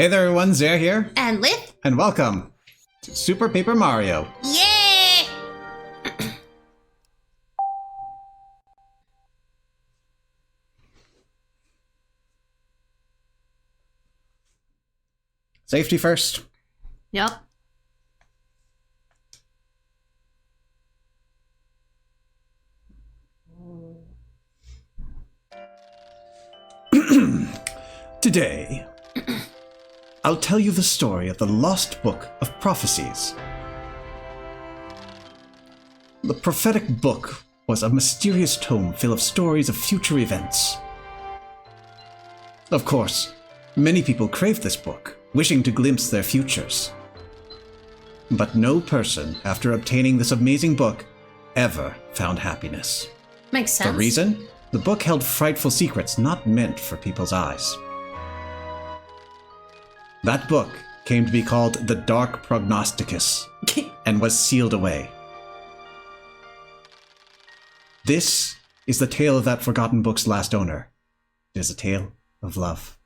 Hey there everyone, Zare here. And Lith. And welcome to Super Paper Mario. Yeah! Safety first. Yep. Today, I'll tell you the story of the Lost Book of Prophecies. The prophetic book was a mysterious tome full of stories of future events. Of course, many people craved this book, wishing to glimpse their futures. But no person, after obtaining this amazing book, ever found happiness. Makes sense. The reason? The book held frightful secrets not meant for people's eyes. That book came to be called the Dark Prognosticus and was sealed away. This is the tale of that forgotten book's last owner. It is a tale of love.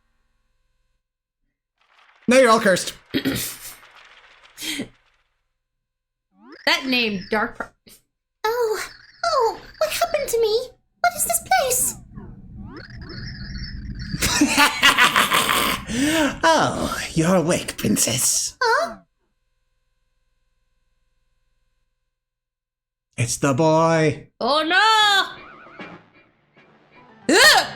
Now you're all cursed. That name, Dark Oh, what happened to me? What is this place? Oh, you're awake, princess. Huh? It's the boy. Oh no! Ugh!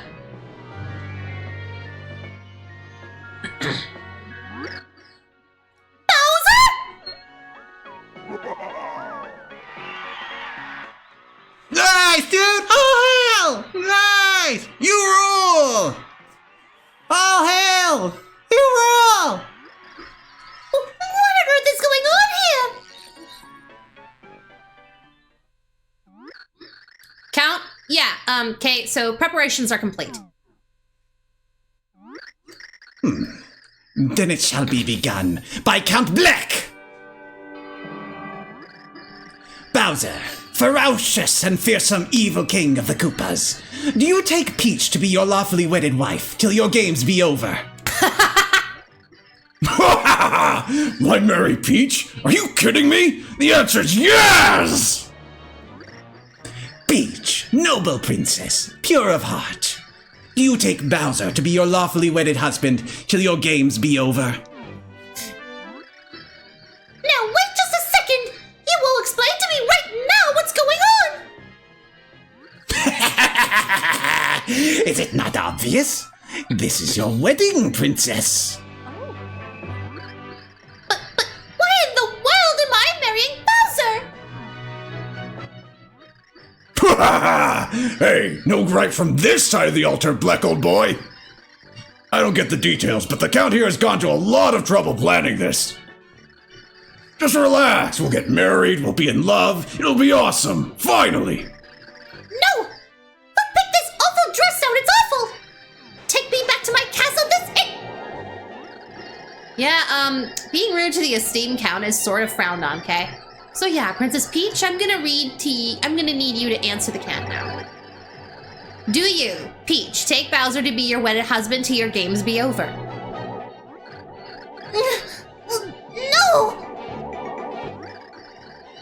Nice, dude! Oh, hell! Nice! You rule! Oh, hell! You rule! What on earth is going on here? Count? Yeah, okay, so preparations are complete. Then it shall be begun by Count Bleck! Bowser, ferocious and fearsome evil king of the Koopas, do you take Peach to be your lawfully wedded wife till your games be over? My merry Peach? Are you kidding me? The answer's yes! Peach, noble princess, pure of heart, do you take Bowser to be your lawfully wedded husband till your games be over? Now wait just a second! You will explain to me right now what's going on! Is it not obvious? This is your wedding, princess. But why in the world am I marrying Bowser? Hey, no gripe from this side of the altar, Bleck, old boy. I don't get the details, but the Count here has gone to a lot of trouble planning this. Just relax, we'll get married, we'll be in love, it'll be awesome, finally. No! Who picked this awful dress out? It's awful! Take me back to my castle this Yeah, being rude to the esteemed count is sort of frowned on, okay? So yeah, Princess Peach, I'm gonna need you to answer the cat now. Do you, Peach, take Bowser to be your wedded husband till your games be over? No!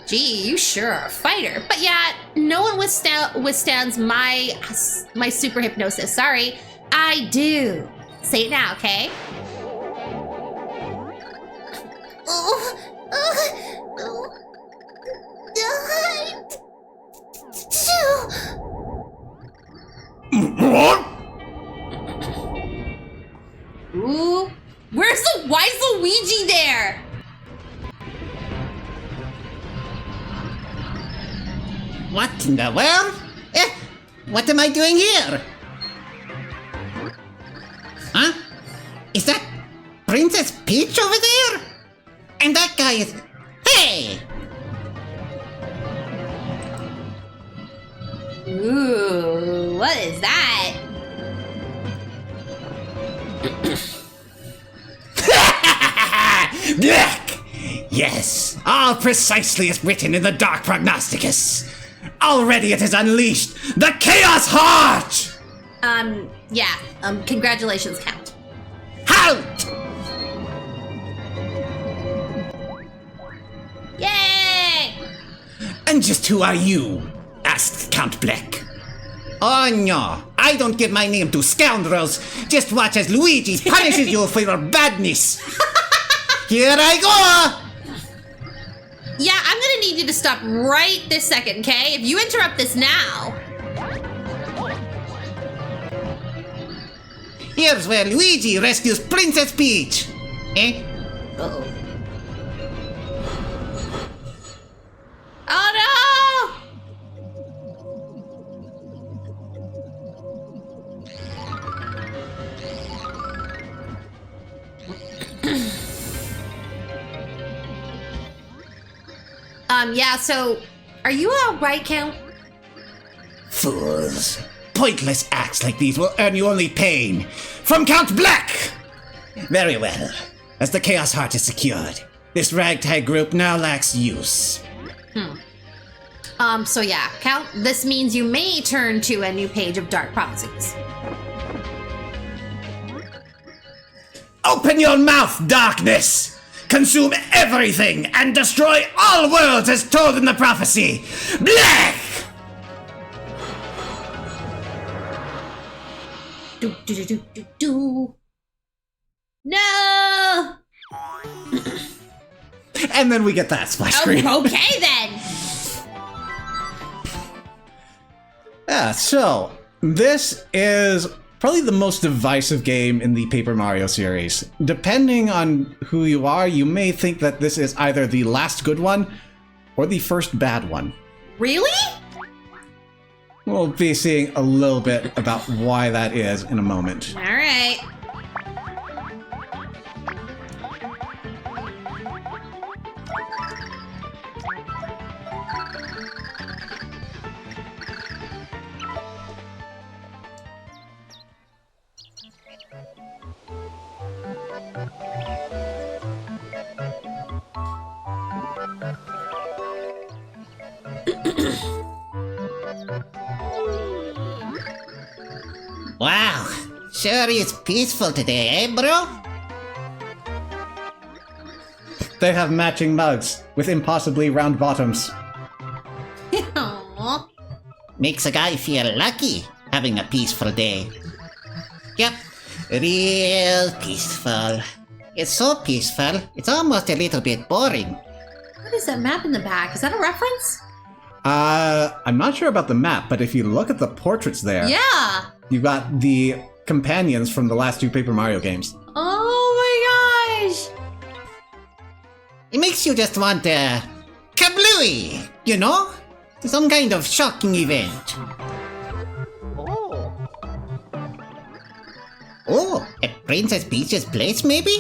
Gee, you sure are a fighter. But yeah, no one withstands my super hypnosis. Sorry, I do. Say it now, okay? What? Ooh, why is Luigi there? What in the world? What am I doing here? Huh? Is that Princess Peach over there? And that guy is... Hey! Ooh, what is that? Bleck! Yes, all precisely as written in the Dark Prognosticus. Already it has unleashed the Chaos Heart! Yeah, congratulations, Count. Halt! And just who are you? Asked Count Black. Oh no, I don't give my name to scoundrels. Just watch as Luigi punishes you for your badness. Here I go! Yeah, I'm gonna need you to stop right this second, okay? If you interrupt this now. Here's where Luigi rescues Princess Peach. Eh? Uh-oh. Oh no! Yeah, so are you alright, Count? Fools. Pointless acts like these will earn you only pain. From Count Black! Very well. As the Chaos Heart is secured, this ragtag group now lacks use. So yeah, Count, this means you may turn to a new page of Dark Prophecies. Open your mouth, darkness! Consume everything and destroy all worlds as told in the prophecy! Black! Do, do, do, do, do, do. No! And then we get that splash screen. Oh, okay then! Yeah, so this is probably the most divisive game in the Paper Mario series. Depending on who you are, you may think that this is either the last good one or the first bad one. Really? We'll be seeing a little bit about why that is in a moment. Alright. Wow, sure is peaceful today, eh, bro? They have matching mugs with impossibly round bottoms. Aww. Makes a guy feel lucky having a peaceful day. Yep, real peaceful. It's so peaceful, it's almost a little bit boring. What is that map in the back? Is that a reference? I'm not sure about the map, but if you look at the portraits there, Yeah! you've got the companions from the last two Paper Mario games. Oh my gosh! It makes you just want a kablooey, you know? Some kind of shocking event. Oh, at Princess Peach's place, maybe?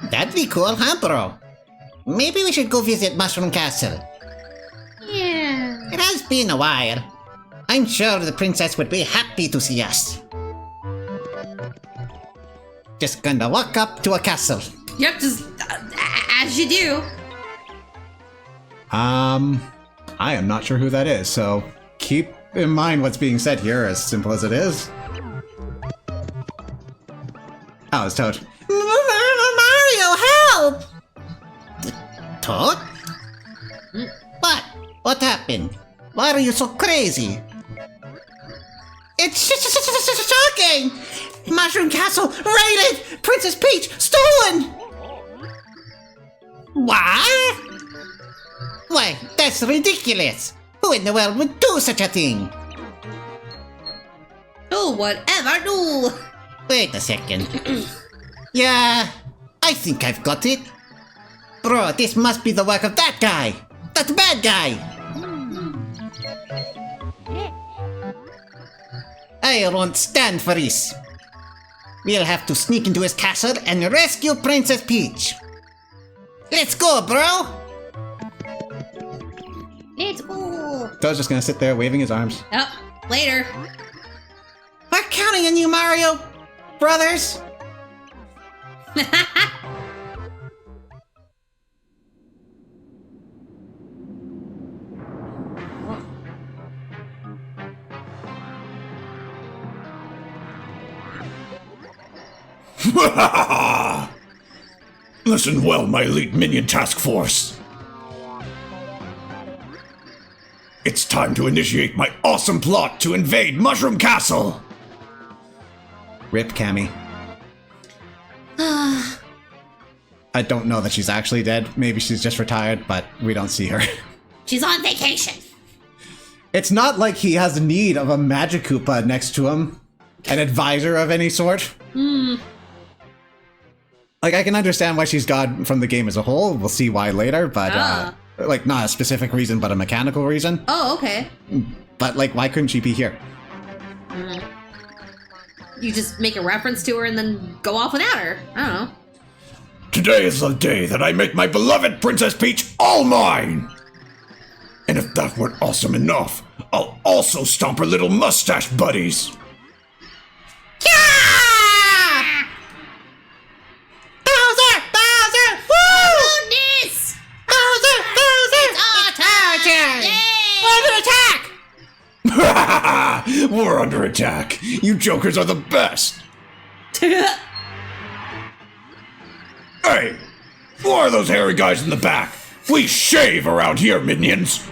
That'd be cool, huh, bro? Maybe we should go visit Mushroom Castle. Yeah. It has been a while. I'm sure the princess would be happy to see us. Just gonna walk up to a castle. Yep, just as you do. I am not sure who that is, so keep in mind what's being said here, as simple as it is. Oh, it's Toad. Mario, help! Toad? What? What happened? Why are you so crazy? It's shocking! Mushroom Castle raided! Princess Peach stolen! What? Why, that's ridiculous! Who in the world would do such a thing? Oh, whatever, do. Wait a second. Yeah, I think I've got it. Bro, this must be the work of that guy! That bad guy! I won't stand for this. We'll have to sneak into his castle and rescue Princess Peach. Let's go, bro! Let's go. Toad's just gonna sit there waving his arms. Oh, later. We're counting on you, Mario! Brothers! Listen well, my elite minion task force. It's time to initiate my awesome plot to invade Mushroom Castle. Rip Cammy. I don't know that she's actually dead. Maybe she's just retired, but we don't see her. She's on vacation. It's not like he has a need of a Magic Koopa next to him. An advisor of any sort. Like, I can understand why she's gone from the game as a whole. We'll see why later, but, like, not a specific reason, but a mechanical reason. Oh, okay. But, like, why couldn't she be here? You just make a reference to her and then go off without her. I don't know. Today is the day that I make my beloved Princess Peach all mine. And if that weren't awesome enough, I'll also stomp her little mustache buddies. Bowser! Bowser! Woo! Goodness! Bowser! Bowser! It's our turn! Yay! Under attack! We're under attack. You jokers are the best. Hey, who are those hairy guys in the back? We shave around here, minions.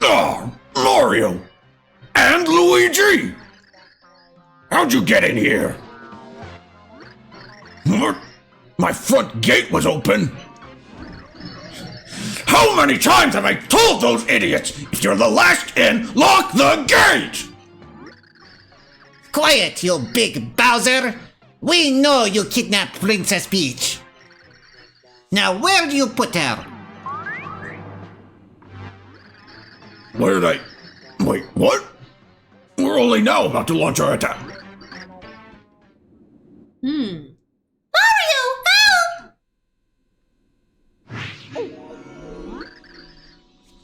Oh, Mario. And Luigi. How'd you get in here? What? My front gate was open. How many times have I told those idiots? If you're the last in, lock the gate! Quiet, you big Bowser! We know you kidnapped Princess Peach. Now where do you put her? Where'd I... Wait, what? We're only now about to launch our attack. Mario, help!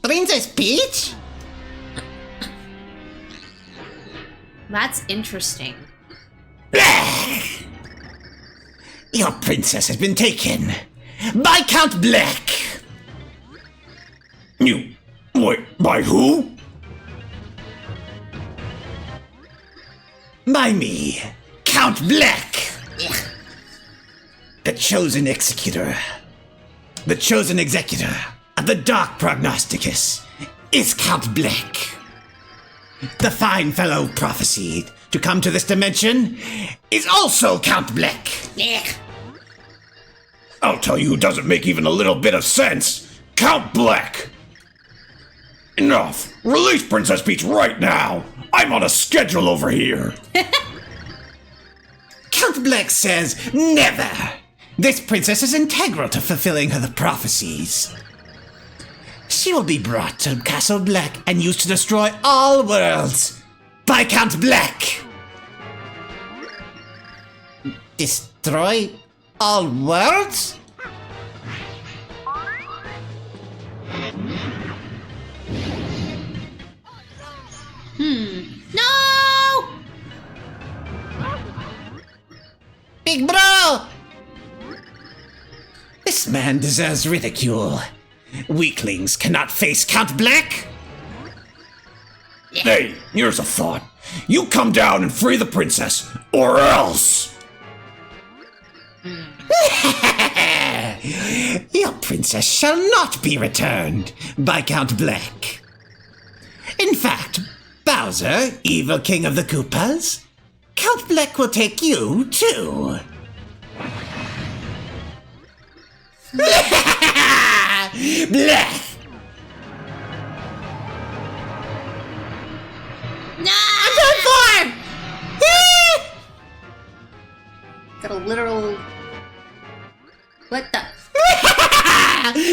Princess Peach? That's interesting. Your princess has been taken by Count Black. You... Wait, by who? By me, Count Black. The chosen executor. The chosen executor of the Dark Prognosticus is Count Black. The fine fellow prophesied to come to this dimension is also Count Black. I'll tell you who doesn't make even a little bit of sense. Count Black! Enough! Release Princess Peach right now! I'm on a schedule over here! Count Black says never. This princess is integral to fulfilling her prophecies. She will be brought to Castle Black and used to destroy all worlds by Count Black. Destroy all worlds? No! Big bro! This man deserves ridicule. Weaklings cannot face Count Black. Hey, here's a thought. You come down and free the princess, or else! Your princess shall not be returned by Count Black. In fact, Bowser, evil king of the Koopas, Count Black will take you too. Black! No! Got a literal... What the...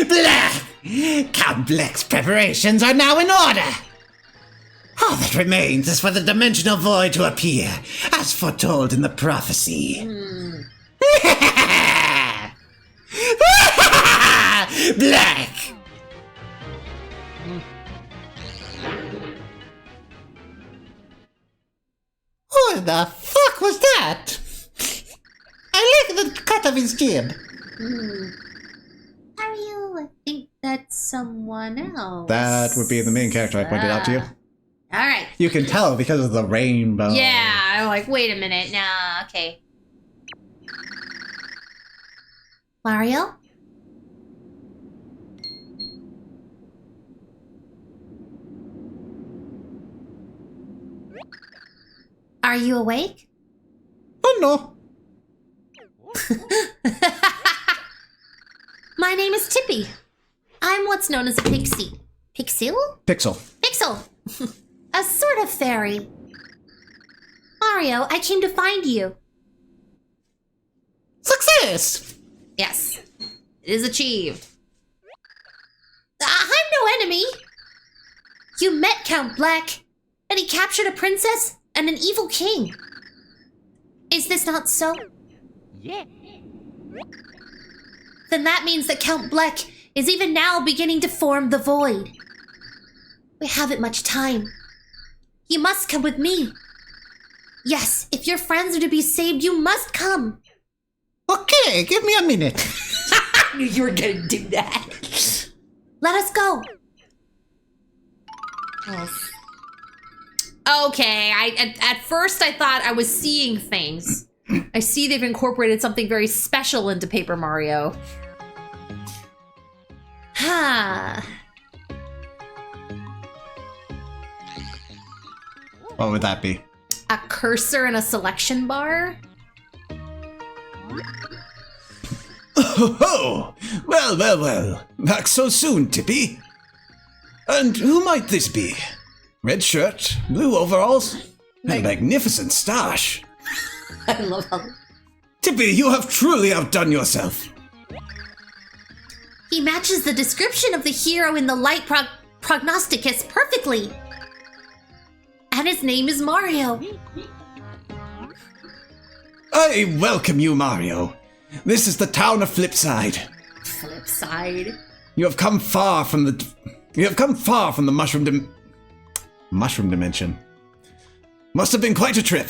Black! Count Black's preparations are now in order. All that remains is for the dimensional void to appear, as foretold in the prophecy. Black! Who the fuck was that? I like the cut of his jib. Mario, I think that's someone else. That would be the main character I pointed out to you. Alright. You can tell because of the rainbow. Yeah, I'm like, wait a minute. Nah, okay. Are you awake? Oh no. My name is Tippy. I'm what's known as a pixie. Pixel? Pixel. Pixel! A sort of fairy. Mario, I came to find you. Success! Yes. It is achieved. I'm no enemy. You met Count Black, and he captured a princess and an evil king. Is this not so? Yeah. Then that means that Count Black is even now beginning to form the void. We haven't much time. You must come with me. Yes, if your friends are to be saved, you must come. Okay, give me a minute. I knew you were gonna do that. Let us go. Okay, at first I thought I was seeing things. I see they've incorporated something very special into Paper Mario. Ha. What would that be? A cursor and a selection bar? Oh, well. Back so soon, Tippy. And who might this be? Red shirt, blue overalls, and a magnificent stash. I love how... Tippy, you have truly outdone yourself. He matches the description of the hero in the light prognosticus perfectly. And his name is Mario. I welcome you, Mario. This is the town of Flipside. Flip side. You have come far from the mushroom dimension. Must have been quite a trip.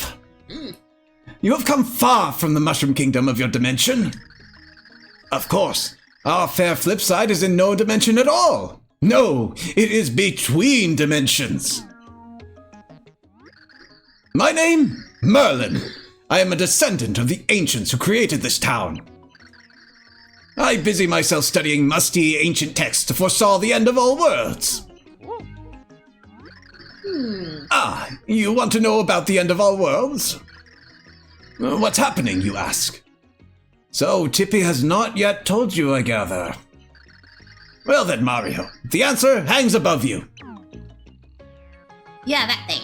You have come far from the mushroom kingdom of your dimension. Of course, our fair Flipside is in no dimension at all. No, it is between dimensions. My name? Merlin. I am a descendant of the ancients who created this town. I busy myself studying musty ancient texts to foresaw the end of all worlds. Ah, you want to know about the end of all worlds? What's happening, you ask? So, Tippy has not yet told you, I gather. Well then, Mario, the answer hangs above you. Yeah, that thing.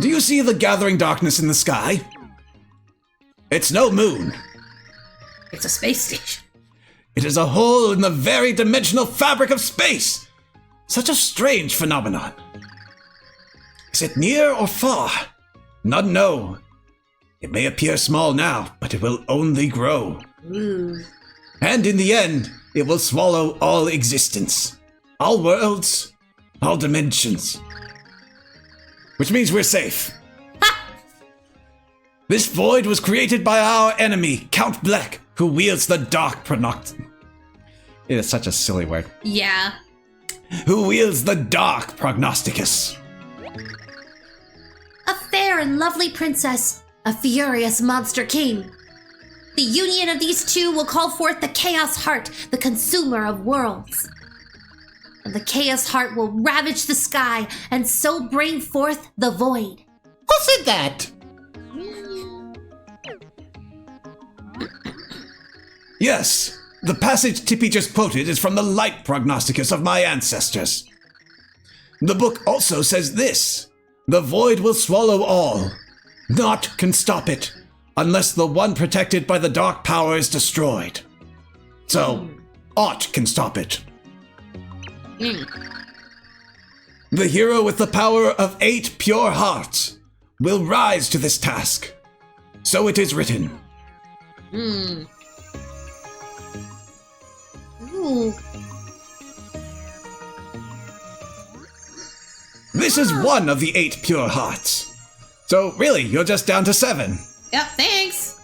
Do you see the gathering darkness in the sky? It's no moon. It's a space station. It is a hole in the very dimensional fabric of space. Such a strange phenomenon. Is it near or far? None know. It may appear small now, but it will only grow. Ooh. And in the end, it will swallow all existence. All worlds, all dimensions. Which means we're safe. This void was created by our enemy, Count Black, who wields the dark It is such a silly word. Yeah. who wields the dark prognosticus. A fair and lovely princess, a furious monster king. The union of these two will call forth the Chaos Heart, the consumer of worlds. And the Chaos Heart will ravage the sky and so bring forth the void. Who said that? Yes, the passage Tippy just quoted is from the light prognosticus of my ancestors. The book also says this: the void will swallow all. Naught can stop it, unless the one protected by the dark power is destroyed. So, aught can stop it. The hero with the power of 8 pure hearts will rise to this task. So it is written. Ooh. This is one of the 8 pure hearts. So really, you're just down to 7. Yep, thanks.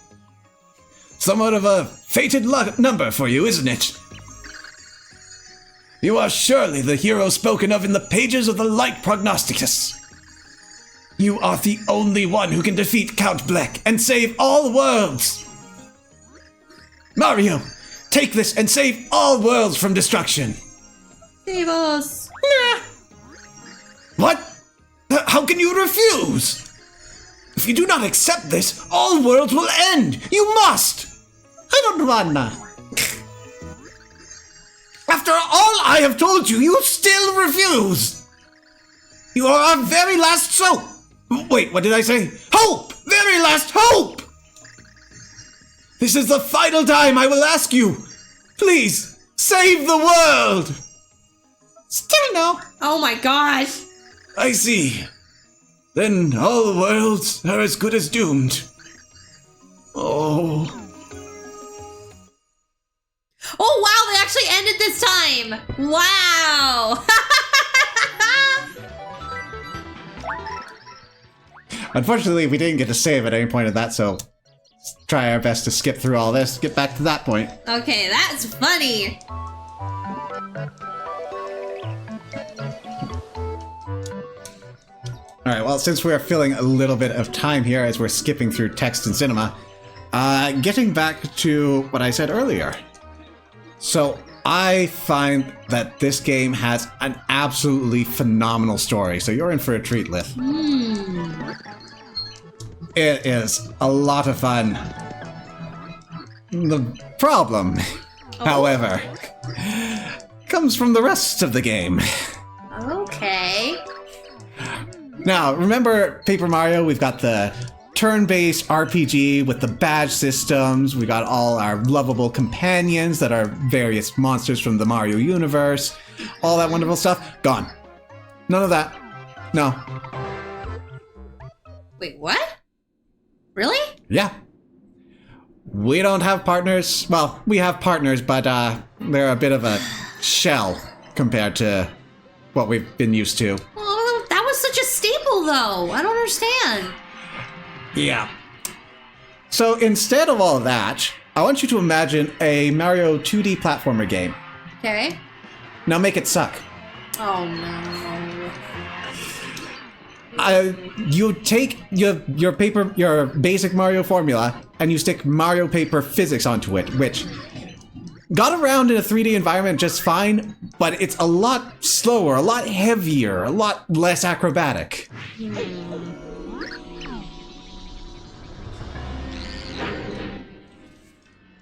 Somewhat of a fated number for you, isn't it? You are surely the hero spoken of in the pages of the Light Prognosticus. You are the only one who can defeat Count Black and save all worlds. Mario, take this and save all worlds from destruction. Save us. What? How can you refuse? If you do not accept this, all worlds will end. You must. I don't wanna. After all I have told you, you still refuse. You are our very last soap. Wait, what did I say? Hope! Very last hope! This is the final time I will ask you. Please, save the world! Still no. Oh my gosh. I see. Then all worlds are as good as doomed. Oh. Oh wow, they actually ended this time. Wow. Unfortunately, we didn't get to save at any point of that, so let's try our best to skip through all this, get back to that point. Okay, that's funny. Alright, well, since we're filling a little bit of time here as we're skipping through text and cinema, getting back to what I said earlier. So, I find that this game has an absolutely phenomenal story, so you're in for a treat, Lith. It is a lot of fun. The problem, however, comes from the rest of the game. Okay. Now, remember Paper Mario? We've got the turn-based RPG with the badge systems. We got all our lovable companions that are various monsters from the Mario universe. All that wonderful stuff. Gone. None of that. No. Wait, what? Really? Yeah. We don't have partners. Well, we have partners, but they're a bit of a shell compared to what we've been used to. Oh, that was such a staple, though. I don't understand. Yeah. So instead of all that, I want you to imagine a Mario 2D platformer game. Okay. Now make it suck. Oh no. You take your basic Mario formula and you stick Mario paper physics onto it, which got around in a 3D environment just fine, but it's a lot slower, a lot heavier, a lot less acrobatic.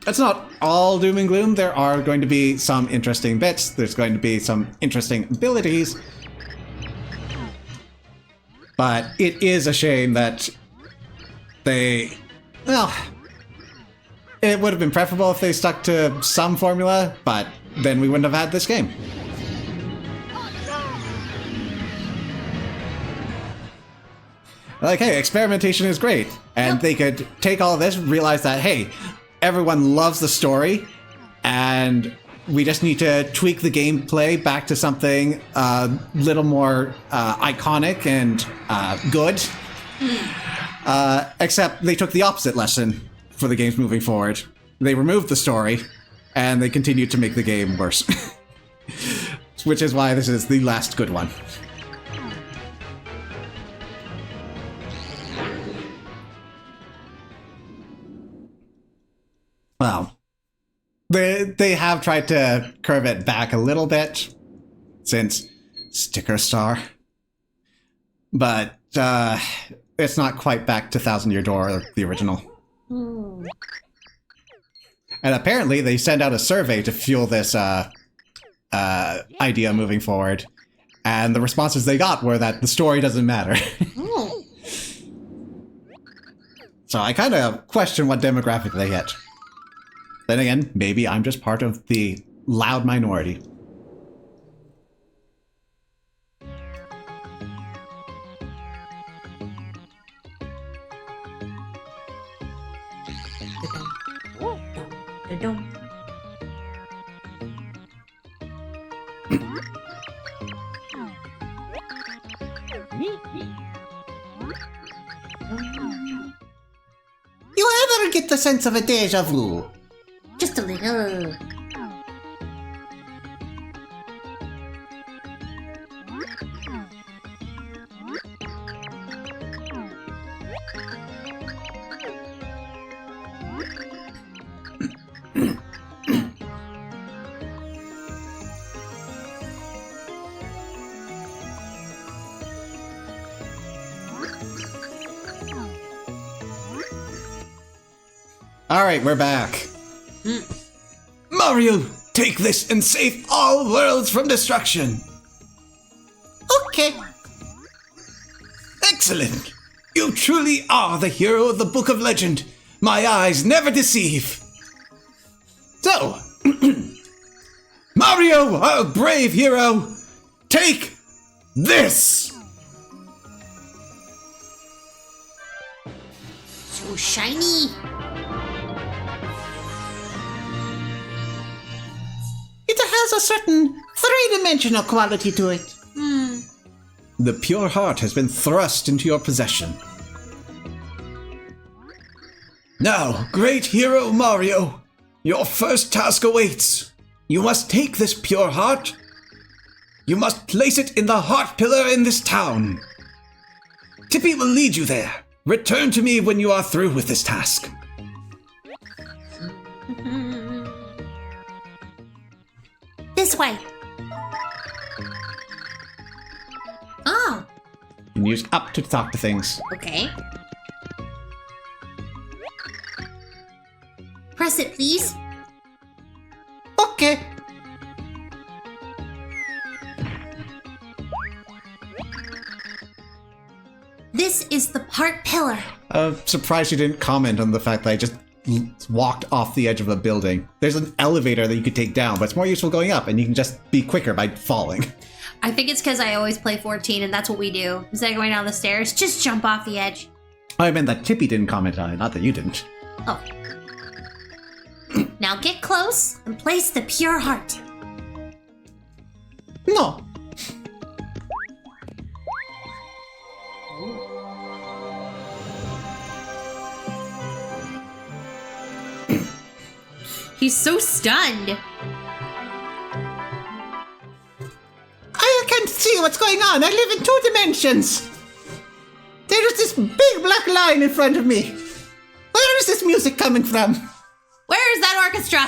That's not all doom and gloom. There are going to be some interesting bits. There's going to be some interesting abilities. But it is a shame that they... Well, it would have been preferable if they stuck to some formula, but then we wouldn't have had this game. Like, hey, experimentation is great. And they could take all this, realize that, hey, everyone loves the story, and we just need to tweak the gameplay back to something a little more iconic and good. Except they took the opposite lesson for the games moving forward. They removed the story, and they continued to make the game worse. Which is why this is the last good one. Well, they have tried to curve it back a little bit since Sticker Star. But it's not quite back to Thousand Year Door, the original. And apparently they sent out a survey to fuel this idea moving forward. And the responses they got were that the story doesn't matter. So I kind of question what demographic they hit. Then again, maybe I'm just part of the loud minority. You ever get the sense of a deja vu? Just a little. All right, we're back. Mario, take this and save all worlds from destruction. Okay. Excellent. You truly are the hero of the Book of Legend. My eyes never deceive. So, Mario, our brave hero, take this. So shiny. It has a certain three-dimensional quality to it. The pure heart has been thrust into your possession. Now, great hero Mario, your first task awaits. You must take this pure heart. You must place it in the heart pillar in this town. Tippy will lead you there. Return to me when you are through with this task. This way. Oh, You can use up to talk to things. Okay. press it, please. Okay. This is the part pillar. Surprised you didn't comment on the fact that I just walked off the edge of a building. There's an elevator that you could take down, but it's more useful going up, and you can just be quicker by falling. I think it's because I always play 14 and that's what we do. Instead of going down the stairs, just jump off the edge. I meant that Tippy didn't comment on it, not that you didn't. Oh. Now get close and place the pure heart. No. He's so stunned. I can't see what's going on. I live in 2 dimensions. There is this big black line in front of me. Where is this music coming from? Where is that orchestra?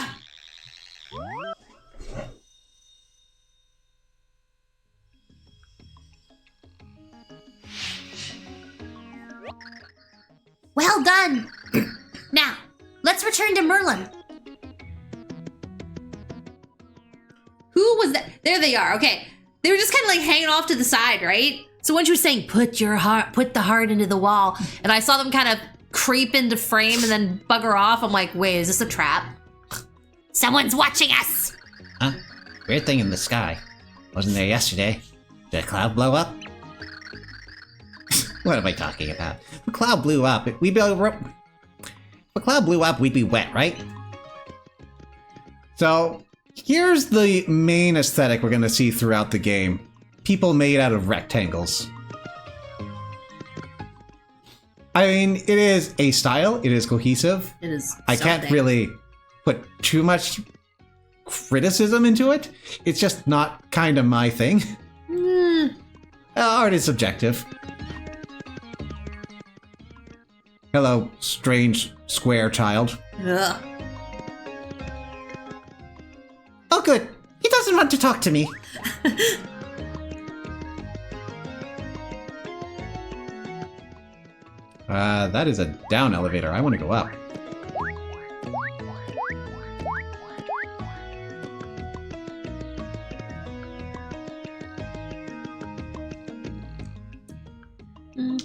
Well done. Now, let's return to Merlin. Who was that? There they are. Okay. They were just kind of like hanging off to the side, right? So when she was saying, put the heart into the wall, and I saw them kind of creep into frame and then bugger off, I'm like, wait, is this a trap? Someone's watching us. Huh? Weird thing in the sky. Wasn't there yesterday. Did a cloud blow up? What am I talking about? If a cloud blew up, we'd be if a cloud blew up, we'd be wet, right? So, here's the main aesthetic we're going to see throughout the game. People made out of rectangles. I mean, it is a style, it is cohesive. It is. I can't something. really put too much criticism into it. It's just not kind of my thing. Art is subjective. Hello, strange square child. Ugh. Oh, good. He doesn't want to talk to me. That is a down elevator. I want to go up.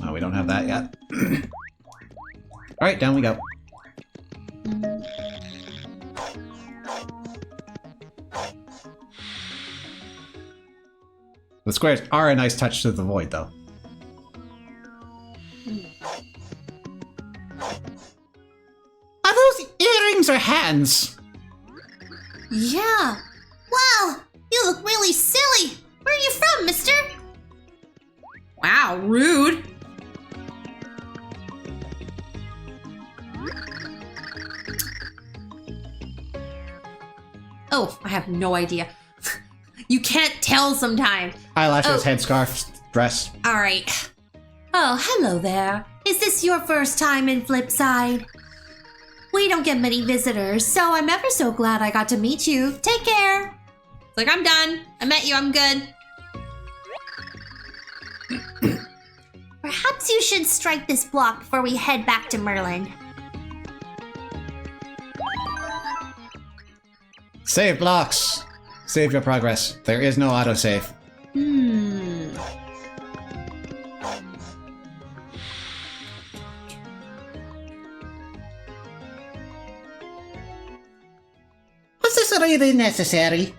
Oh, we don't have that yet. All right, down we go. The squares are a nice touch to the void, though. Are those earrings or hands? Yeah. Wow, you look really silly. Where are you from, mister? Wow, rude. Oh, I have no idea. You can't tell sometimes. Eyelashes, Oh. headscarf, dress. All right. Oh, hello there. Is this your first time in Flipside? We don't get many visitors, so I'm ever so glad I got to meet you. Take care. It's like, I'm done. I met you. I'm good. Perhaps you should strike this block before we head back to Merlin. Save blocks. Save your progress. There is no autosave. Was this really necessary?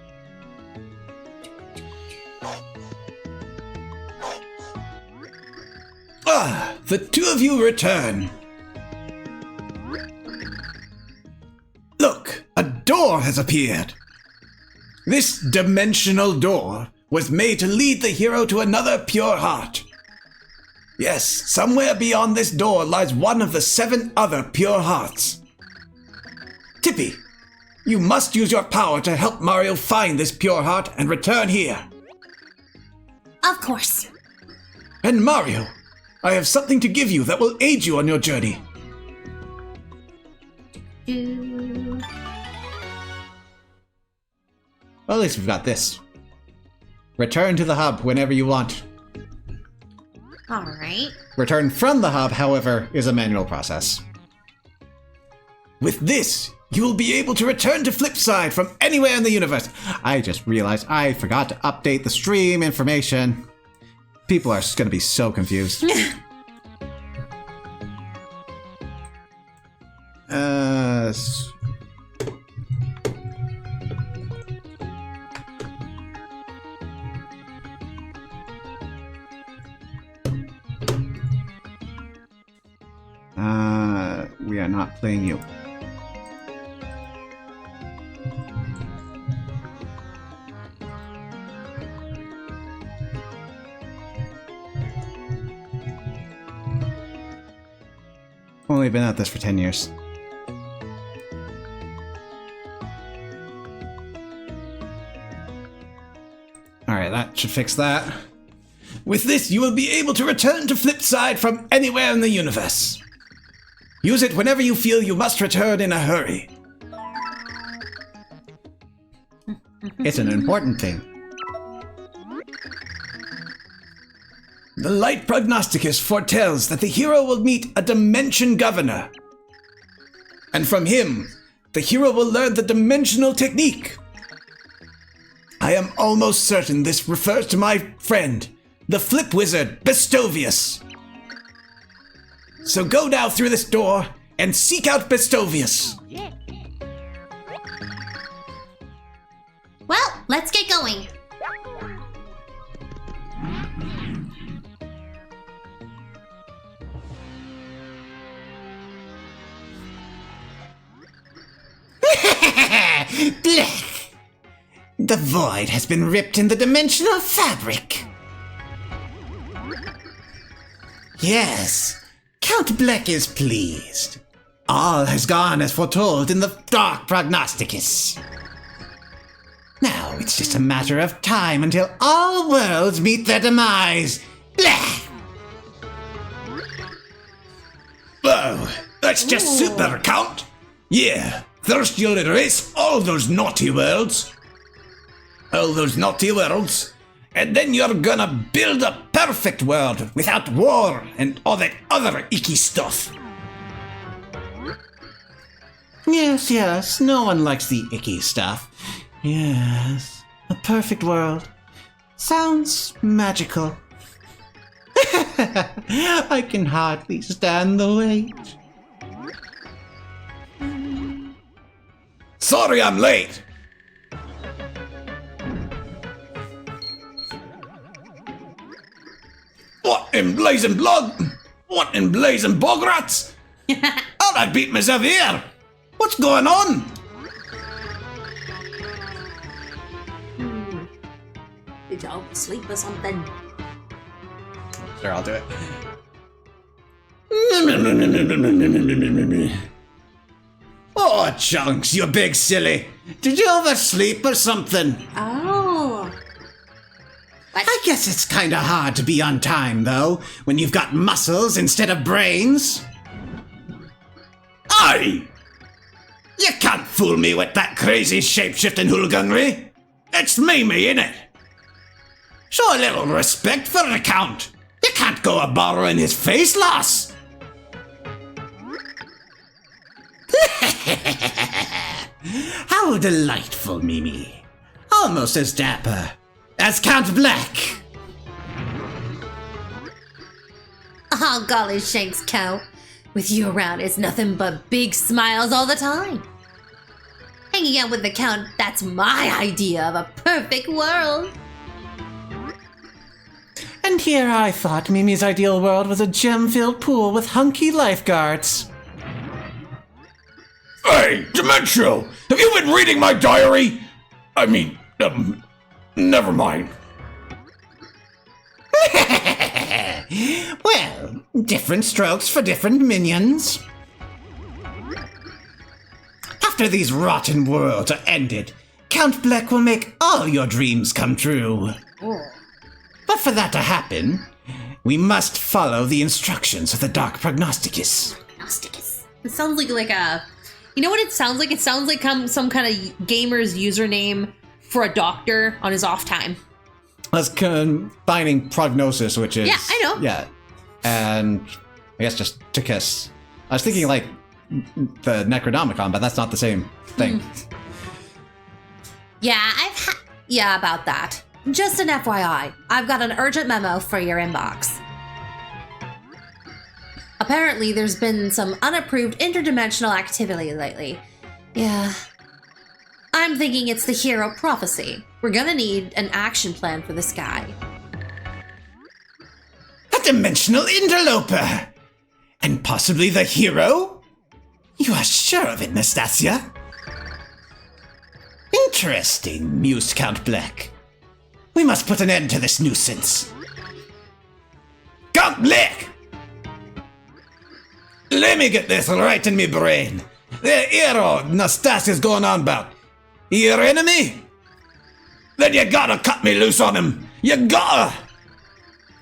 Ah, the two of you return. Look, a door has appeared. This dimensional door was made to lead the hero to another pure heart. Yes, somewhere beyond this door lies one of the 7 other pure hearts. Tippy, you must use your power to help Mario find this pure heart and return here. Of course. And Mario, I have something to give you that will aid you on your journey. Well, at least we've got this. Return to the hub whenever you want. All right. Return from the hub, however, is a manual process. With this, you will be able to return to Flipside from anywhere in the universe. I just realized I forgot to update the stream information. People are going to be so confused. We are not playing you. Only been at this for 10 years. Alright, that should fix that. With this, you will be able to return to Flipside from anywhere in the universe. Use it whenever you feel you must return in a hurry. It's an important thing. The Light Prognosticus foretells that the hero will meet a Dimension Governor. And from him, the hero will learn the Dimensional Technique. I am almost certain this refers to my friend, the Flip Wizard, Bestovius. So go now through this door and seek out Bestovius. Well, let's get going. Black! The void has been ripped in the dimensional fabric. Yes, Count Black is pleased. All has gone as foretold in the Dark Prognosticus. Now it's just a matter of time until all worlds meet their demise. Blah! Whoa, that's just super, Count. Yeah, first you'll erase all those naughty worlds. And then you're gonna build a perfect world without war and all that other icky stuff. Yes, no one likes the icky stuff. Yes, a perfect world. Sounds magical. I can hardly stand the wait. Sorry I'm late. What in blazing blood? What in blazing bograts? I beat myself here. What's going on? Did y'all sleep or something? Sure, I'll do it. Oh, Chunks, you big silly. Did you oversleep or something? Oh. I guess it's kinda hard to be on time, though, when you've got muscles instead of brains. Aye! You can't fool me with that crazy shape-shifting hooliganry. It's Mimi, innit? Show a little respect for the Count. You can't go a borrowing his face, lass. How delightful, Mimi. Almost as dapper as Count Black. Oh, golly shanks, cow. With you around, it's nothing but big smiles all the time. Hanging out with the Count, that's my idea of a perfect world. And here I thought Mimi's ideal world was a gem-filled pool with hunky lifeguards. Hey, Dementio! Have you been reading my diary? I mean, never mind. Well, different strokes for different minions. After these rotten worlds are ended, Count Black will make all your dreams come true. But for that to happen, we must follow the instructions of the Dark Prognosticus. It sounds like a. You know what it sounds like? It sounds like some kind of gamer's username for a doctor on his off time. That's combining prognosis, which is... Yeah, I know. Yeah. And I guess just to kiss. I was thinking like the Necronomicon, but that's not the same thing. Yeah, about that. Just an FYI, I've got an urgent memo for your inbox. Apparently, there's been some unapproved interdimensional activity lately. Yeah. I'm thinking it's the hero prophecy. We're gonna need an action plan for this guy. A dimensional interloper! And possibly the hero? You are sure of it, Nastasia? Interesting, mused Count Black. We must put an end to this nuisance. Count Black! Let me get this right in me brain. The hero Nastasia's going on about. Your enemy? Then you gotta cut me loose on him. You gotta!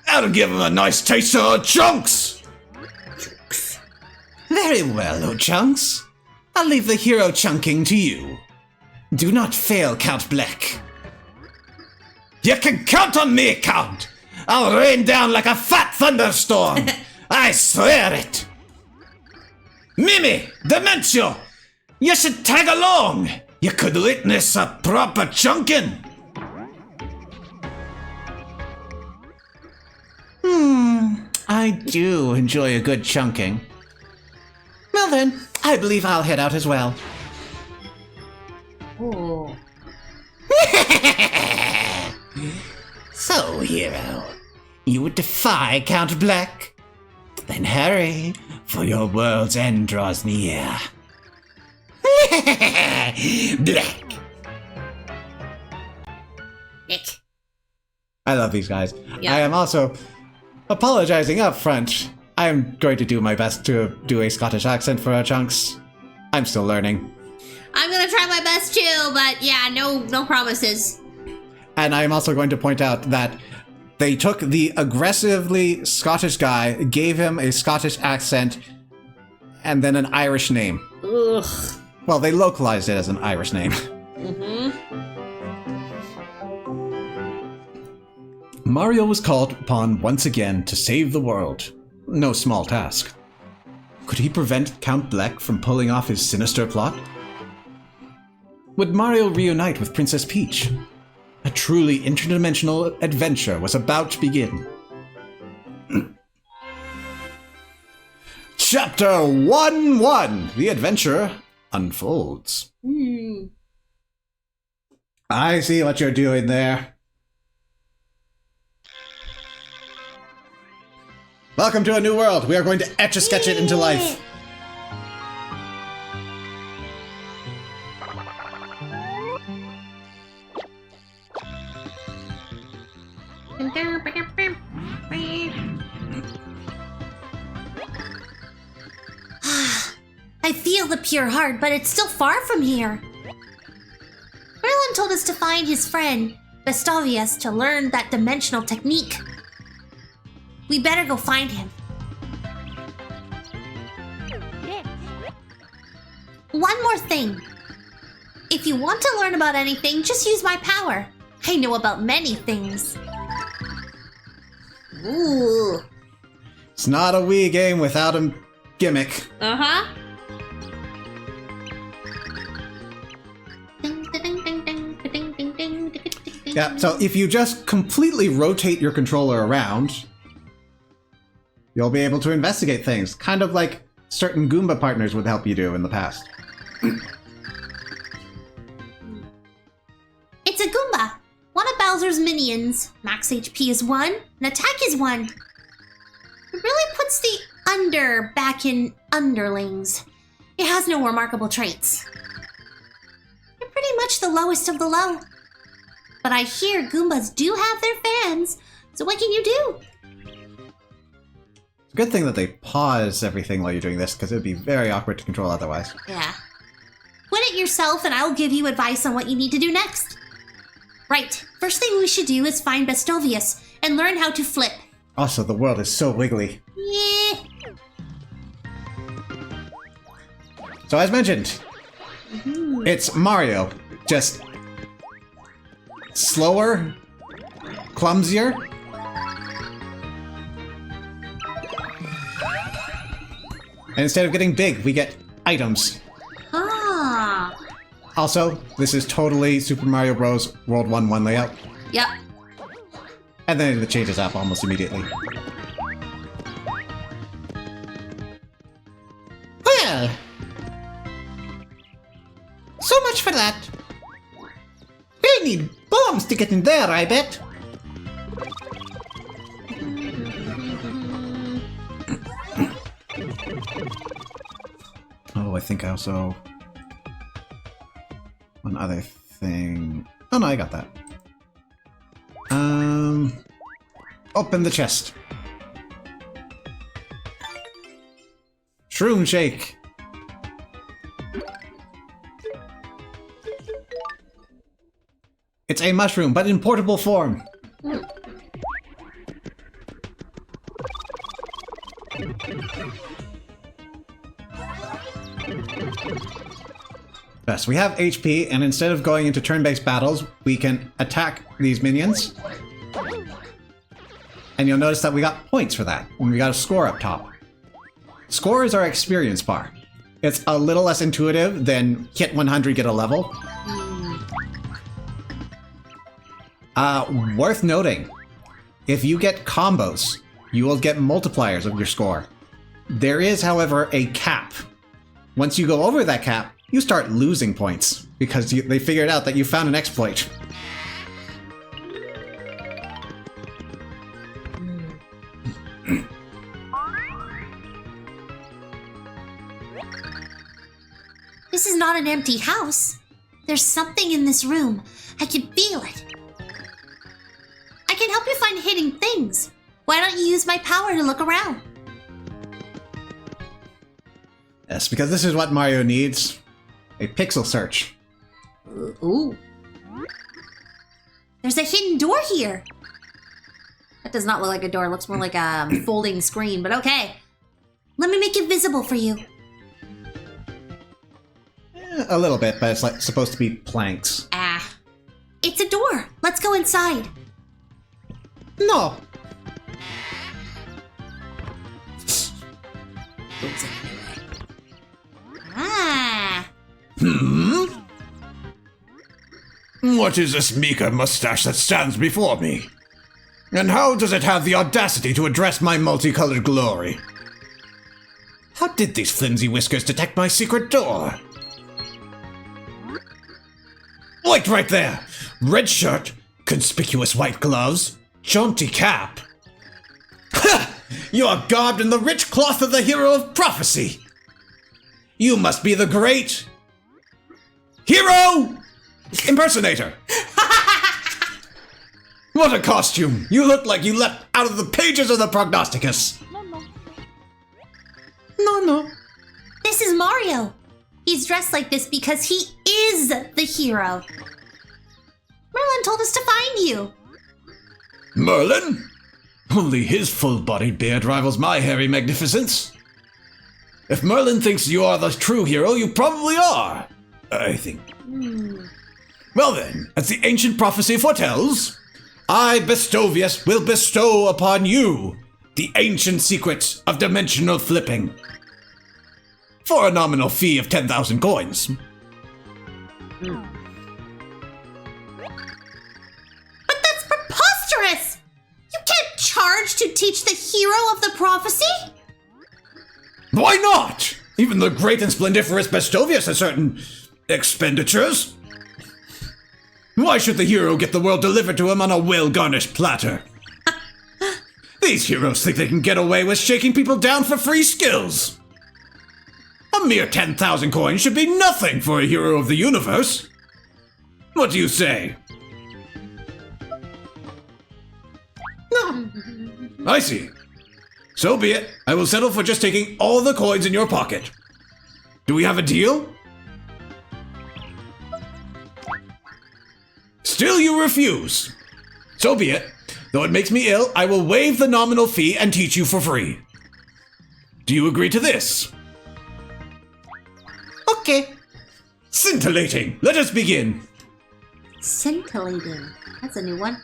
That'll give him a nice taste of our chunks! Very well, O'Chunks. I'll leave the hero chunking to you. Do not fail, Count Black. You can count on me, Count! I'll rain down like a fat thunderstorm! I swear it! Mimi! Dementio! You should tag along! You could witness a proper chunking! I do enjoy a good chunking. Well then, I believe I'll head out as well. Ooh. So, hero, you would defy Count Black? Then hurry, for your world's end draws near. Black. Nick. I love these guys. Yeah. I am also apologizing up front. I'm going to do my best to do a Scottish accent for our chunks. I'm still learning. I'm gonna try my best too, but yeah, no promises. And I'm also going to point out that they took the aggressively Scottish guy, gave him a Scottish accent, and then an Irish name. Ugh. Well, they localized it as an Irish name. Mario was called upon once again to save the world. No small task. Could he prevent Count Black from pulling off his sinister plot? Would Mario reunite with Princess Peach? A truly interdimensional adventure was about to begin. Chapter 1-1. The adventure unfolds. I see what you're doing there. Welcome to a new world. We are going to etch-a-sketch it into life. I feel the pure heart, but it's still far from here. Merlin told us to find his friend, Vestavius, to learn that dimensional technique. We better go find him. One more thing. If you want to learn about anything, just use my power. I know about many things. Ooh. It's not a Wii game without a gimmick. Uh-huh. Yeah, so if you just completely rotate your controller around, you'll be able to investigate things, kind of like certain Goomba partners would help you do in the past. It's a Goomba. One of Bowser's minions. Max HP is 1, and attack is 1. It really puts the under back in underlings. It has no remarkable traits. You're pretty much the lowest of the low. But I hear Goombas do have their fans, so what can you do? It's a good thing that they pause everything while you're doing this, because it would be very awkward to control otherwise. Yeah. Win it yourself, and I'll give you advice on what you need to do next. Right, first thing we should do is find Bestovius and learn how to flip. Also, the world is so wiggly. Yeah. So as mentioned, it's Mario, just slower, clumsier. And instead of getting big, we get items. Ah. Also, this is totally Super Mario Bros. World 1 layout. Yep. And then it changes up almost immediately. Well, so much for that. We'll need bombs to get in there, I bet. Oh, I think I also... One other thing... Oh no, I got that. Open the chest. Shroom Shake. It's a mushroom, but in portable form. Yes, we have HP, and instead of going into turn-based battles, we can attack these minions. And you'll notice that we got points for that, and we got a score up top. Score is our experience bar. It's a little less intuitive than hit 100, get a level. Worth noting, if you get combos, you will get multipliers of your score. There is, however, a cap. Once you go over that cap, you start losing points, because they figured out that you found an exploit. This is not an empty house. There's something in this room. I can feel it. I can help you find hidden things. Why don't you use my power to look around? Yes, because this is what Mario needs. A pixel search. Ooh. There's a hidden door here. That does not look like a door. It looks more like a folding screen, but okay. Let me make it visible for you. A little bit, but it's like supposed to be planks. Ah. It's a door. Let's go inside. No. Ah. What is this meeker mustache that stands before me? And how does it have the audacity to address my multicolored glory? How did these flimsy whiskers detect my secret door? Wait right there! Red shirt, conspicuous white gloves, jaunty cap. Ha! You are garbed in the rich cloth of the hero of prophecy! You must be the great... hero impersonator! What a costume! You look like you leapt out of the pages of the Prognosticus! No. This is Mario. He's dressed like this because he is the hero. Merlin told us to find you. Merlin? Only his full-bodied beard rivals my hairy magnificence. If Merlin thinks you are the true hero, you probably are, I think. Well then, as the ancient prophecy foretells, I, Bestovius, will bestow upon you the ancient secret of dimensional flipping. For a nominal fee of 10,000 coins. to teach the hero of the prophecy? Why not? Even the great and splendiferous Bestovius has certain expenditures. Why should the hero get the world delivered to him on a well-garnished platter? These heroes think they can get away with shaking people down for free skills. A mere 10,000 coins should be nothing for a hero of the universe. What do you say? No. I see. So be it. I will settle for just taking all the coins in your pocket. Do we have a deal? Still you refuse. So be it. Though it makes me ill, I will waive the nominal fee and teach you for free. Do you agree to this? Okay. Scintillating. Let us begin. Scintillating. That's a new one.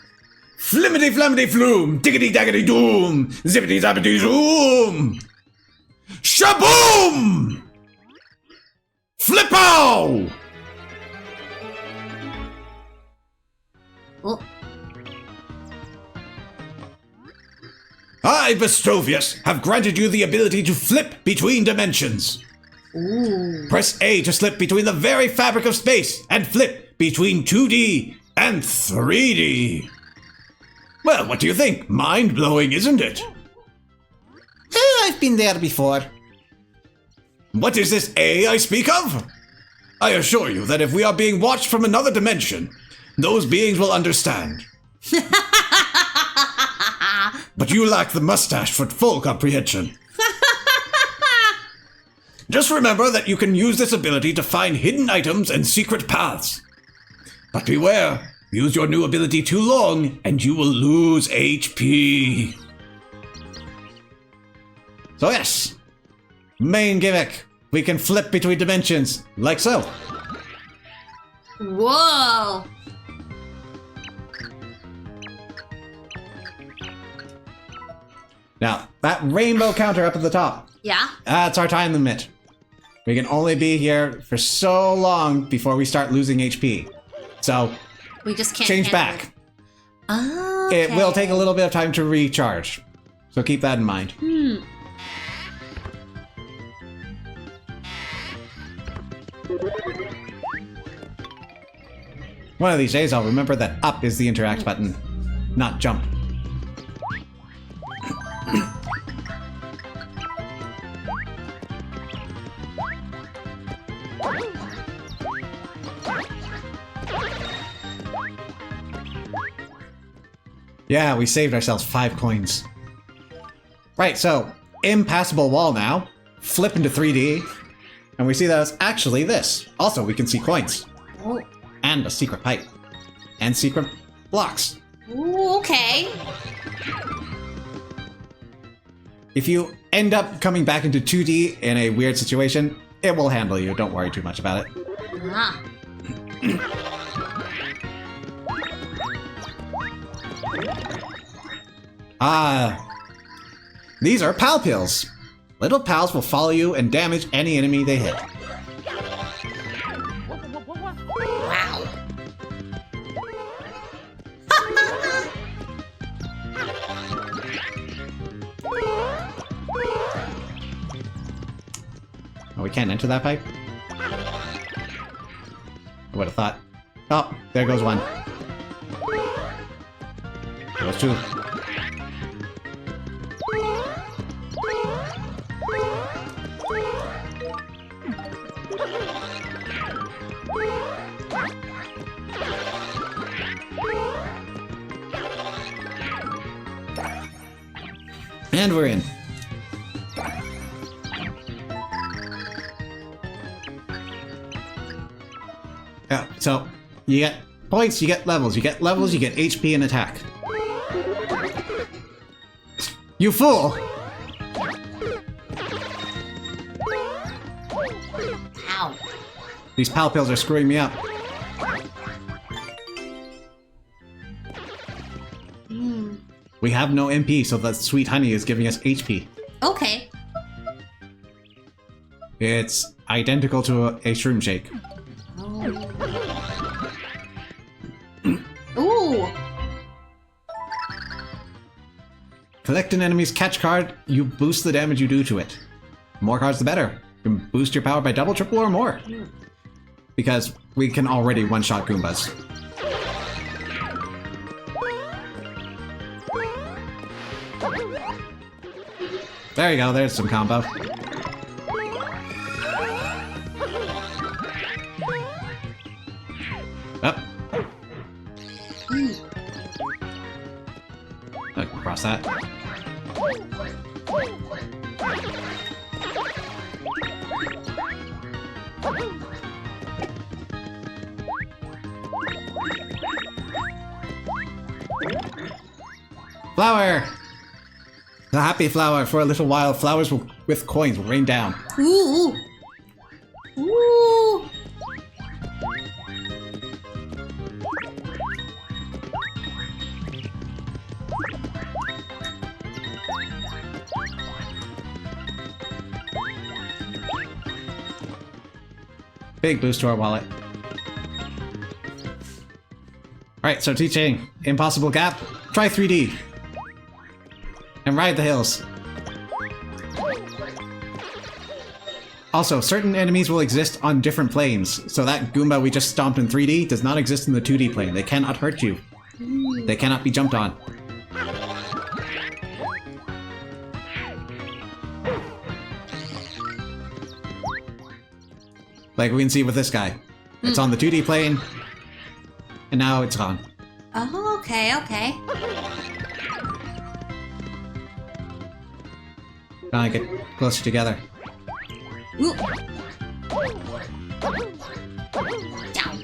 Flimmity flammity flume, diggity daggity doom, zippity zappity zoom. Shaboom! Flippow! Oh, I, Bestovius, have granted you the ability to flip between dimensions. ooh. Press A to slip between the very fabric of space and flip between 2D and 3D. Well, what do you think? Mind-blowing, isn't it? I've been there before. What is this A I speak of? I assure you that if we are being watched from another dimension, those beings will understand. But you lack the mustache for full comprehension. Just remember that you can use this ability to find hidden items and secret paths. But beware, use your new ability too long and you will lose HP. So yes, main gimmick. We can flip between dimensions, like so. Whoa. Now, that rainbow counter up at the top, Yeah? that's our time limit. We can only be here for so long before we start losing HP. So, We just can't change handle back. it. Okay. It will take a little bit of time to recharge. So keep that in mind. One of these days I'll remember that up is the interact button, not jump. Yeah, we saved ourselves 5 coins. Right, so, impassable wall now. Flip into 3D. And we see that it's actually this. Also, we can see coins. Oh. And a secret pipe. And secret blocks. Ooh, okay. If you end up coming back into 2D in a weird situation, it will handle you. Don't worry too much about it. Ah. These are pal pills. Little pals will follow you and damage any enemy they hit. Wow. Oh, we can't enter that pipe? I would have thought. Oh, there goes one. There goes two. And we're in. Yeah, so you get points, you get levels, you get levels, you get HP and attack. You fool! Ow. These pal pills are screwing me up. We have no MP, so that sweet honey is giving us HP. Okay. It's identical to a shroom shake. Ooh. Select an enemy's catch card, you boost the damage you do to it. The more cards, the better. You can boost your power by double, triple, or more. Because we can already one-shot Goombas. There you go, there's some combo. Up. Cross that. Flower! The happy flower. For a little while, flowers with coins will rain down. Ooh. Ooh. Big boost to our wallet. Alright, so teaching. Impossible Gap. Try 3D. And ride the hills. Also, certain enemies will exist on different planes. So that Goomba we just stomped in 3D does not exist in the 2D plane. They cannot hurt you. They cannot be jumped on. Like we can see with this guy. It's on the 2D plane, and now it's gone. Oh, okay, okay. Trying to get closer together. Ooh. Down.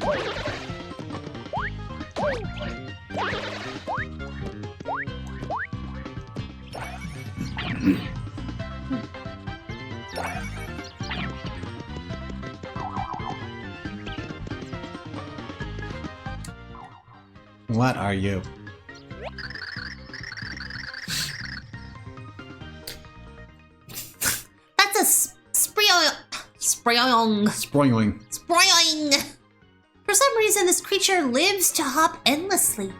What are you? That's a Sproing. Sproing. Sproing. For some reason, this creature lives to hop endlessly.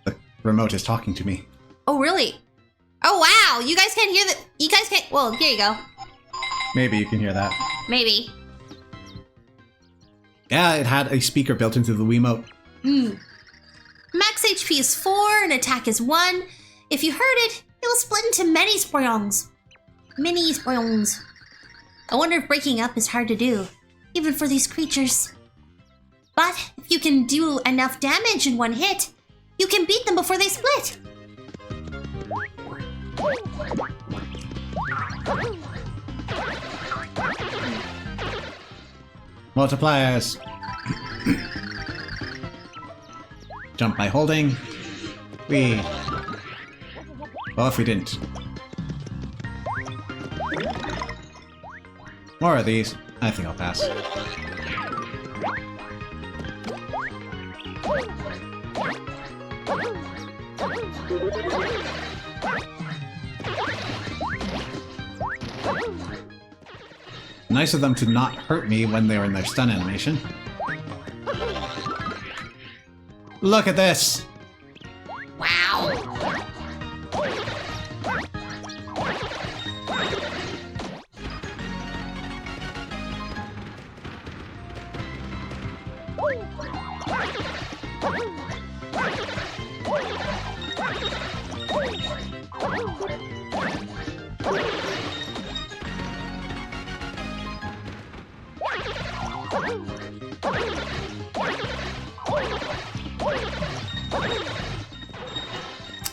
The remote is talking to me. Oh, really? Oh, wow. You guys can't hear that. You guys can't. Well, here you go. Maybe you can hear that. Maybe. Yeah, it had a speaker built into the Wiimote. Max HP is 4 and attack is 1. If you heard it, it will split into many Sproings. Mini Sproings. I wonder if breaking up is hard to do, even for these creatures. But if you can do enough damage in one hit, you can beat them before they split. Multipliers. Jump by holding. Well, if we didn't. More of these. I think I'll pass. Nice of them to not hurt me when they're in their stun animation. Look at this! Wow.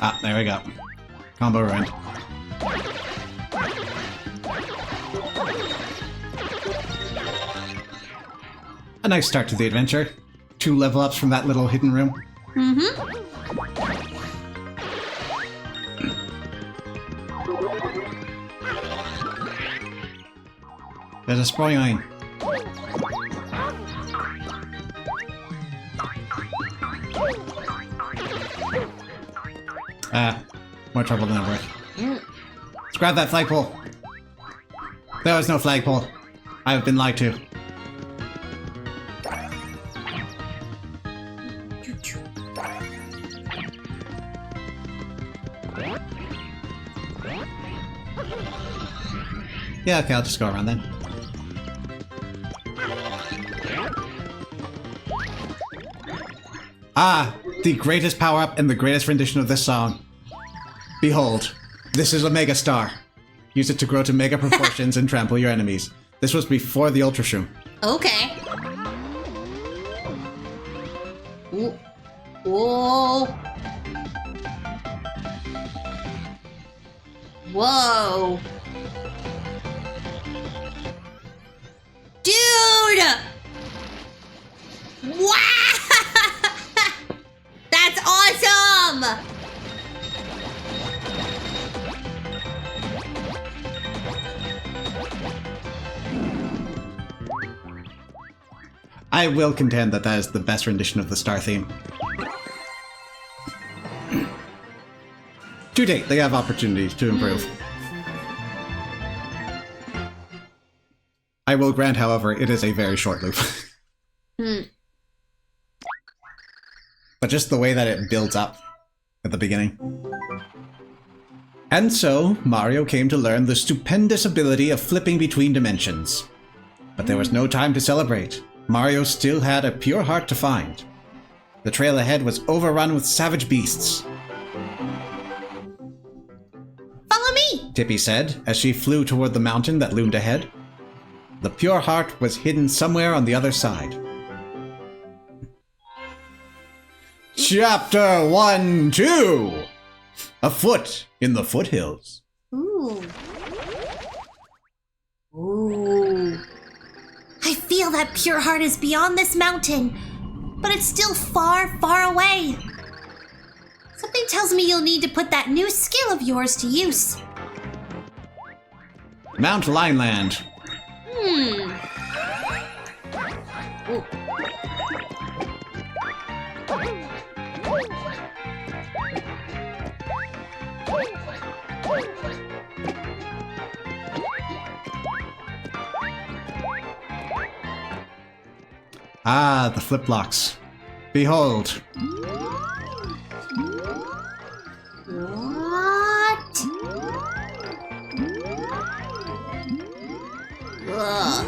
Ah, there we go. Combo ruined. A nice start to the adventure. 2 level ups from that little hidden room. There's a Sproing. More trouble than ever. Let's grab that flagpole. There was no flagpole. I have been lied to. Yeah, okay, I'll just go around then. Ah, the greatest power-up and the greatest rendition of this song. Behold, this is a Mega Star. Use it to grow to mega proportions and trample your enemies. This was before the Ultra Shroom. Okay. Ooh. Whoa. Whoa. Dude! Wow! That's awesome! I will contend that that is the best rendition of the Star theme. To date, they have opportunities to improve. I will grant, however, it is a very short loop. But just the way that it builds up at the beginning. And so, Mario came to learn the stupendous ability of flipping between dimensions. But there was no time to celebrate. Mario still had a pure heart to find. The trail ahead was overrun with savage beasts. Follow me! Tippy said, as she flew toward the mountain that loomed ahead. The pure heart was hidden somewhere on the other side. Chapter 1-2! Afoot in the foothills. Ooh. Ooh. I feel that pure heart is beyond this mountain, but it's still far, far away. Something tells me you'll need to put that new skill of yours to use. Mount Lineland. Ooh. Ah, the flip blocks. Behold. What? Ugh.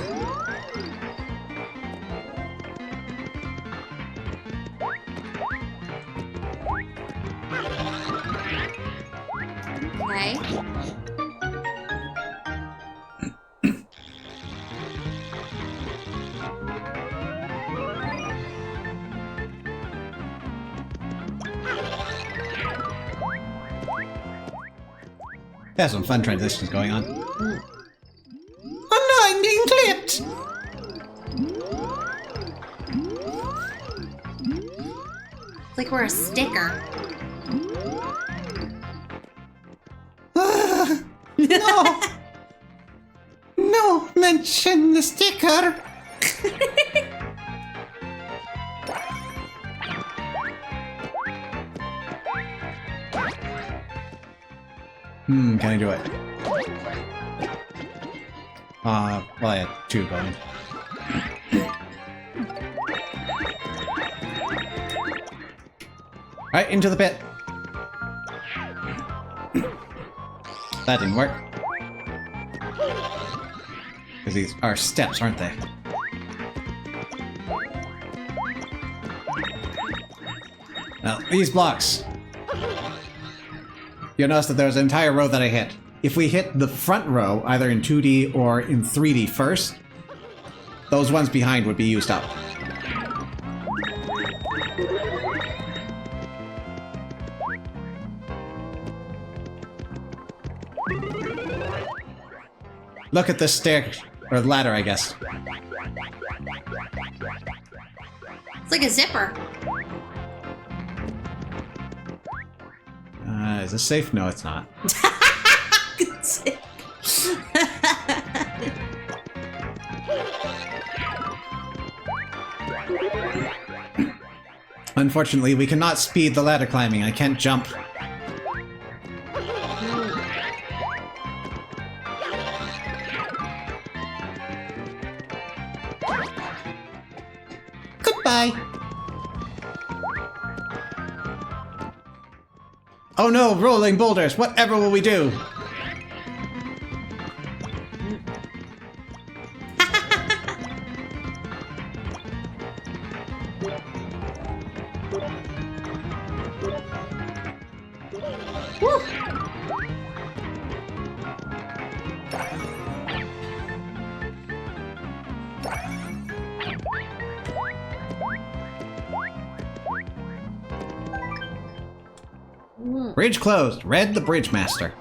Okay. Yeah, some fun transitions going on. Oh no, I'm being clipped! It's like we're a sticker. No! No, mention the sticker! Can I do it? Well, I had two going. Alright, into the pit. That didn't work. Because these are steps, aren't they? Now, these blocks. You'll notice that there's an entire row that I hit. If we hit the front row, either in 2D or in 3D first, those ones behind would be used up. Look at this stair, or ladder, I guess. It's like a zipper. Is this safe? No, it's not. Unfortunately, we cannot speed the ladder climbing. I can't jump. Goodbye. Oh no, rolling boulders. Whatever will we do? Woo. Bridge closed. Red the Bridge Master.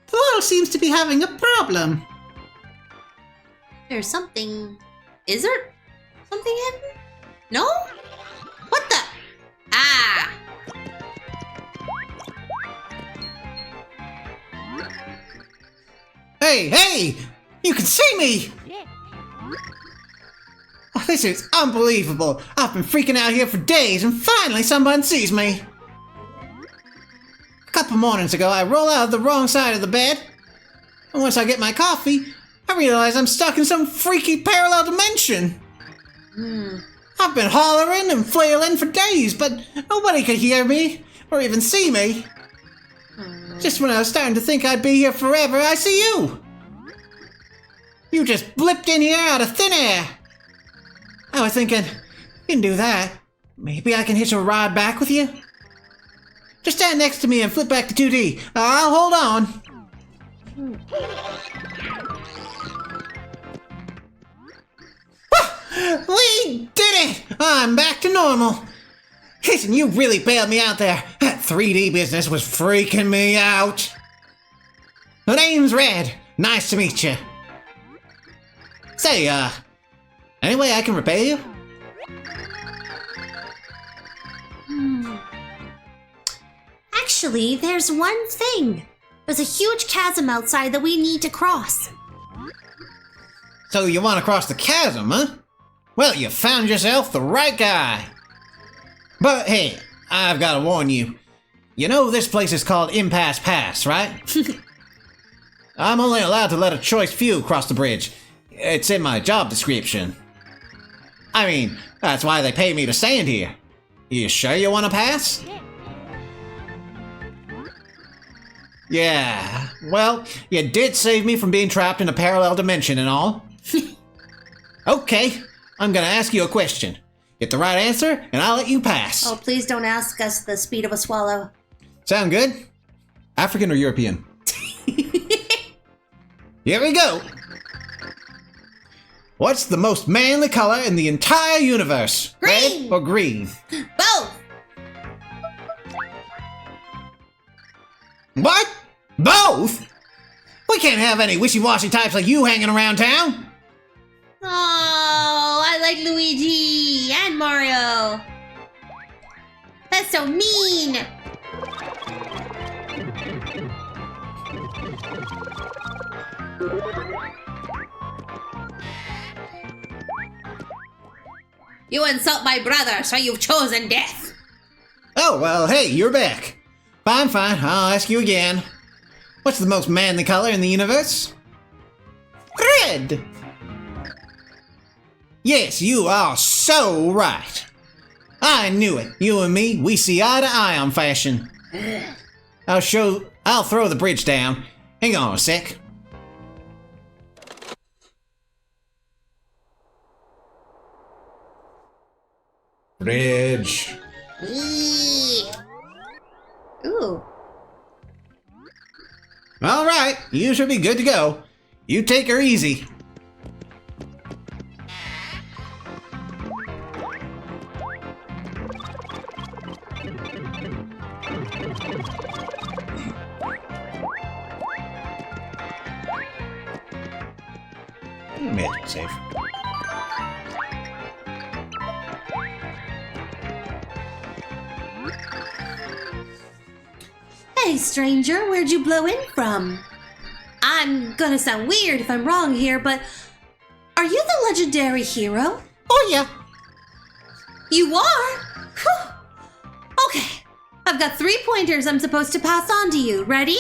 Paul seems to be having a problem. There's something. Is there something hidden? No? What the? Ah! Hey, hey! You can see me! Oh, this is unbelievable. I've been freaking out here for days and finally someone sees me. A couple mornings ago, I roll out of the wrong side of the bed. And once I get my coffee, I realize I'm stuck in some freaky parallel dimension. I've been hollering and flailing for days, but nobody could hear me or even see me. Just when I was starting to think I'd be here forever, I see you. You just blipped in here out of thin air. I was thinking, you can do that. Maybe I can hitch a ride back with you? Just stand next to me and flip back to 2D. I'll hold on. We did it! I'm back to normal. Listen, you really bailed me out there. That 3D business was freaking me out. My name's Red. Nice to meet you. Say, any way I can repay you? Actually, there's one thing. There's a huge chasm outside that we need to cross. So you want to cross the chasm, huh? Well, you found yourself the right guy. But hey, I've got to warn you. You know this place is called Impasse Pass, right? I'm only allowed to let a choice few cross the bridge. It's in my job description. I mean, that's why they pay me to stand here. You sure you want to pass? Yeah, well, you did save me from being trapped in a parallel dimension and all. Okay, I'm gonna ask you a question. Get the right answer, and I'll let you pass. Oh, please don't ask us the speed of a swallow. Sound good? African or European? Here we go. What's the most manly color in the entire universe? Green. Red or green? Both! What? Both? We can't have any wishy-washy types like you hanging around town. Oh, I like Luigi and Mario. That's so mean. You insult my brother, so you've chosen death. Oh, well, hey, you're back. Fine, I'll ask you again. What's the most manly color in the universe? Red! Yes, you are so right. I knew it. You and me, we see eye to eye on fashion. I'll throw the bridge down. Hang on a sec. Bridge. Eee. Ooh. All right, you should be good to go. You take her easy. Made it safe. Hey, stranger, where'd you blow in from? I'm gonna sound weird if I'm wrong here, but are you the legendary hero? Oh yeah. You are? Whew. Okay, I've got 3 pointers I'm supposed to pass on to you. Ready?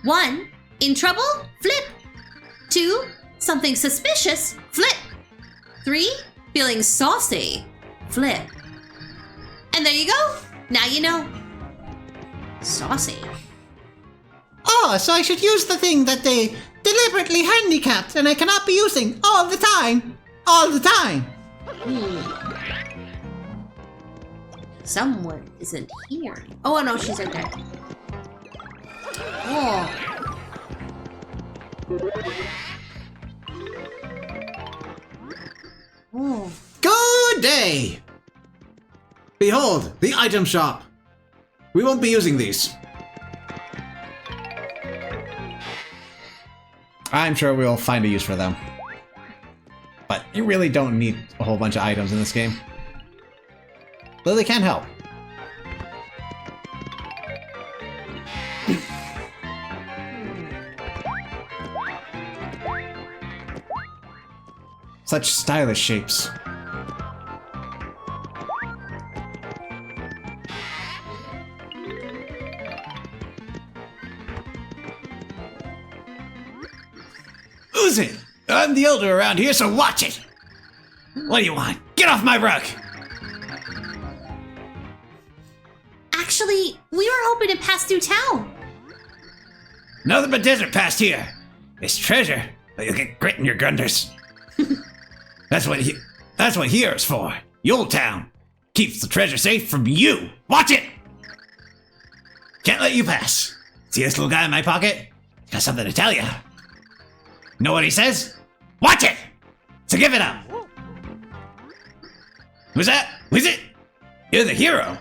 1, in trouble? Flip. 2, something suspicious? Flip. 3, feeling saucy? Flip. And there you go. Now you know. Saucy. Oh, so I should use the thing that they deliberately handicapped and I cannot be using all the time. All the time. Someone isn't here. Oh, no, she's right there. Oh. Oh. Good day! Behold, the item shop. We won't be using these. I'm sure we'll find a use for them. But you really don't need a whole bunch of items in this game. Though they can help. Such stylish shapes. Who's it? I'm the elder around here, so watch it. What do you want? Get off my rug! Actually, we were hoping to pass through town. Nothing but desert past here. It's treasure, but you'll get grit in your gunders. That's what here's for. Yule Town keeps the treasure safe from you. Watch it. Can't let you pass. See this little guy in my pocket? Got something to tell you. Know what he says? Watch it. So give it up. Who's that? Who's it? You're the hero.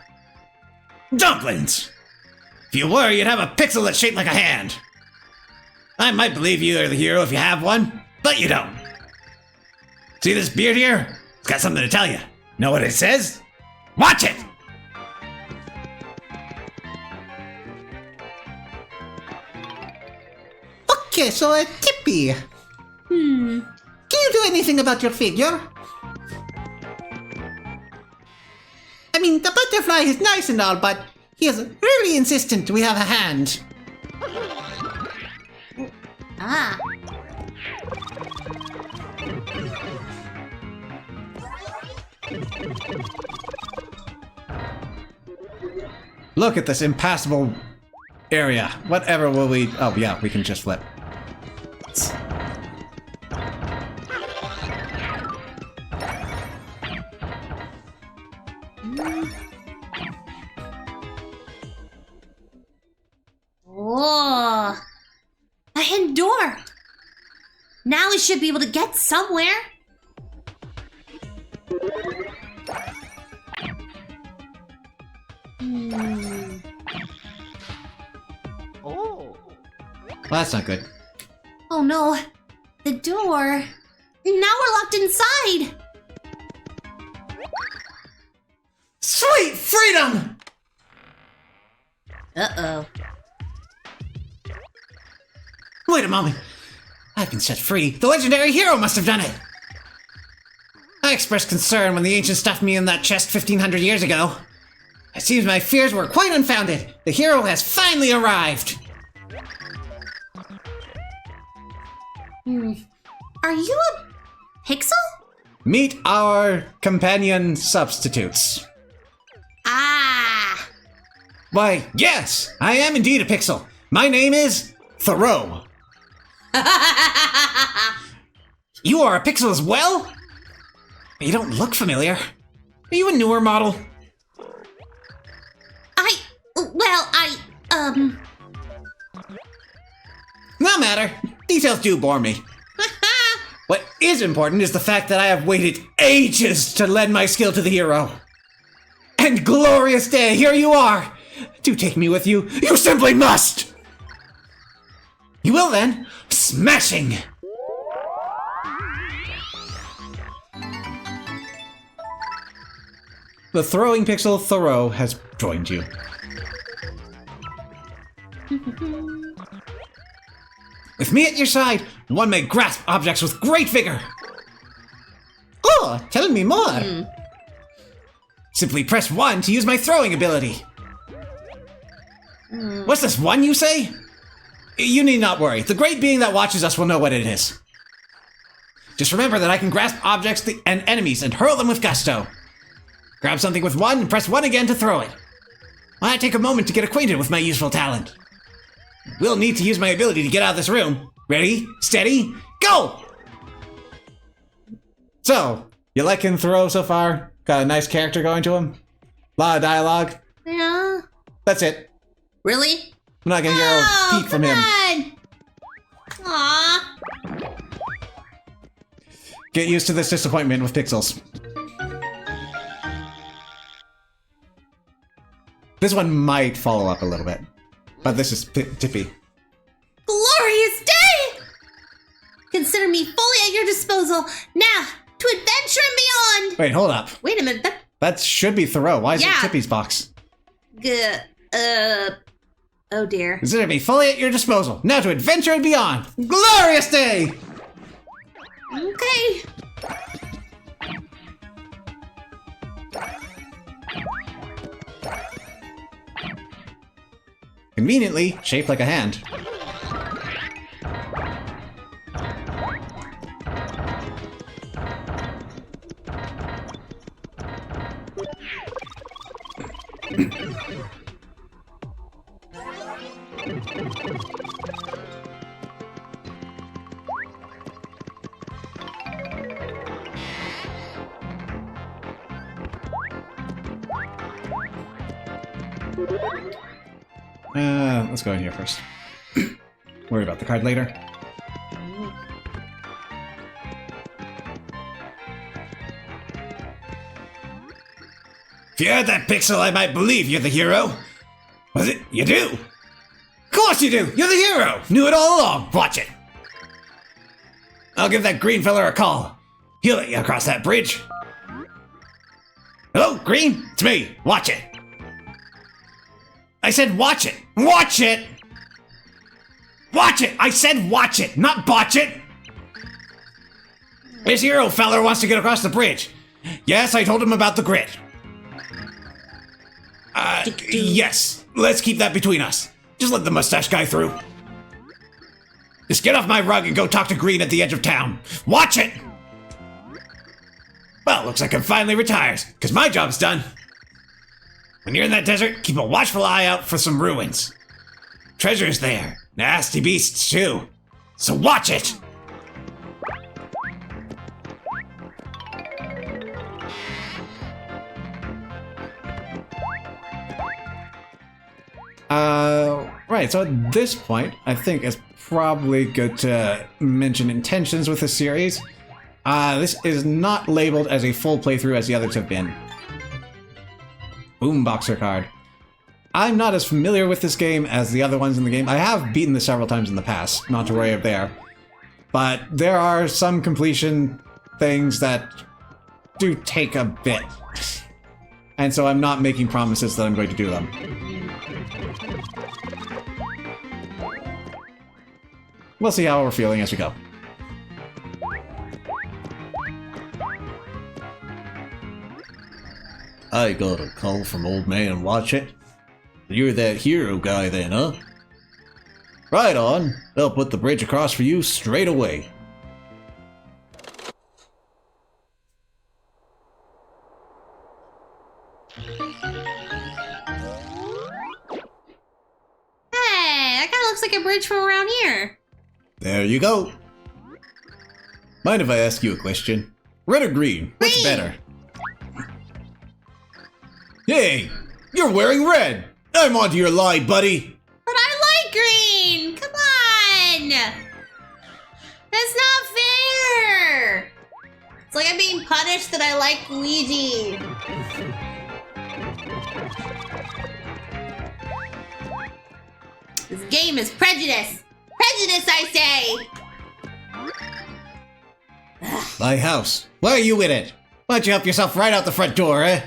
Dumplings. If you were, you'd have a pixel that's shaped like a hand. I might believe you are the hero if you have one, but you don't. See this beard here? It's got something to tell you. Know what it says? Watch it! Okay, so Tippy. Can you do anything about your figure? I mean, the butterfly is nice and all, but he is really insistent we have a hand. Ah. Look at this impassable area. Whatever will we... Oh, yeah, we can just flip. Oh. A hidden door. Now we should be able to get somewhere. Well, that's not good. Oh no. The door. Now we're locked inside. Sweet freedom! Uh-oh. Wait a moment. I've been set free. The legendary hero must have done it. I expressed concern when the ancient stuffed me in that chest 1500 years ago. It seems my fears were quite unfounded. The hero has finally arrived. Are you a pixel? Meet our companion substitutes. Ah. Why, yes, I am indeed a pixel. My name is Thoreau. You are a pixel as well? You don't look familiar. Are you a newer model? No matter. Details do bore me. What is important is the fact that I have waited ages to lend my skill to the hero. And glorious day, here you are. Do take me with you. You simply must. You will then. Smashing. The throwing pixel Thoreau has joined you. With me at your side, one may grasp objects with great vigor. Oh, tell me more. Simply press 1 to use my throwing ability. What's this 1 you say? You need not worry. The great being that watches us will know what it is. Just remember that I can grasp objects and enemies and hurl them with gusto. Grab something with 1 and press 1 again to throw it. I take a moment to get acquainted with my useful talent. We'll need to use my ability to get out of this room. Ready, steady, go! So, you liking Thoreau so far? Got a nice character going to him? Lot of dialogue? Yeah. That's it. Really? I'm not gonna hear a peep from him. Aw. Get used to this disappointment with pixels. This one might follow up a little bit, but this is tippy. Glorious day! Consider me fully at your disposal. Now, to adventure and beyond! Wait, hold up. Wait a minute. That should be Thoreau. Why is Yeah. it Tippy's box? Oh dear. Consider me fully at your disposal. Now to adventure and beyond. Glorious day! Okay. Conveniently shaped like a hand. Let's go in here first. Worry about the card later. If you had that pixel, I might believe you're the hero. Was it? You do? Of course you do! You're the hero! Knew it all along. Watch it. I'll give that green fella a call. He'll let you across that bridge. Hello, Green? It's me. Watch it. I said watch it. Watch it! Watch it! I said watch it, not botch it! This hero feller wants to get across the bridge. Yes, I told him about the grid. Yes. Let's keep that between us. Just let the mustache guy through. Just get off my rug and go talk to Green at the edge of town. Watch it! Well, looks like I'm finally retired, because my job's done. When you're in that desert, keep a watchful eye out for some ruins. Treasure's there. Nasty beasts, too. So watch it! Right, so at this point, I think it's probably good to mention intentions with the series. This is not labeled as a full playthrough as the others have been. Boomboxer card. I'm not as familiar with this game as the other ones in the game. I have beaten this several times in the past, not to worry of there. But there are some completion things that do take a bit. And so I'm not making promises that I'm going to do them. We'll see how we're feeling as we go. I got a call from old man Watchet. You're that hero guy then, huh? Right on. They'll put the bridge across for you straight away. Hey, that kind of looks like a bridge from around here. There you go. Mind if I ask you a question? Red or green? What's Green. better? Hey, you're wearing red. I'm onto your lie, buddy. But I like green! Come on! That's not fair! It's like I'm being punished that I like Luigi. This game is prejudice! Prejudice, I say! My house. Why are you in it? Why don't you help yourself right out the front door, eh?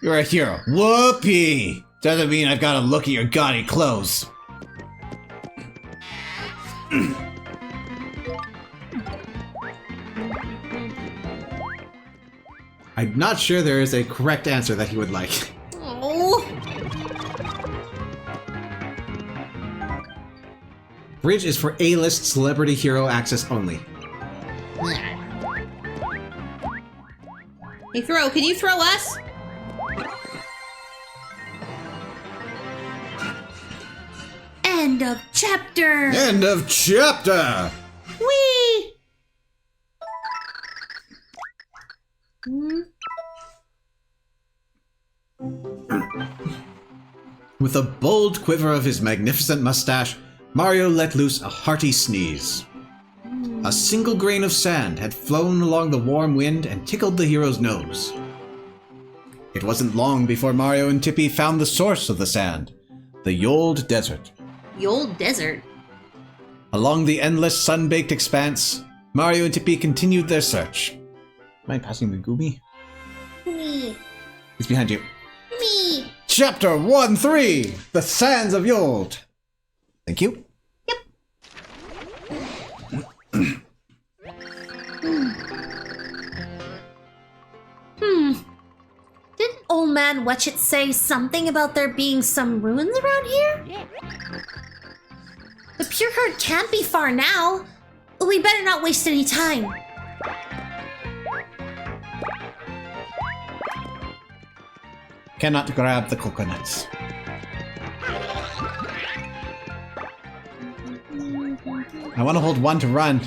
You're a hero. Whoopee! Doesn't mean I've got to look at your gaudy clothes. I'm not sure there is a correct answer that he would like. Oh. Bridge is for A-list celebrity hero access only. Hey, Throw, can you throw us? End of chapter. End of chapter! Whee! With a bold quiver of his magnificent mustache, Mario let loose a hearty sneeze. A single grain of sand had flown along the warm wind and tickled the hero's nose. It wasn't long before Mario and Tippy found the source of the sand, the Yold Desert. Yold Desert. Along the endless sun-baked expanse, Mario and Tippy continued their search. Am I passing the Goomy? Me. It's behind you. Me. Chapter 1-3, The Sands of Yold. Thank you. Didn't Old Man Wetchet say something about there being some ruins around here? The Pure Heart can't be far now. We better not waste any time. Cannot grab the coconuts. I want to hold 1 to run,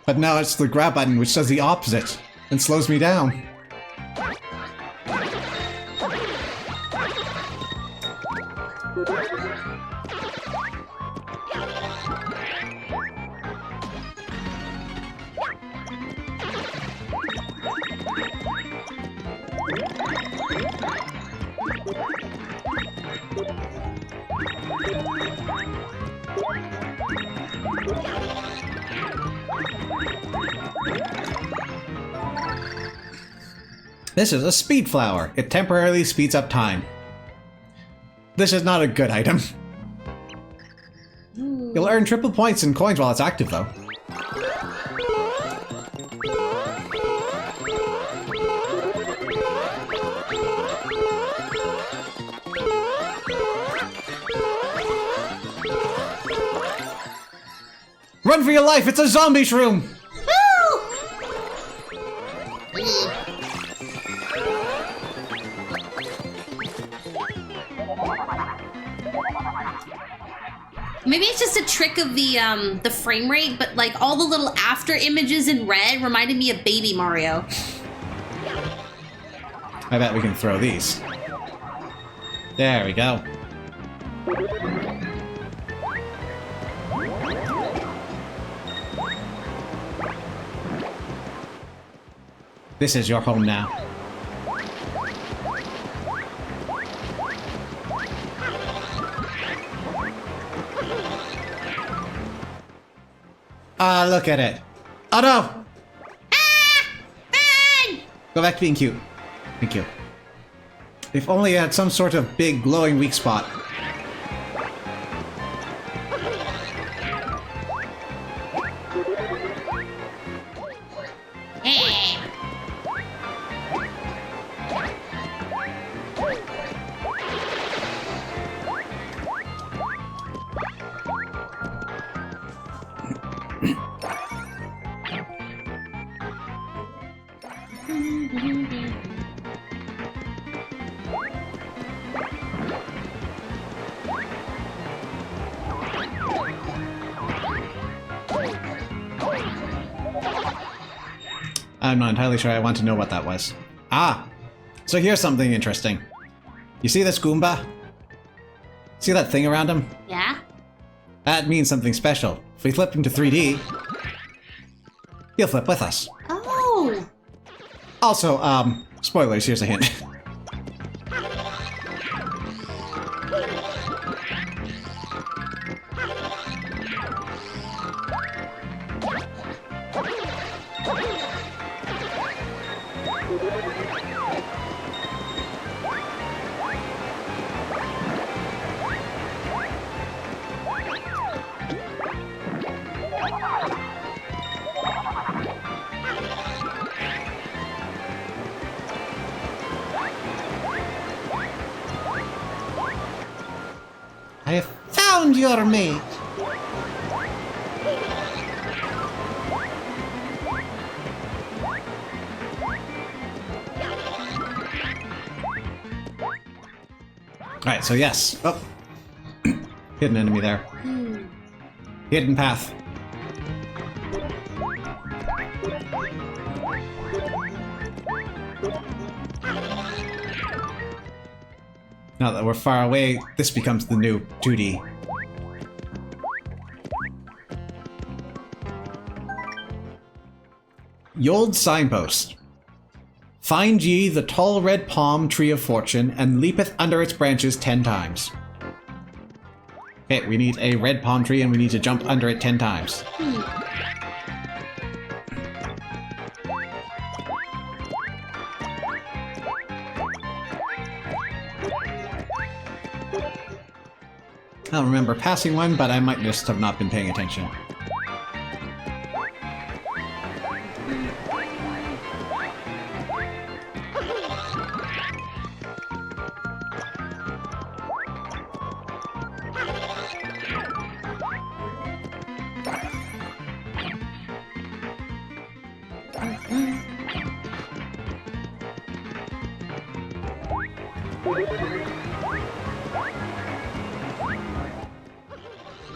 but now it's the grab button which does the opposite and slows me down. This is a speed flower. It temporarily speeds up time. This is not a good item. You'll earn triple points in coins while it's active, though. Run for your life! It's a zombie shroom! Maybe it's just a trick of the frame rate, but like all the little after images in red reminded me of Baby Mario. I bet we can throw these. There we go. This is your home now. Ah, look at it. Oh no! Go back to being cute. Thank you. If only it had some sort of big glowing weak spot. I'm not entirely sure I want to know what that was. Ah! So here's something interesting. You see this Goomba? See that thing around him? Yeah? That means something special. If we flip into 3D, he'll flip with us. Oh! Also, spoilers, here's a hint. I have found your mate. Alright, so yes. Oh. Hidden enemy there. Hidden path. Now that we're far away, this becomes the new 2D. Yold signpost. Find ye the tall red palm tree of fortune, and leapeth under its branches 10 times. Okay, we need a red palm tree, and we need to jump under it 10 times. I don't remember passing one, but I might just have not been paying attention.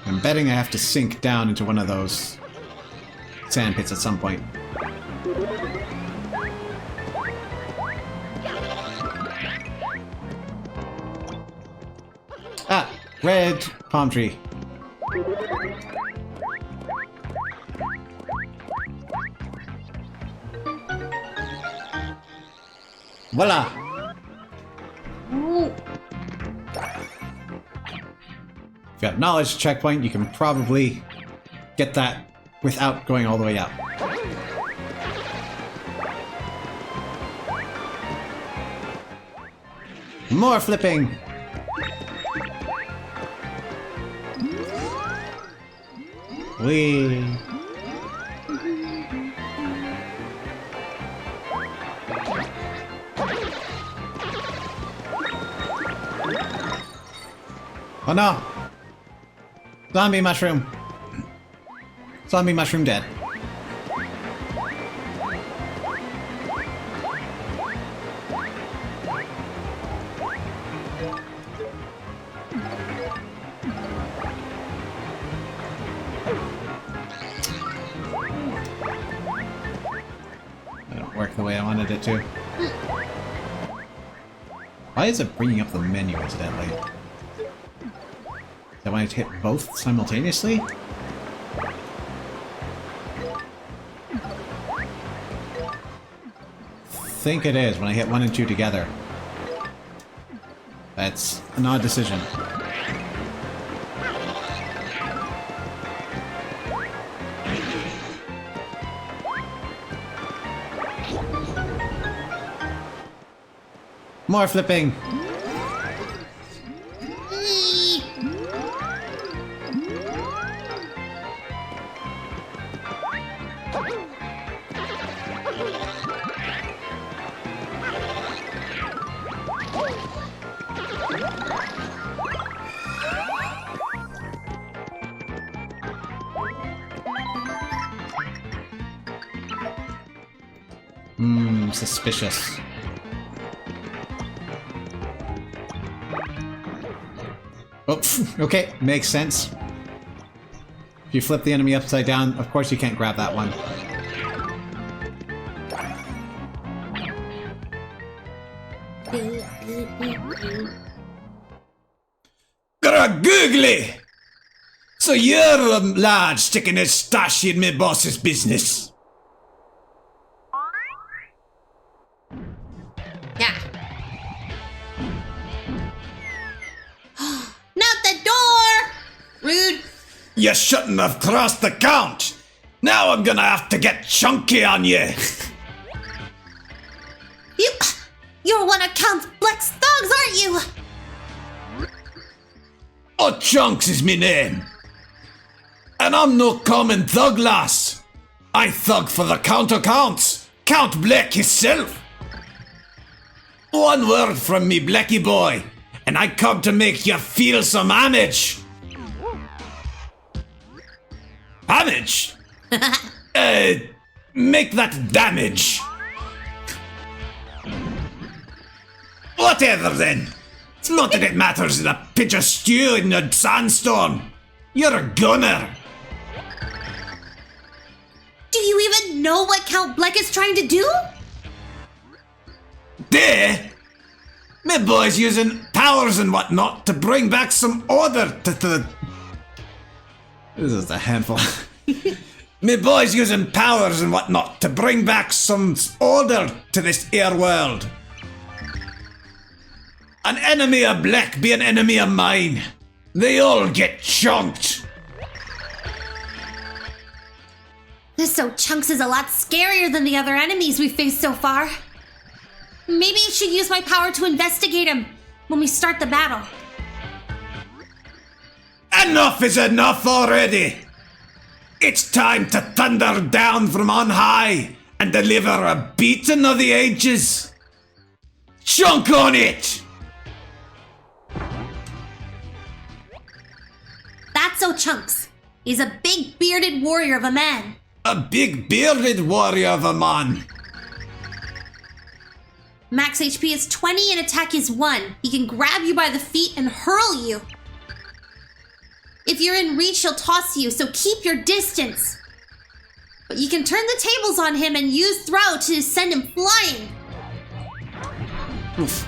I'm betting I have to sink down into one of those sand pits at some point. Ah! Red palm tree. Voila! Ooh. If you have knowledge checkpoint, you can probably get that without going all the way up. More flipping! Whee! Oh no! Zombie mushroom! Zombie mushroom dead. That don't work the way I wanted it to. Why is it bringing up the menu incidentally? That when I hit both simultaneously? I think it is when I hit 1 and 2 together. That's an odd decision. More flipping! Suspicious. Oh, okay, makes sense. If you flip the enemy upside down, of course you can't grab that one. Googly! So you're a lad sticking his stash in me boss's business. Yeah. Not the door! Rude. You shouldn't have crossed the count. Now I'm gonna have to get chunky on you. You're one of Count Bleck's thugs, aren't you? Oh, Chunks is me name. And I'm no common thug, lass. I thug for the Count of Counts, Count Bleck himself. One word from me, Blecky boy, and I come to make you feel some homage. Homage? Make that damage. Whatever then. It's not that it matters in a pitch of stew in a sandstorm. You're a gunner. know what Count Bleck is trying to do? There! My boy's using powers and whatnot to bring back some order to the... This is a handful. My boy's using powers and whatnot to bring back some order to this here world. An enemy of Bleck be an enemy of mine. They all get chunked. So Chunks is a lot scarier than the other enemies we've faced so far. Maybe I should use my power to investigate him when we start the battle. Enough is enough already. It's time to thunder down from on high and deliver a beating of the ages. Chunk on it! That's Chunks. He's a big bearded warrior of a man. A big bearded warrior of a man. Max HP is 20 and attack is 1. He can grab you by the feet and hurl you. If you're in reach, he'll toss you, so keep your distance. But you can turn the tables on him and use throw to send him flying. Oof.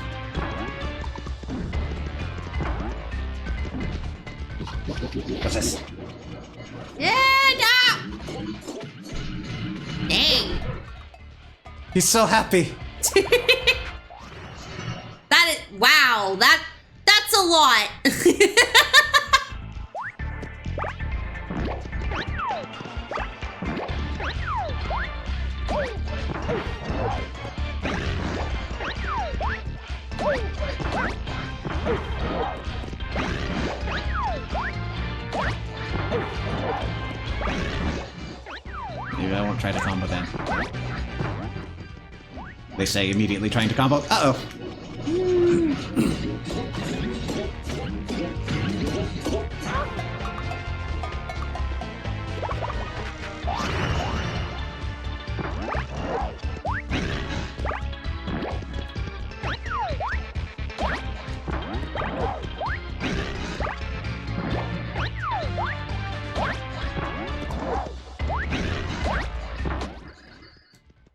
What's this? Yeah, no! Dang. He's so happy. That is, wow, that's a lot. Maybe I won't try to combo then. They say immediately trying to combo. Uh-oh.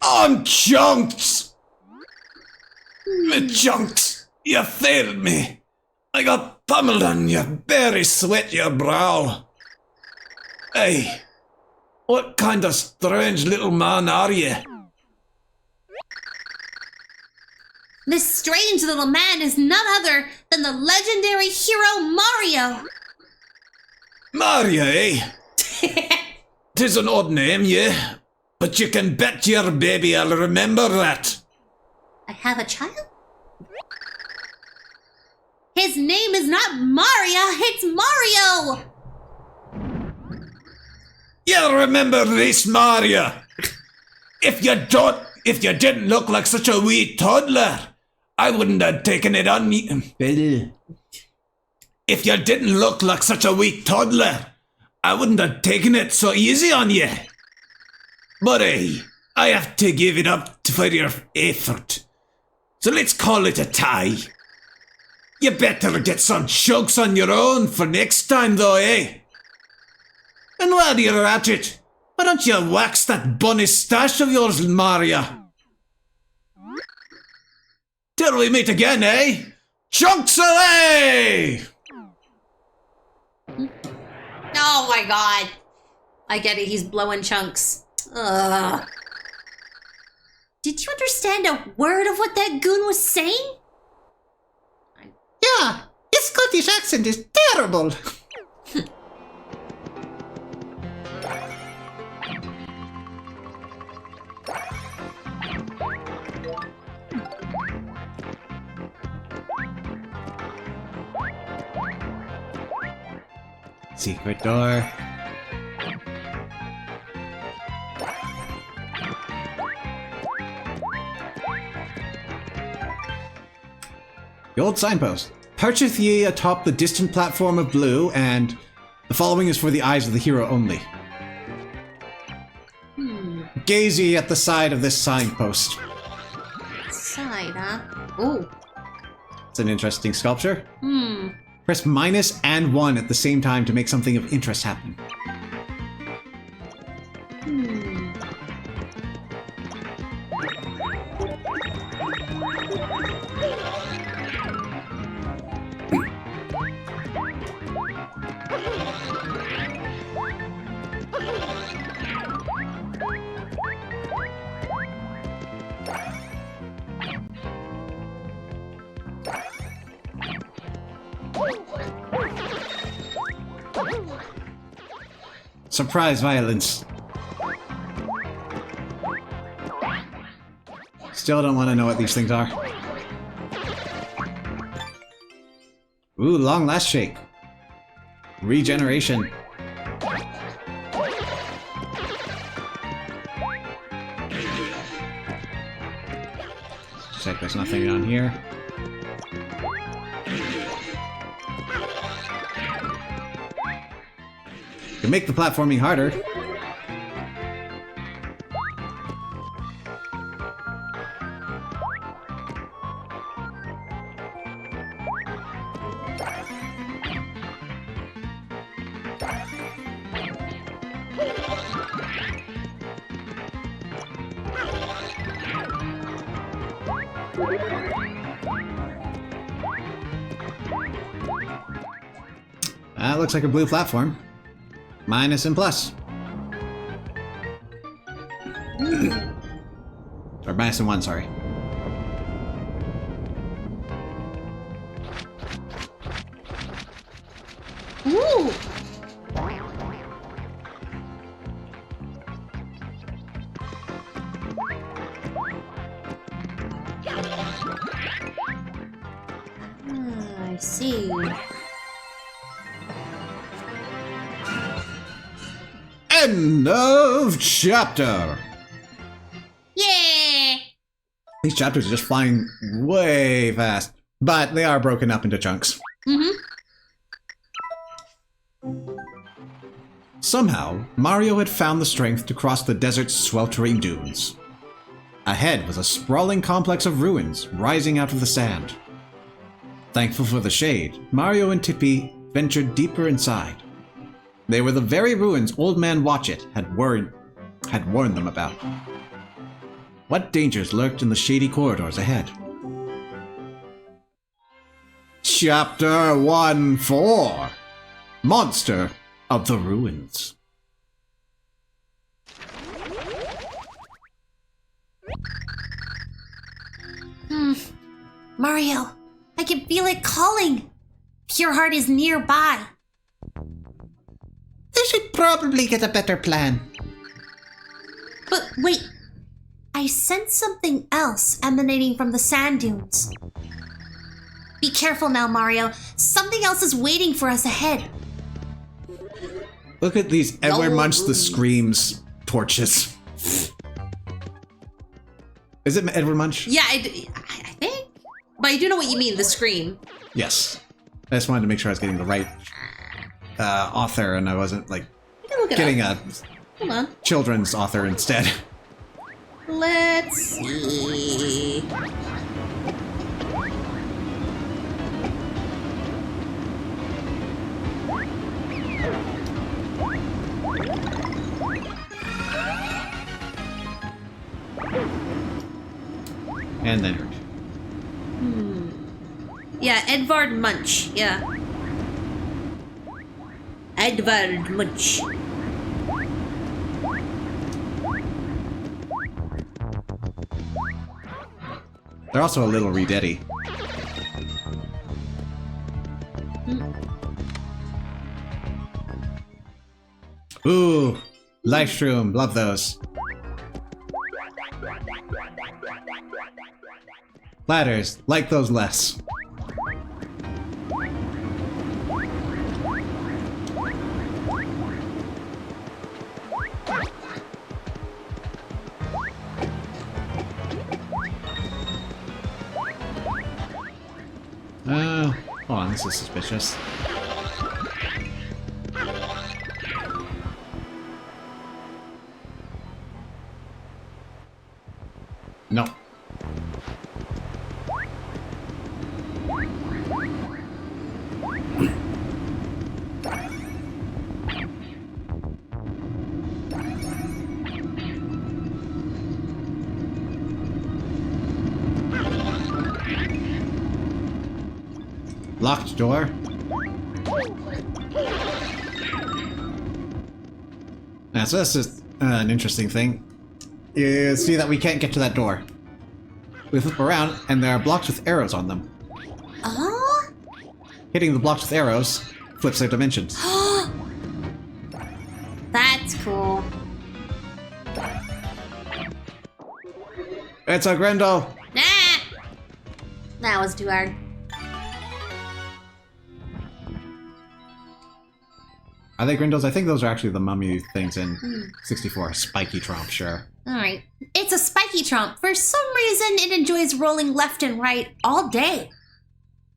I'm chunked! Me chunked! You failed me! I got pummeled and you barely sweat your brow. Hey, what kind of strange little man are you? This strange little man is none other than the legendary hero Mario. Mario, eh? 'Tis an odd name, yeah, but you can bet your baby I'll remember that. I have a child? His name is not Mario, it's Mario! You'll remember this, Mario. If you didn't look like such a wee toddler, I wouldn't have taken it on me. If you didn't look like such a wee toddler, I wouldn't have taken it so easy on you. But hey, I have to give it up for your effort. So let's call it a tie. You better get some chunks on your own for next time though, eh? And while you're at it, why don't you wax that bunny stash of yours, Mario? Till we meet again, eh? Chunks away! Oh my god. I get it, he's blowing chunks. Ugh. Did you understand a word of what that goon was saying? Yeah, his Scottish accent is terrible. Secret door. The old signpost. Percheth ye atop the distant platform of blue, and the following is for the eyes of the hero only. Gaze ye at the side of this signpost. Side, huh? Ooh. It's an interesting sculpture. Press minus and 1 at the same time to make something of interest happen. Surprise violence. Still don't want to know what these things are. Ooh, long last shake. Regeneration. Check there's nothing on here. Can make the platforming harder. That looks like a blue platform. Minus and plus. Or minus and 1, sorry. Ooh. I see. End of chapter. Yeah. These chapters are just flying way fast, but they are broken up into chunks. Somehow, Mario had found the strength to cross the desert's sweltering dunes. Ahead was a sprawling complex of ruins rising out of the sand. Thankful for the shade, Mario and Tippy ventured deeper inside. They were the very ruins Old Man Watchit had warned them about. What dangers lurked in the shady corridors ahead? Chapter 1-4 Monster of the Ruins. Mario, I can feel it calling. Pure Heart is nearby. I should probably get a better plan. But wait, I sense something else emanating from the sand dunes. Be careful now, Mario. Something else is waiting for us ahead. Look at these Edward Munch the Screams torches. Is it Edward Munch? Yeah, I think. But I do know what you mean, the scream. Yes. I just wanted to make sure I was getting the right author and I wasn't like You can look it getting up. a Hold on. children's author instead. Let's see. And then Yeah, Edvard Munch. Yeah. Edvard Munch. they're also a little Rededdy. Ooh, Livestream, love those. Ladders, like those less. Hold on, this is suspicious. No. Locked door. Now, so this is an interesting thing. You see that we can't get to that door. We flip around, and there are blocks with arrows on them. Oh? Hitting the blocks with arrows flips their dimensions. That That's cool. It's a Grendel. Nah! That was too hard. Are they Grendels? I think those are actually the mummy things in 64. Spiky Tromp, sure. Alright. It's a spiky tromp. For some reason, it enjoys rolling left and right all day.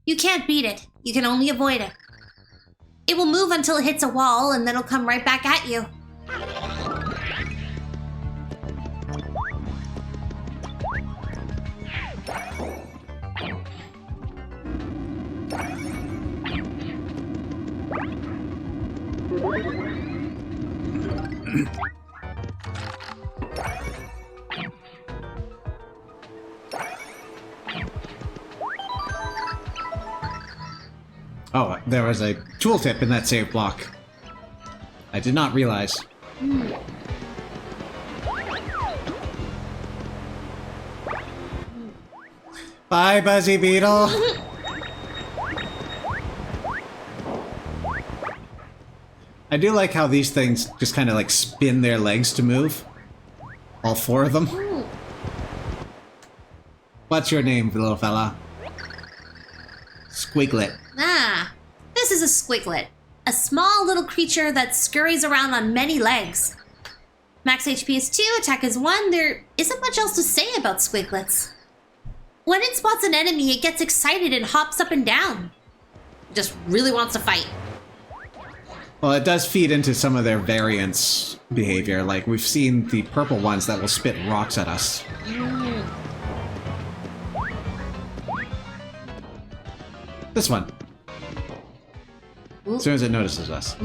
You can't beat it. You can only avoid it. It will move until it hits a wall, and then it'll come right back at you. Oh, there was a tooltip in that save block. I did not realize. Bye, Buzzy Beetle. I do like how these things just kind of like spin their legs to move. All four of them. What's your name, little fella? Squiglet. Ah, this is a squiglet. A small little creature that scurries around on many legs. Max HP is 2, attack is 1. There isn't much else to say about squiglets. When it spots an enemy, it gets excited and hops up and down. Just really wants to fight. Well, it does feed into some of their variance behavior. Like, we've seen the purple ones that will spit rocks at us. This one. As soon as it notices us.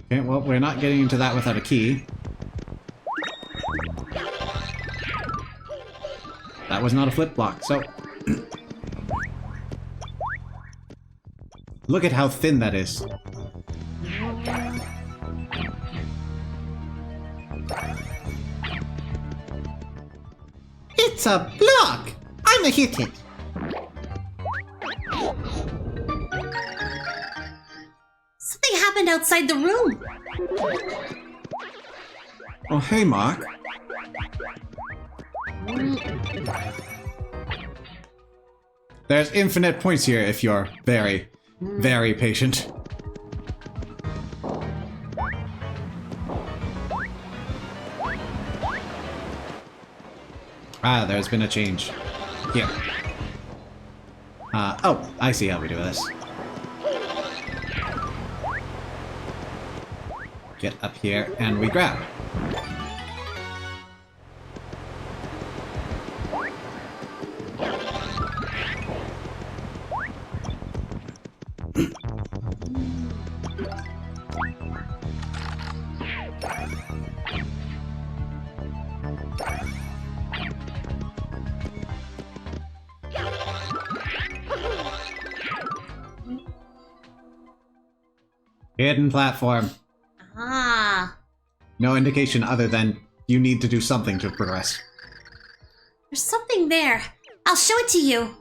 Okay, well, we're not getting into that without a key. That was not a flip block, so... Look at how thin that is. It's a block! I'ma hit it. Something happened outside the room. Oh, hey, Mark. There's infinite points here if you're very, very patient. Ah, there's been a change. Here. Oh, I see how we do this. Get up here and we grab. Hidden platform. Ah, No indication other than you need to do something to progress. there's something there. I'll show it to you.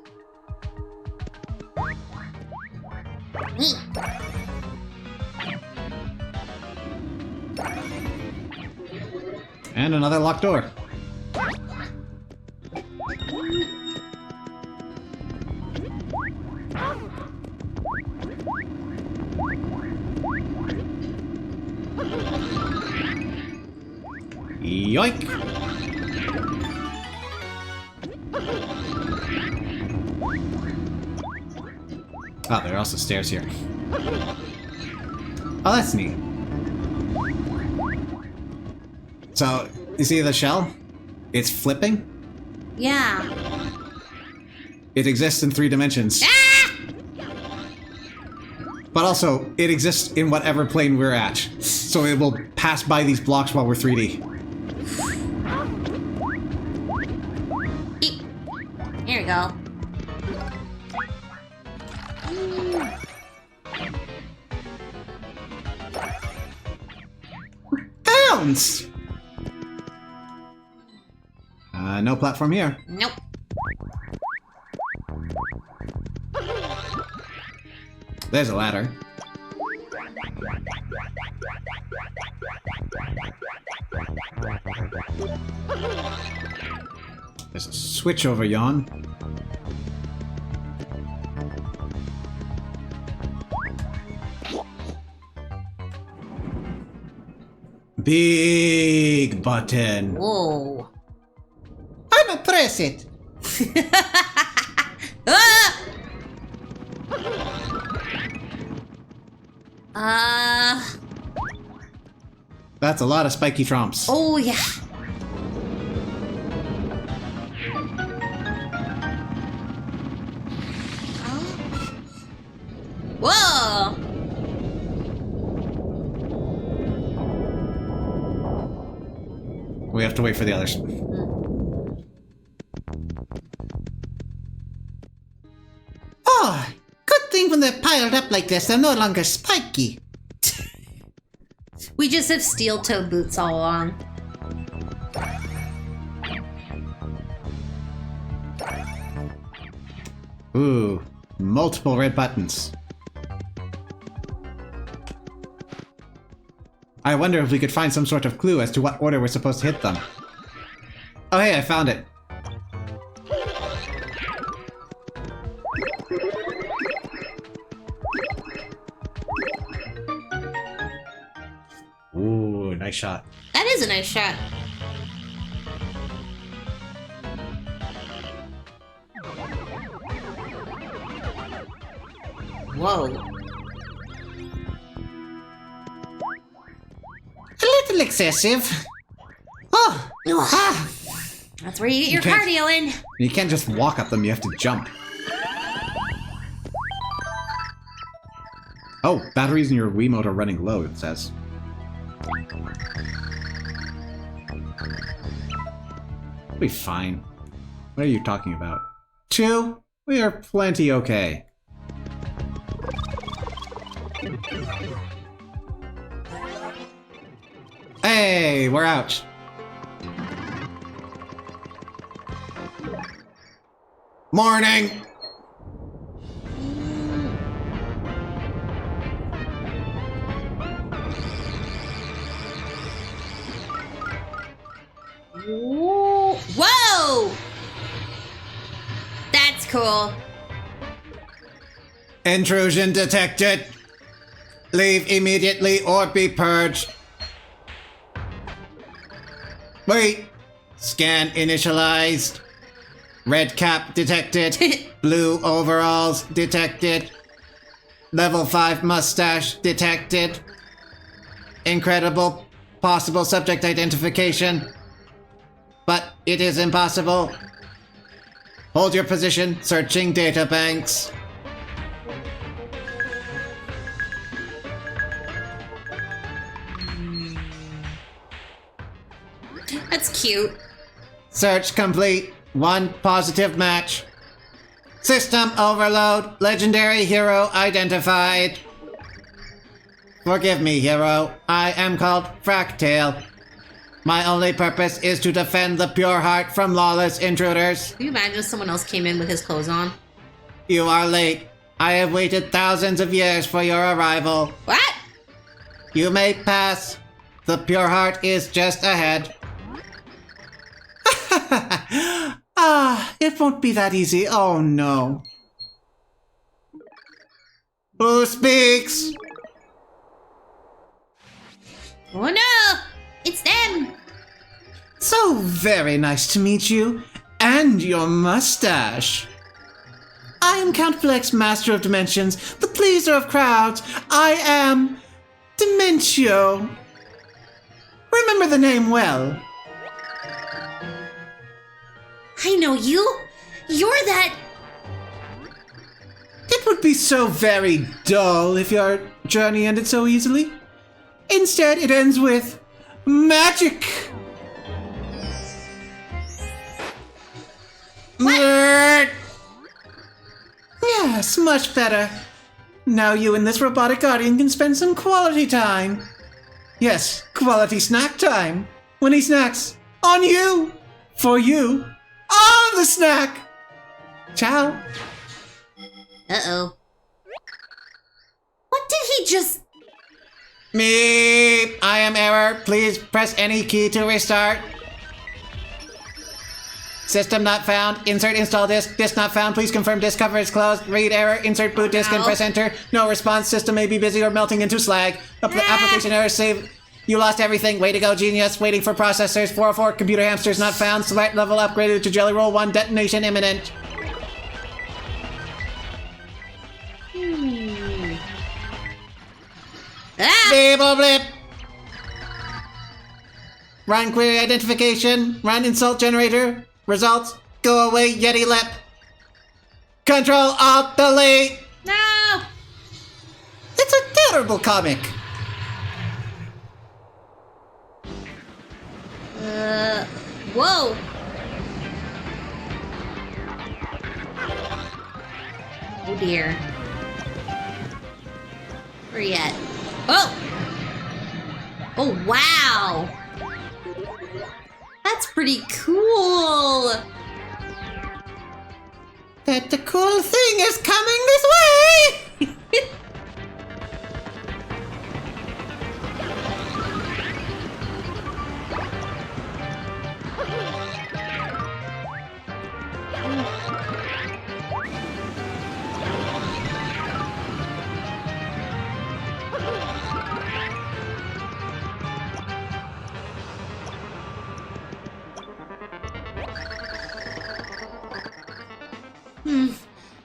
And another locked door. Yoink! Oh, there are also stairs here. Oh, that's neat. So, you see the shell? It's flipping. Yeah. It exists in 3 dimensions. But also, it exists in whatever plane we're at. So it will pass by these blocks while we're 3D. Here we go. Bounce! No platform here. Nope. There's a ladder. There's a switch over yon. Big button. Whoa. I'ma press it. Ah! That's a lot of spiky trumps. Oh, yeah. Whoa! We have to wait for the others. Oh, good thing when they're piled up like this, they're no longer spiky. We just have steel-toed boots all along. Ooh, multiple red buttons. I wonder if we could find some sort of clue as to what order we're supposed to hit them. Oh hey, I found it. Ooh, nice shot. That is a nice shot. Whoa. A little excessive. Oh, Ah, that's where you get your can't- cardio in. You can't just walk up them, you have to jump. Oh, batteries in your Wiimote are running low, it says. We'll be fine. What are you talking about? 2? We are plenty okay. Hey, we're out. Morning! Whoa! That's cool. Intrusion detected. Leave immediately or be purged. Wait. Scan initialized. Red cap detected. Blue overalls detected. Level 5 mustache detected. Incredible possible subject identification. But it is impossible. Hold your position, searching databanks. That's cute. Search complete. 1 positive match. System overload. Legendary hero identified. Forgive me, hero. I am called Fractale. My only purpose is to defend the pure heart from lawless intruders. Can you imagine if someone else came in with his clothes on? You are late. I have waited thousands of years for your arrival. What? You may pass. The pure heart is just ahead. Ah, it won't be that easy. Oh no. Who speaks? Oh no! It's them! So very nice to meet you. And your mustache. I am Count Blex, Master of Dimensions, the pleaser of crowds. I am Dementio. Remember the name well. I know you. You're that. It would be so very dull if your journey ended so easily. Instead, it ends with magic. Nerd. Yes, much better. Now you and this robotic guardian can spend some quality time. Yes, quality snack time. When he snacks on you, for you, on the snack. Ciao. Uh-oh. did he just... Me, I am error. Please press any key to restart. System not found. Insert install disk. Disk not found. Please confirm disk cover is closed. Read error. Insert boot disk and Ow. press enter. No response. System may be busy or melting into slag. Application error. Save. You lost everything. Way to go, genius. Waiting for processors. 404. Computer hamsters not found. Select level upgraded to Jelly Roll 1. Detonation imminent. Ah! Stable blip. Run query identification. Run insult generator. Results. Go away, Yeti lip. Control Alt Delete. No! It's a terrible comic. Whoa! Oh dear. Where you at? Oh! Oh wow! That's pretty cool! That the cool thing is coming this way.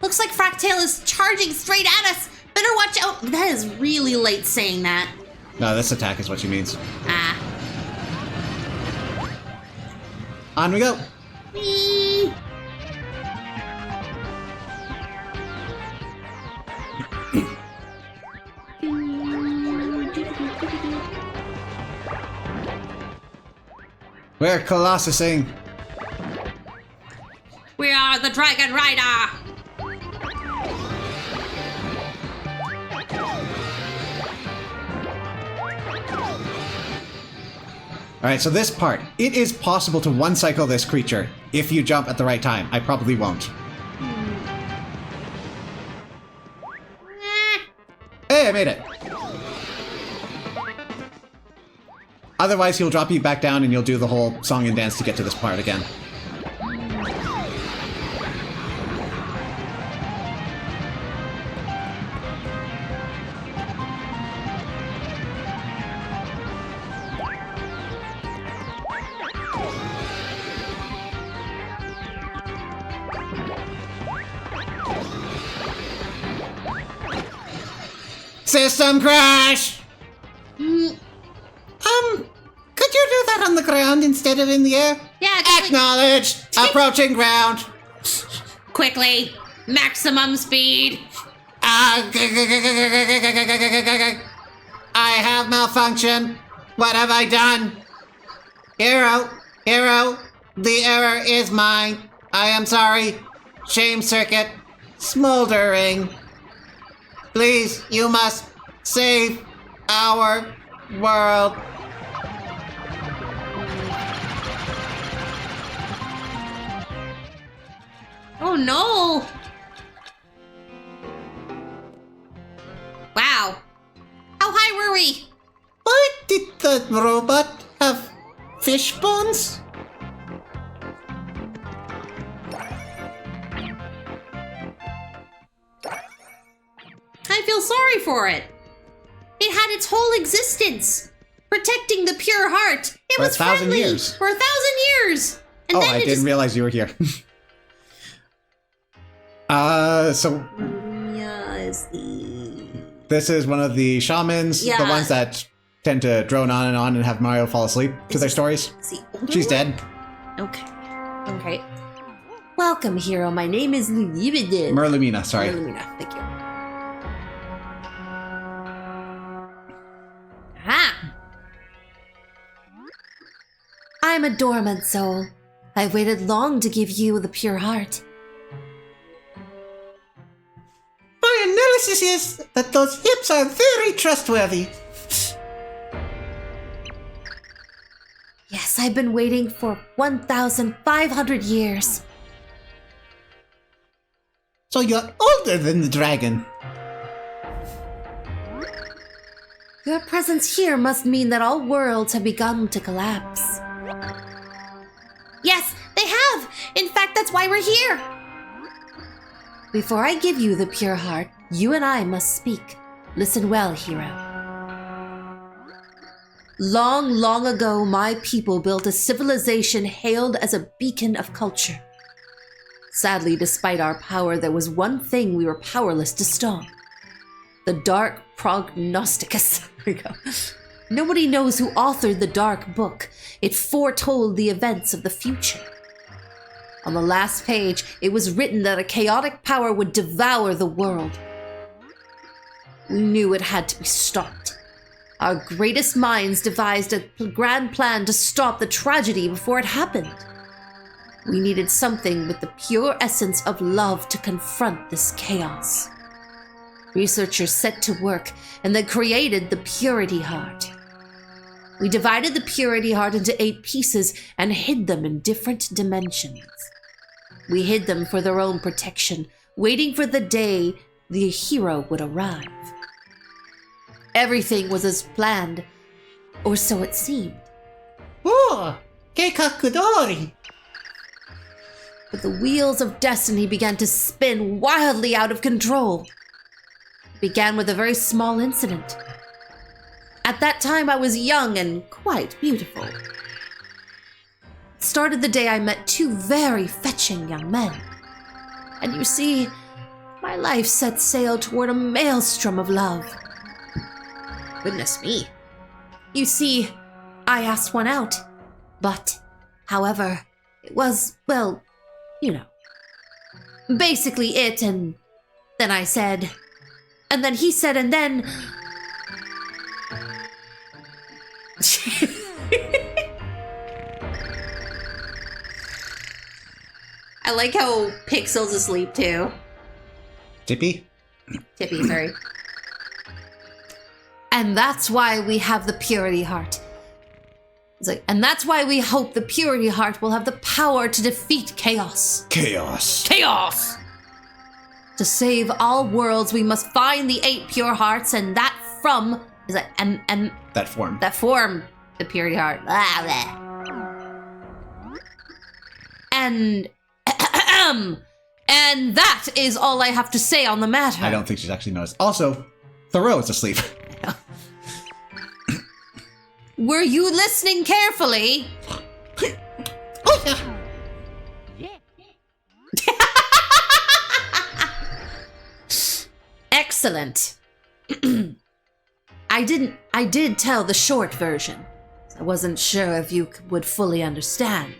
Looks like Fractale is charging straight at us! Better watch out! That is really late saying that. No, this attack is what she means. Ah. On we go. Whee! We're Colossusing. We are the Dragon Rider! Alright, so this part. It is possible to one-cycle this creature if you jump at the right time. I probably won't. Hey, I made it! Otherwise, he'll drop you back down and you'll do the whole song and dance to get to this part again. System crash. Could you do that on the ground instead of in the air? Yeah, quickly, Acknowledged. Approaching ground. quickly! Maximum speed! I have malfunction. What have I done? Hero, the error is mine. I am sorry. Shame circuit, smoldering. Please, you must save our world. Oh no! Wow. How high were we? Why did the robot have fish bones? I feel sorry for it. It had its whole existence. Protecting the pure heart. It For was 1,000 friendly. years. For 1,000 years. And Oh, then I it didn't just... realize you were here. So Yeah, is the... this is one of the shamans, the Yeah. ones that tend to drone on and have Mario fall asleep to their stories. Is the older She's one? dead. Okay. Okay. Welcome, hero. My name is Lumina. Merlumina, sorry. Lumina. Thank you. Ah! I'm a dormant soul. I waited long to give you the pure heart. My analysis is that those hips are very trustworthy. Yes, I've been waiting for 1,500 years. So you're older than the dragon. Your presence here must mean that all worlds have begun to collapse. Yes, they have. In fact, that's why we're here. Before I give you the pure heart, you and I must speak. Listen well, hero. Long, long ago, my people built a civilization hailed as a beacon of culture. Sadly, despite our power, there was one thing we were powerless to stop. The Dark Prognosticus. There we go. Nobody knows who authored the Dark Book. It foretold the events of the future. On the last page, it was written that a chaotic power would devour the world. We knew it had to be stopped. Our greatest minds devised a grand plan to stop the tragedy before it happened. We needed something with the pure essence of love to confront this chaos. Researchers set to work and they created the Purity Heart. We divided the Purity Heart into 8 pieces and hid them in different dimensions. We hid them for their own protection, waiting for the day the hero would arrive. Everything was as planned, or so it seemed. Oh, Kekakudori! But the wheels of destiny began to spin wildly out of control. It began with a very small incident. At that time, I was young and quite beautiful. It started the day I met 2 very fetching young men. And you see, my life set sail toward a maelstrom of love. Goodness me. You see, I asked one out. But, however, it was, well, you know. Basically it, and then I said, and then he said, and then... I like how Pixel's asleep too. Tippy? Tippy, sorry. And that's why we have the Purity Heart. It's like, and that's why we hope the Purity Heart will have the power to defeat chaos. Chaos. Chaos! To save all worlds, we must find the 8 pure hearts, and that from is that and That form. that form the Purity Heart. Blah, blah. And and that is all I have to say on the matter. I don't think she's actually noticed. Also, Thoreau is asleep. Were you listening carefully? Excellent. I did tell the short version. I wasn't sure if you would fully understand.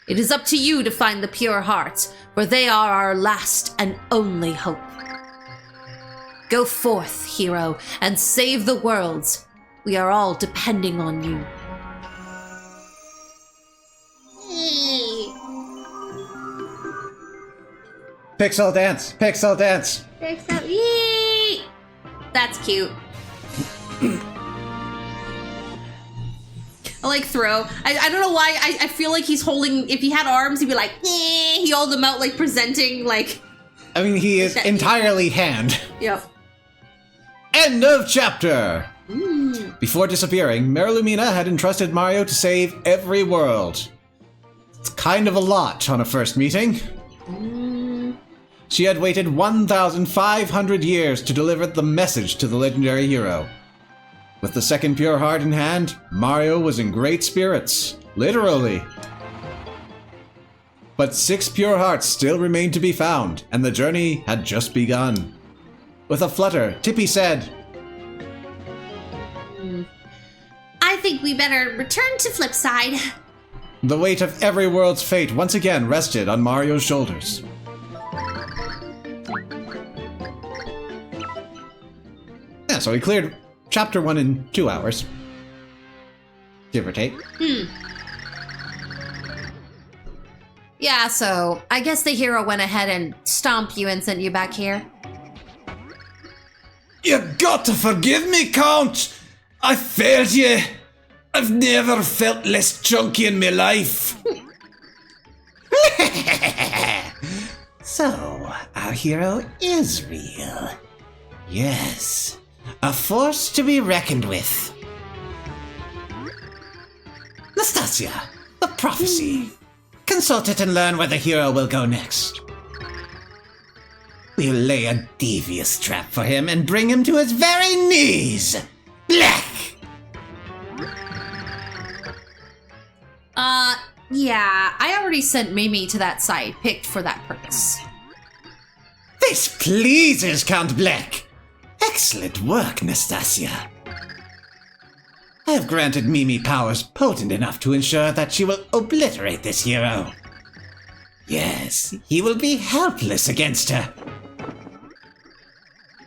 It is up to you to find the pure hearts, for they are our last and only hope. Go forth, hero, and save the worlds. We are all depending on you. Pixel dance! Pixel dance! Yee! That's cute. I like throw. I don't know why. I feel like he's holding. If he had arms, he'd be like, eh. He held them out, like presenting, like. I mean, he is entirely hand. Yep. End of chapter! Before disappearing, Marilumina had entrusted Mario to save every world. It's kind of a lot on a first meeting. She had waited 1,500 years to deliver the message to the legendary hero. With the second pure heart in hand, Mario was in great spirits. Literally. But 6 pure hearts still remained to be found, and the journey had just begun. With a flutter, Tippy said, I think we better return to Flipside. the weight of every world's fate once again rested on Mario's shoulders. Yeah, so he cleared chapter 1 in 2 hours. Give or take. Yeah, so I guess the hero went ahead and stomped you and sent you back here. You got to forgive me, Count! I failed you! I've never felt less chunky in my life! So, our hero is real. Yes, A force to be reckoned with. Nastasia, the prophecy. Consult it and learn where the hero will go next. We'll lay a devious trap for him and bring him to his very knees. Black! Yeah, I already sent Mimi to that site, picked for that purpose. This pleases Count Black. Excellent work, Nastasia. I have granted Mimi powers potent enough to ensure that she will obliterate this hero. Yes, he will be helpless against her.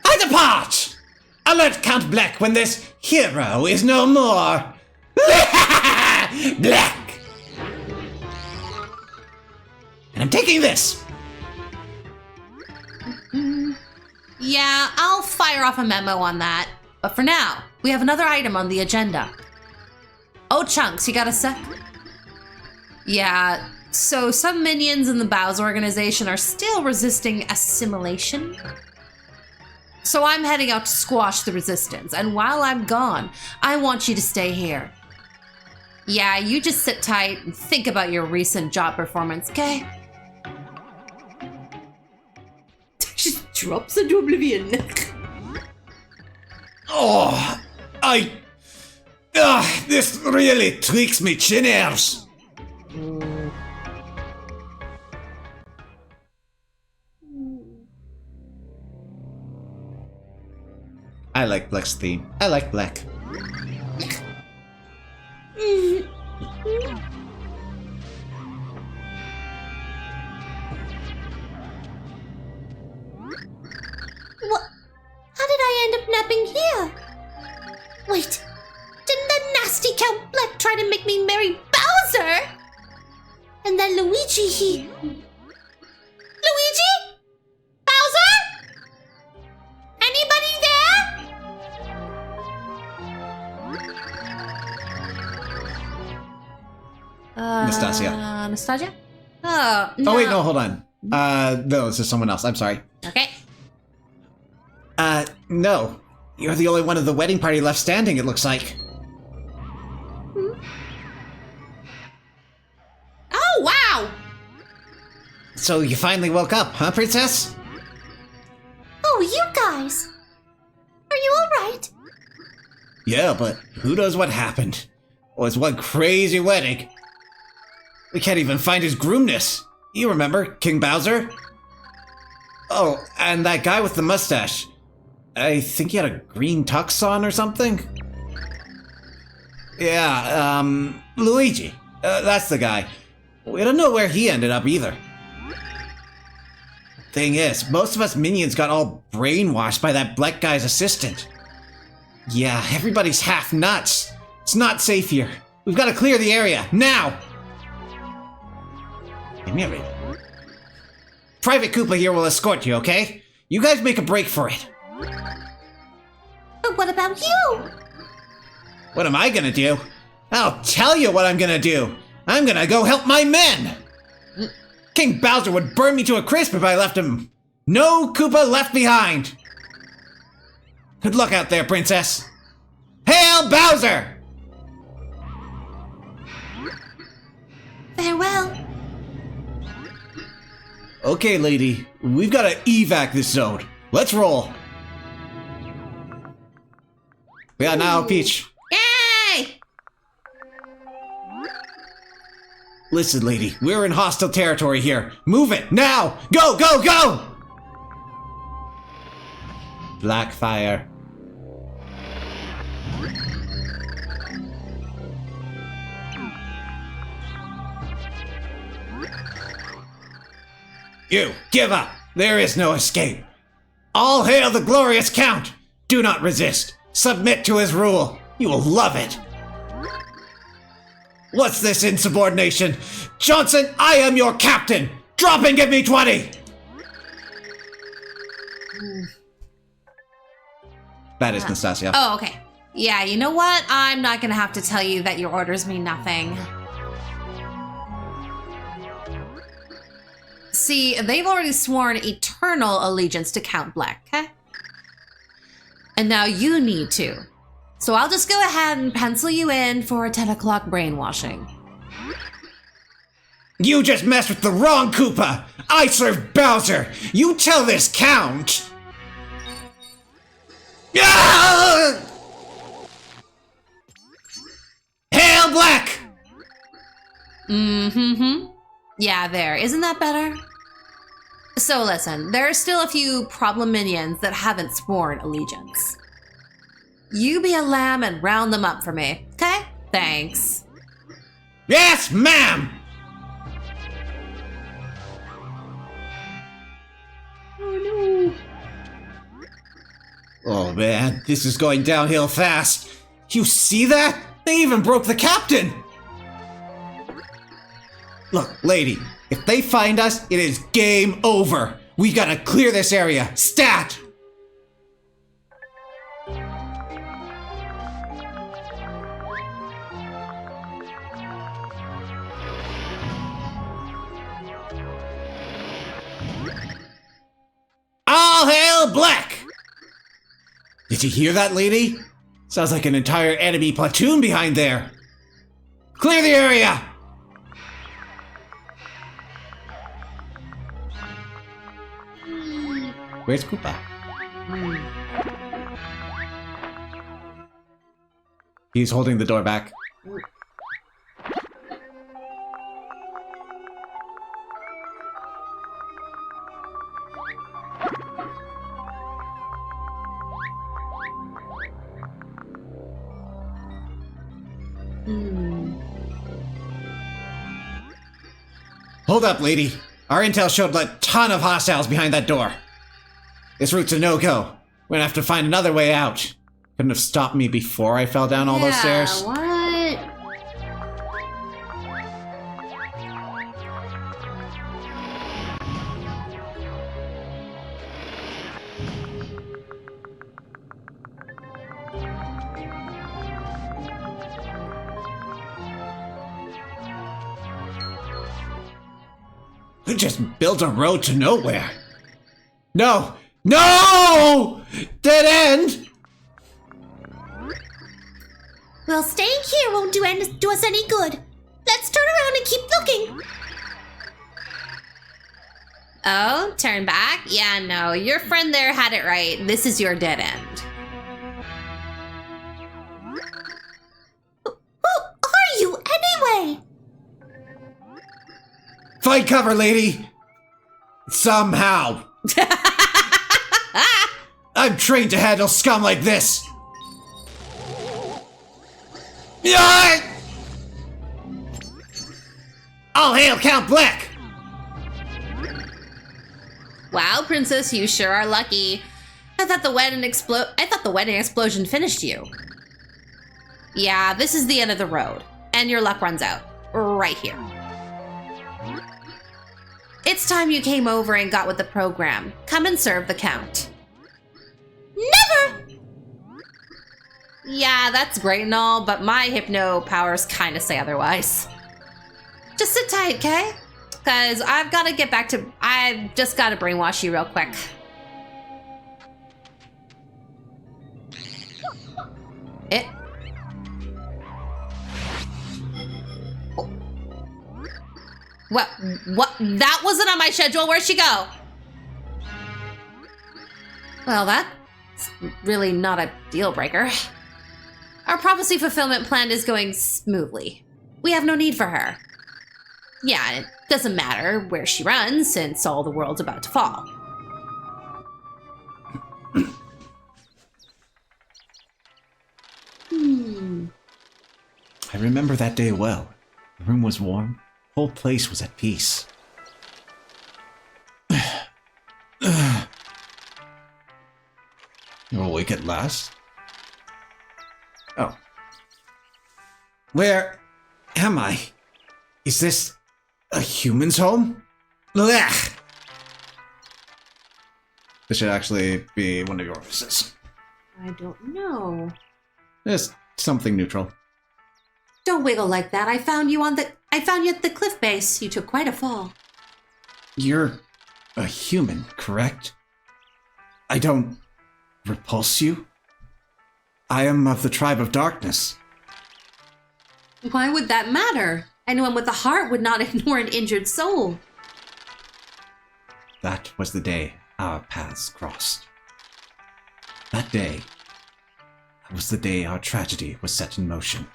I depart! Alert Count Black when this hero is no more. Black! And I'm taking this. Yeah, I'll fire off a memo on that. But for now, we have another item on the agenda. Oh, Chunks, you got a sec? Yeah, so some minions in the Bowser organization are still resisting assimilation. So I'm heading out to squash the resistance, and while I'm gone, I want you to stay here. Yeah, you just sit tight and think about your recent job performance, okay? Just drops into oblivion. Oh, this really tweaks me chin hairs. I like Black's theme. I like Black. What? How did I end up napping here? Wait, didn't that nasty Count Black try to make me marry Bowser? And that Luigi, Luigi? Bowser? Anybody there? Nastasia. Nastasia? Oh, no. Oh wait, no, hold on. No, this is someone else. I'm sorry. Okay. No. You're the only one of the wedding party left standing, it looks like. Oh, wow! So you finally woke up, huh, Princess? Oh, you guys. Are you alright? Yeah, but who knows what happened? It was one crazy wedding. We can't even find his groomness. You remember, King Bowser? Oh, and that guy with the mustache. I think he had a green tux on or something? Yeah, Luigi. That's the guy. We don't know where he ended up either. Thing is, most of us minions got all brainwashed by that black guy's assistant. Yeah, everybody's half nuts. It's not safe here. We've got to clear the area, now! Give me a minute. Private Koopa here will escort you, okay? You guys make a break for it. But what about you? What am I gonna do? I'll tell you what I'm gonna do. I'm gonna go help my men! King Bowser would burn me to a crisp if I left him. No Koopa left behind! Good luck out there, Princess. Hail Bowser! Farewell. Okay, lady. We've gotta evac this zone. Let's roll. Yeah, now, Peach. Yay! Listen, lady. We're in hostile territory here. Move it, now! Go, go, go! Blackfire. You, give up! There is no escape! All hail the glorious Count! Do not resist! Submit to his rule! You will love it! What's this insubordination? Johnson, I am your captain! Drop and give me 20! That is Nastasia. Oh, okay. Yeah, you know what? I'm not gonna have to tell you that your orders mean nothing. See, they've already sworn eternal allegiance to Count Black, okay? And now you need to. So I'll just go ahead and pencil you in for a 10 o'clock brainwashing. You just messed with the wrong Koopa! I serve Bowser! You tell this Count! Ah! Hail Black! Mm-hmm. Yeah, there. Isn't that better? So listen, there are still a few problem minions that haven't sworn allegiance. You be a lamb and round them up for me, okay? Thanks. Yes, ma'am! Oh man, this is going downhill fast. You see that? They even broke the captain! Look, lady, if they find us, it is game over. We gotta clear this area. Stat! All hail Black! Did you hear that, lady? Sounds like an entire enemy platoon behind there. Clear the area! Where's Koopa? He's holding the door back. Hold up, lady. Our intel showed a ton of hostiles behind that door. This route's a no-go. We're gonna have to find another way out. Couldn't have stopped me before I fell down all those stairs. What? We just built a road to nowhere. No! No! Dead end! Well, staying here won't do us any good. Let's turn around and keep looking. Oh, turn back? Yeah, no, your friend there had it right. This is your dead end. Who are you anyway? Find cover, lady! Somehow. I'm trained to handle scum like this. Yeah! All hail Count Black! Wow, Princess, you sure are lucky. I thought the wedding explosion finished you. Yeah, this is the end of the road, and your luck runs out right here. It's time you came over and got with the program. Come and serve the Count. Never! Yeah, that's great and all, but my hypno powers kind of say otherwise. Just sit tight, okay? Because I've just got to brainwash you real quick. It. What? That wasn't on my schedule. Where'd she go? Well, that's really not a deal breaker. Our prophecy fulfillment plan is going smoothly. We have no need for her. Yeah, it doesn't matter where she runs since all the world's about to fall. I remember that day well. The room was warm. The whole place was at peace. You're awake at last? Oh. Where am I? Is this a human's home? Blech! This should actually be one of your offices. I don't know. Just something neutral. Don't wiggle like that. I found you at the cliff base. You took quite a fall. You're a human, correct? I don't repulse you? I am of the tribe of darkness. Why would that matter? Anyone with a heart would not ignore an injured soul. That was the day our paths crossed. That day was the day our tragedy was set in motion.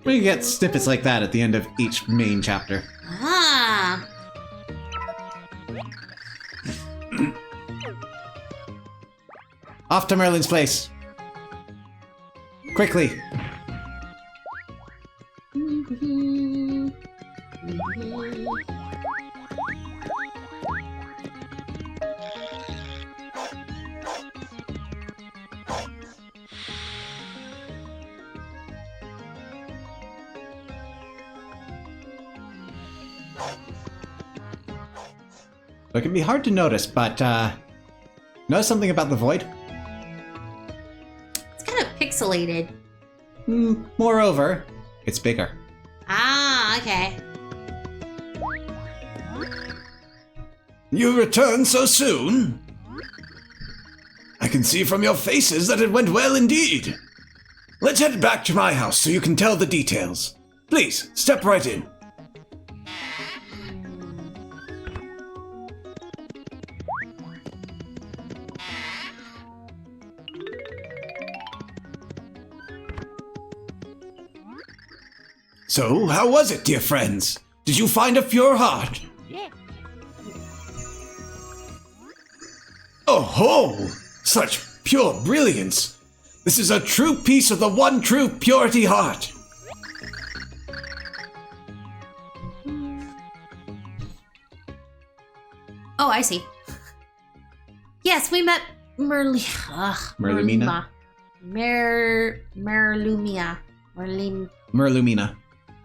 We get snippets like that at the end of each main chapter. Ah. Off to Merlin's place. Quickly. It can be hard to notice, but notice something about the void? It's kind of pixelated. Moreover, it's bigger. Ah, okay. You return so soon? I can see from your faces that it went well indeed. Let's head back to my house so you can tell the details. Please, step right in. So, how was it, dear friends? Did you find a pure heart? Oh ho! Such pure brilliance! This is a true piece of the one true purity heart! Oh, I see. Yes, we met Merlumina? Merlumia. Merlumina.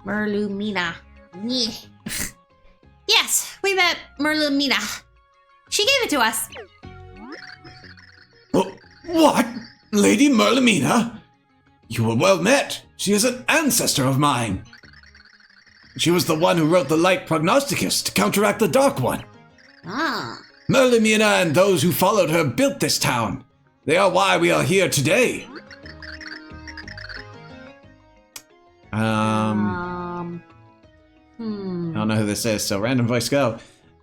Merlumina. Nyeh. Yes, we met Merlumina. She gave it to us. What? Lady Merlimina? You were well met. She is an ancestor of mine. She was the one who wrote the Light Prognosticus to counteract the Dark One. Ah. Merlimina and those who followed her built this town. They are why we are here today. I don't know who this is, so random voice go.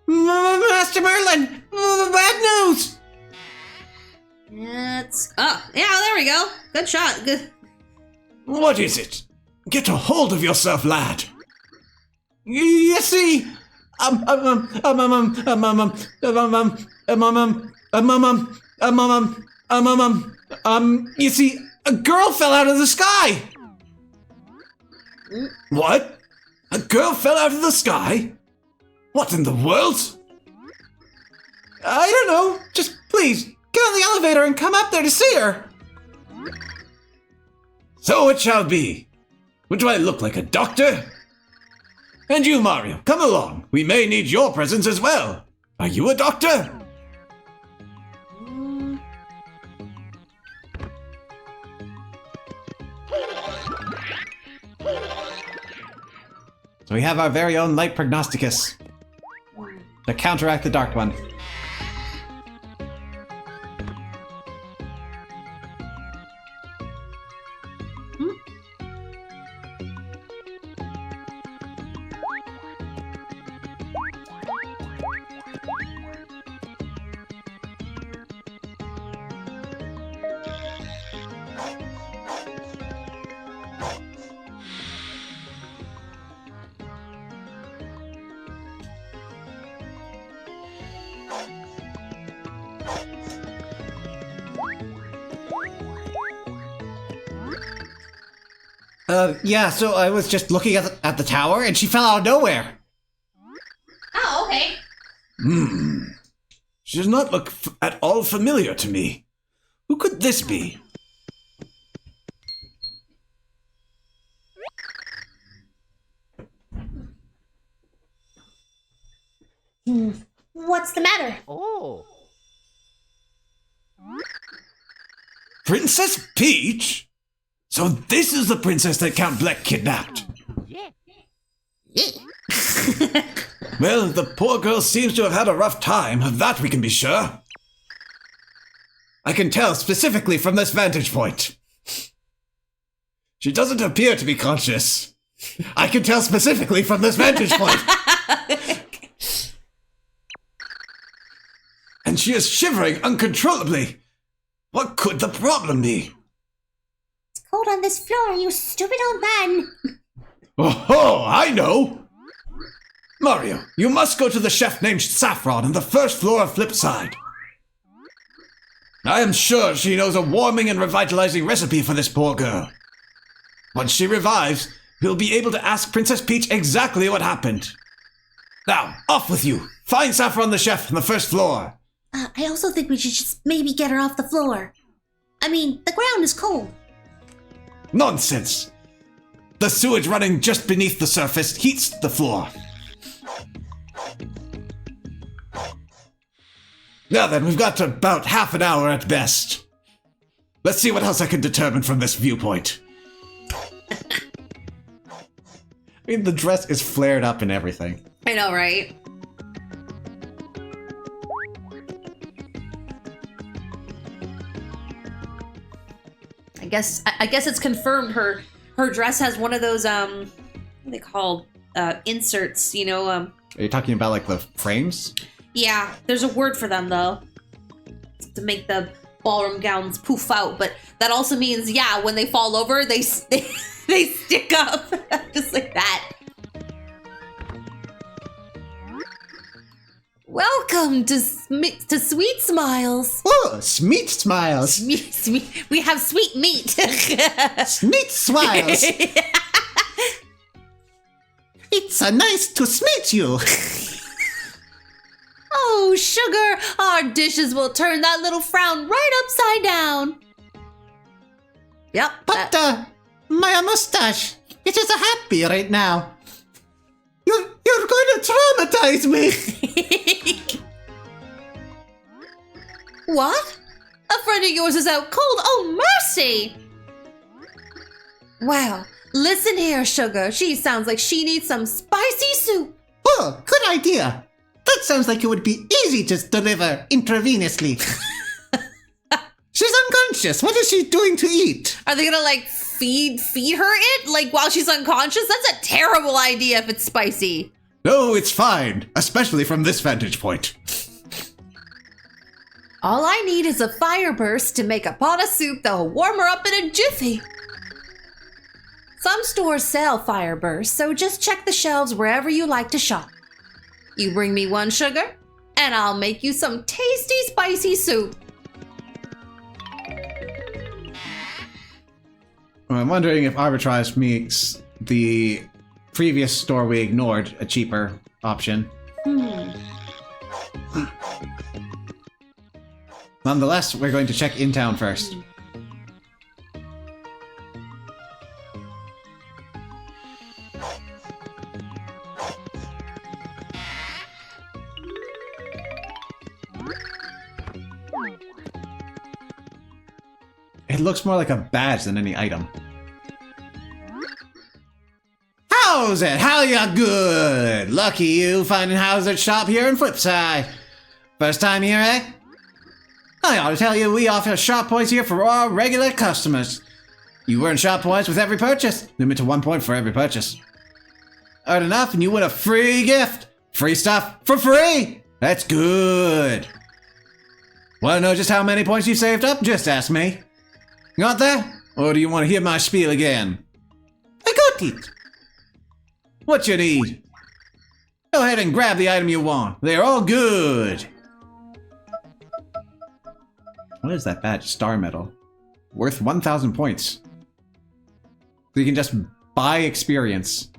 Master Merlin! Bad news! It's... Oh, yeah, there we go. Good shot. Good. What is it? Get a hold of yourself, lad. You see, you see, a girl fell out of the sky. What? A girl fell out of the sky? What in the world? I don't know. Just please get on the elevator and come up there to see her. So it shall be. What do I look like, a doctor? And you, Mario, come along. We may need your presence as well. Are you a doctor? So we have our very own Light Prognosticus to counteract the Dark One. Yeah, so I was just looking at the tower and she fell out of nowhere. Oh, okay. She does not look at all familiar to me. Who could this be? What's the matter? Princess Peach? So this is the princess that Count Bleck kidnapped. Well, the poor girl seems to have had a rough time, of that we can be sure. I can tell specifically from this vantage point. She doesn't appear to be conscious. I can tell specifically from this vantage point. And she is shivering uncontrollably. What could the problem be? It's cold on this floor, you stupid old man. Oh, I know! Mario, you must go to the chef named Saffron on the first floor of Flipside. I am sure she knows a warming and revitalizing recipe for this poor girl. Once she revives, we'll be able to ask Princess Peach exactly what happened. Now, off with you! Find Saffron the chef on the first floor! I also think we should just maybe get her off the floor. I mean, the ground is cold. Nonsense! The sewage running just beneath the surface heats the floor. Now then, we've got about half an hour at best. Let's see what else I can determine from this viewpoint. I mean, the dress is flared up and everything. I know, right? I guess it's confirmed her dress has one of those what are they called? Inserts, you know, Are you talking about like the frames? yeah, there's a word for them though. To make the ballroom gowns poof out, but that also means yeah, when they fall over, they stick up just like that. Welcome to Sweet Smiles. Oh, Smeet Smiles. We have sweet meat. Smeet Smiles. It's nice to meet you. Oh, sugar, our dishes will turn that little frown right upside down. Yep. But, my mustache, it is happy right now. You're going to traumatize me. What? A friend of yours is out cold? Oh, mercy! Well, listen here, sugar. She sounds like she needs some spicy soup. Oh, good idea. That sounds like it would be easy to deliver intravenously. She's unconscious. What is she doing to eat? Are they gonna like feed her it like while she's unconscious? That's a terrible idea if it's spicy. No, it's fine, especially from this vantage point. All I need is a fire burst to make a pot of soup that'll warm her up in a jiffy. Some stores sell fire bursts, so just check the shelves wherever you like to shop. You bring me one, sugar, and I'll make you some tasty spicy soup. I'm wondering if arbitrage makes the previous store we ignored a cheaper option. Nonetheless, we're going to check in town first. It looks more like a badge than any item. How's it? How ya good? Lucky you finding How's shop here in Flipside. First time here, eh? I ought to tell you we offer shop points here for all regular customers. You earn shop points with every purchase. Limit to 1 point for every purchase. Earn enough and you win a free gift. Free stuff for free. That's good. Want to know just how many points you saved up? Just ask me. Got that? Or do you want to hear my spiel again? I got it. What you need? Go ahead and grab the item you want. They're all good. What is that badge? Star medal. Worth 1,000 points. So you can just buy experience.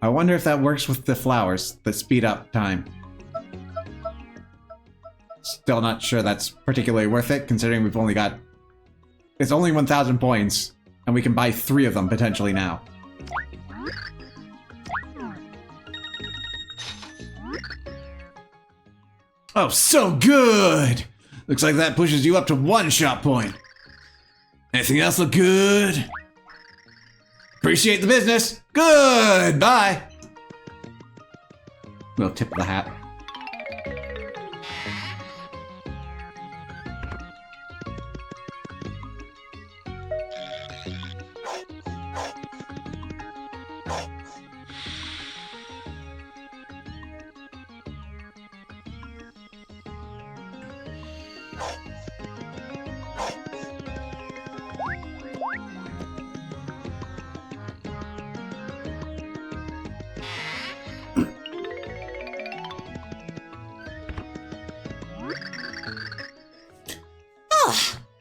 I wonder if that works with the flowers that speed up time. Still not sure that's particularly worth it, considering we've only got... It's only 1,000 points, and we can buy 3 of them potentially now. Oh, so good! Looks like that pushes you up to 1 shop point. Anything else look good? Appreciate the business. Good, bye. Little tip of the hat.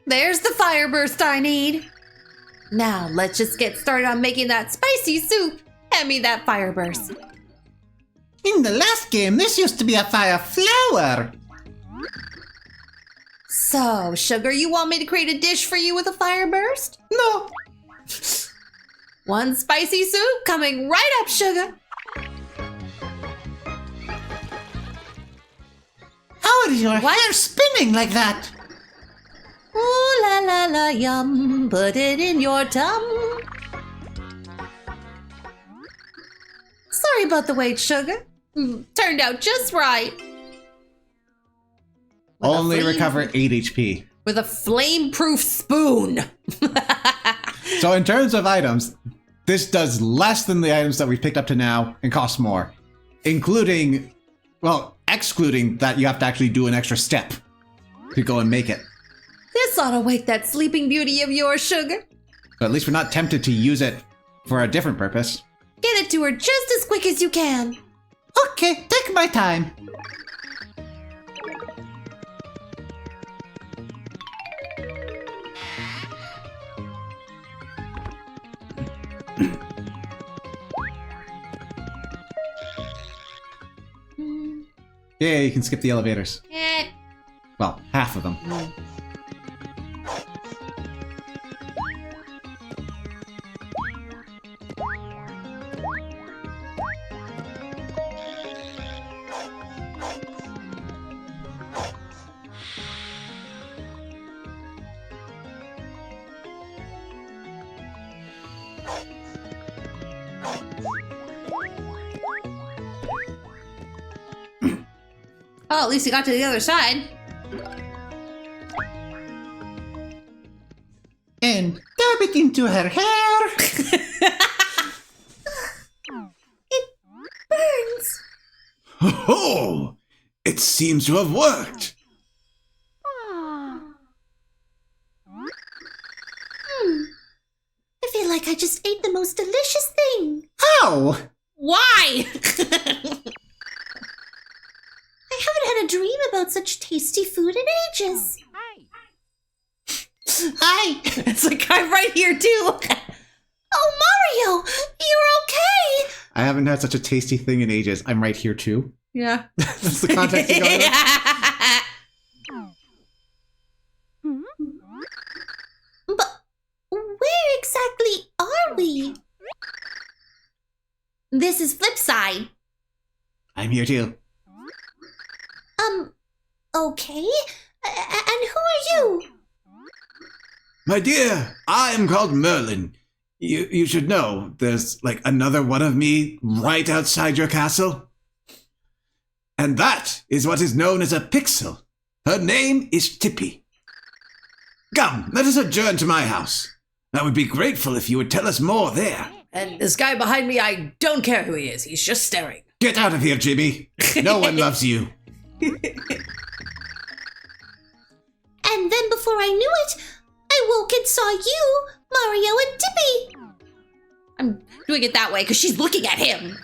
There's the fire burst I need. Now let's just get started on making that spicy soup. Hand me that fire burst. In the last game, this used to be a fire flower. So, Sugar, you want me to create a dish for you with a fire burst? No. One spicy soup coming right up, Sugar. How is your hair spinning like that? Ooh la la la yum, put it in your tum. Sorry about the wait, Sugar. Turned out just right. Only recover 8 HP. With a flame-proof spoon. So in terms of items, this does less than the items that we've picked up to now and costs more. Excluding that you have to actually do an extra step to go and make it. This ought to wake that sleeping beauty of yours, Sugar. So at least we're not tempted to use it for a different purpose. Get it to her just as quick as you can. Okay, take my time. Yeah, you can skip the elevators. Eh. Well, half of them. Oh, at least you got to the other side. And dab it into her hair. Burns. Oh, it seems to have worked. I feel like I just ate the most delicious thing. How? Why? I haven't had a dream about such tasty food in ages. Hi. It's like I'm right here too. Oh, Mario, you're okay. I haven't had such a tasty thing in ages. I'm right here too. Yeah. That's the context you're going with? But where exactly are we? This is Flipside. I'm here too. Okay. And who are you? My dear, I am called Merlin. You should know there's like another one of me right outside your castle. And that is what is known as a pixel. Her name is Tippy. Come, let us adjourn to my house. I would be grateful if you would tell us more there. And this guy behind me, I don't care who he is. He's just staring. Get out of here, Jimmy. No one loves you. And then before I knew it, I woke and saw you, Mario and Tippy. I'm doing it that way because she's looking at him.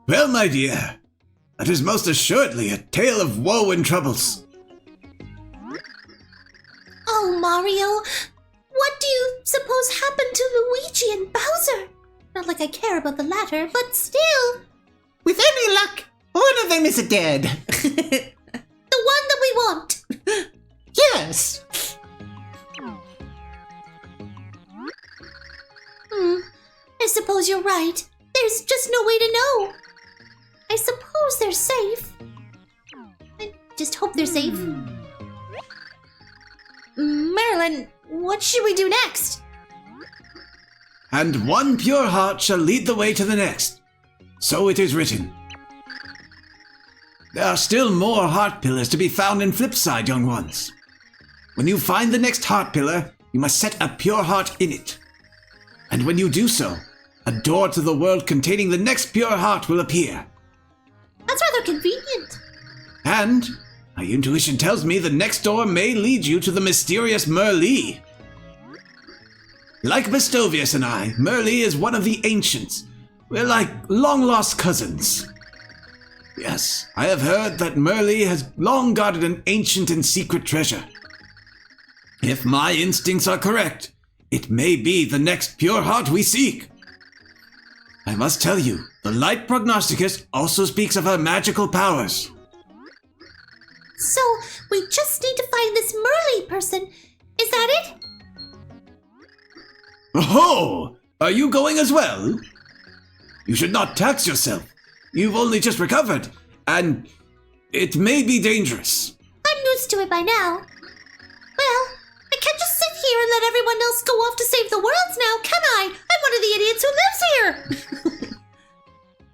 Well, my dear, that is most assuredly a tale of woe and troubles. Oh, Mario, what do you suppose happened to Luigi and Bowser? Not like I care about the latter, but still. With any luck, one of them is dead. The one that we want. Yes. I suppose you're right. There's just no way to know. I suppose they're safe. I just hope they're safe. Marilyn, what should we do next? And one pure heart shall lead the way to the next. So it is written. There are still more heart pillars to be found in Flipside, young ones. When you find the next heart pillar, you must set a pure heart in it. And when you do so, a door to the world containing the next pure heart will appear. That's rather convenient. And my intuition tells me the next door may lead you to the mysterious Merlee. Like Bestovius and I, Merlee is one of the ancients. We're like long-lost cousins. Yes, I have heard that Merlee has long guarded an ancient and secret treasure. If my instincts are correct, it may be the next pure heart we seek. I must tell you, the Light Prognosticus also speaks of her magical powers. So, we just need to find this Merlee person. Is that it? Oh, are you going as well? You should not tax yourself. You've only just recovered, and it may be dangerous. I'm used to it by now. Well, I can't just sit here and let everyone else go off to save the world now, can I? I'm one of the idiots who lives here.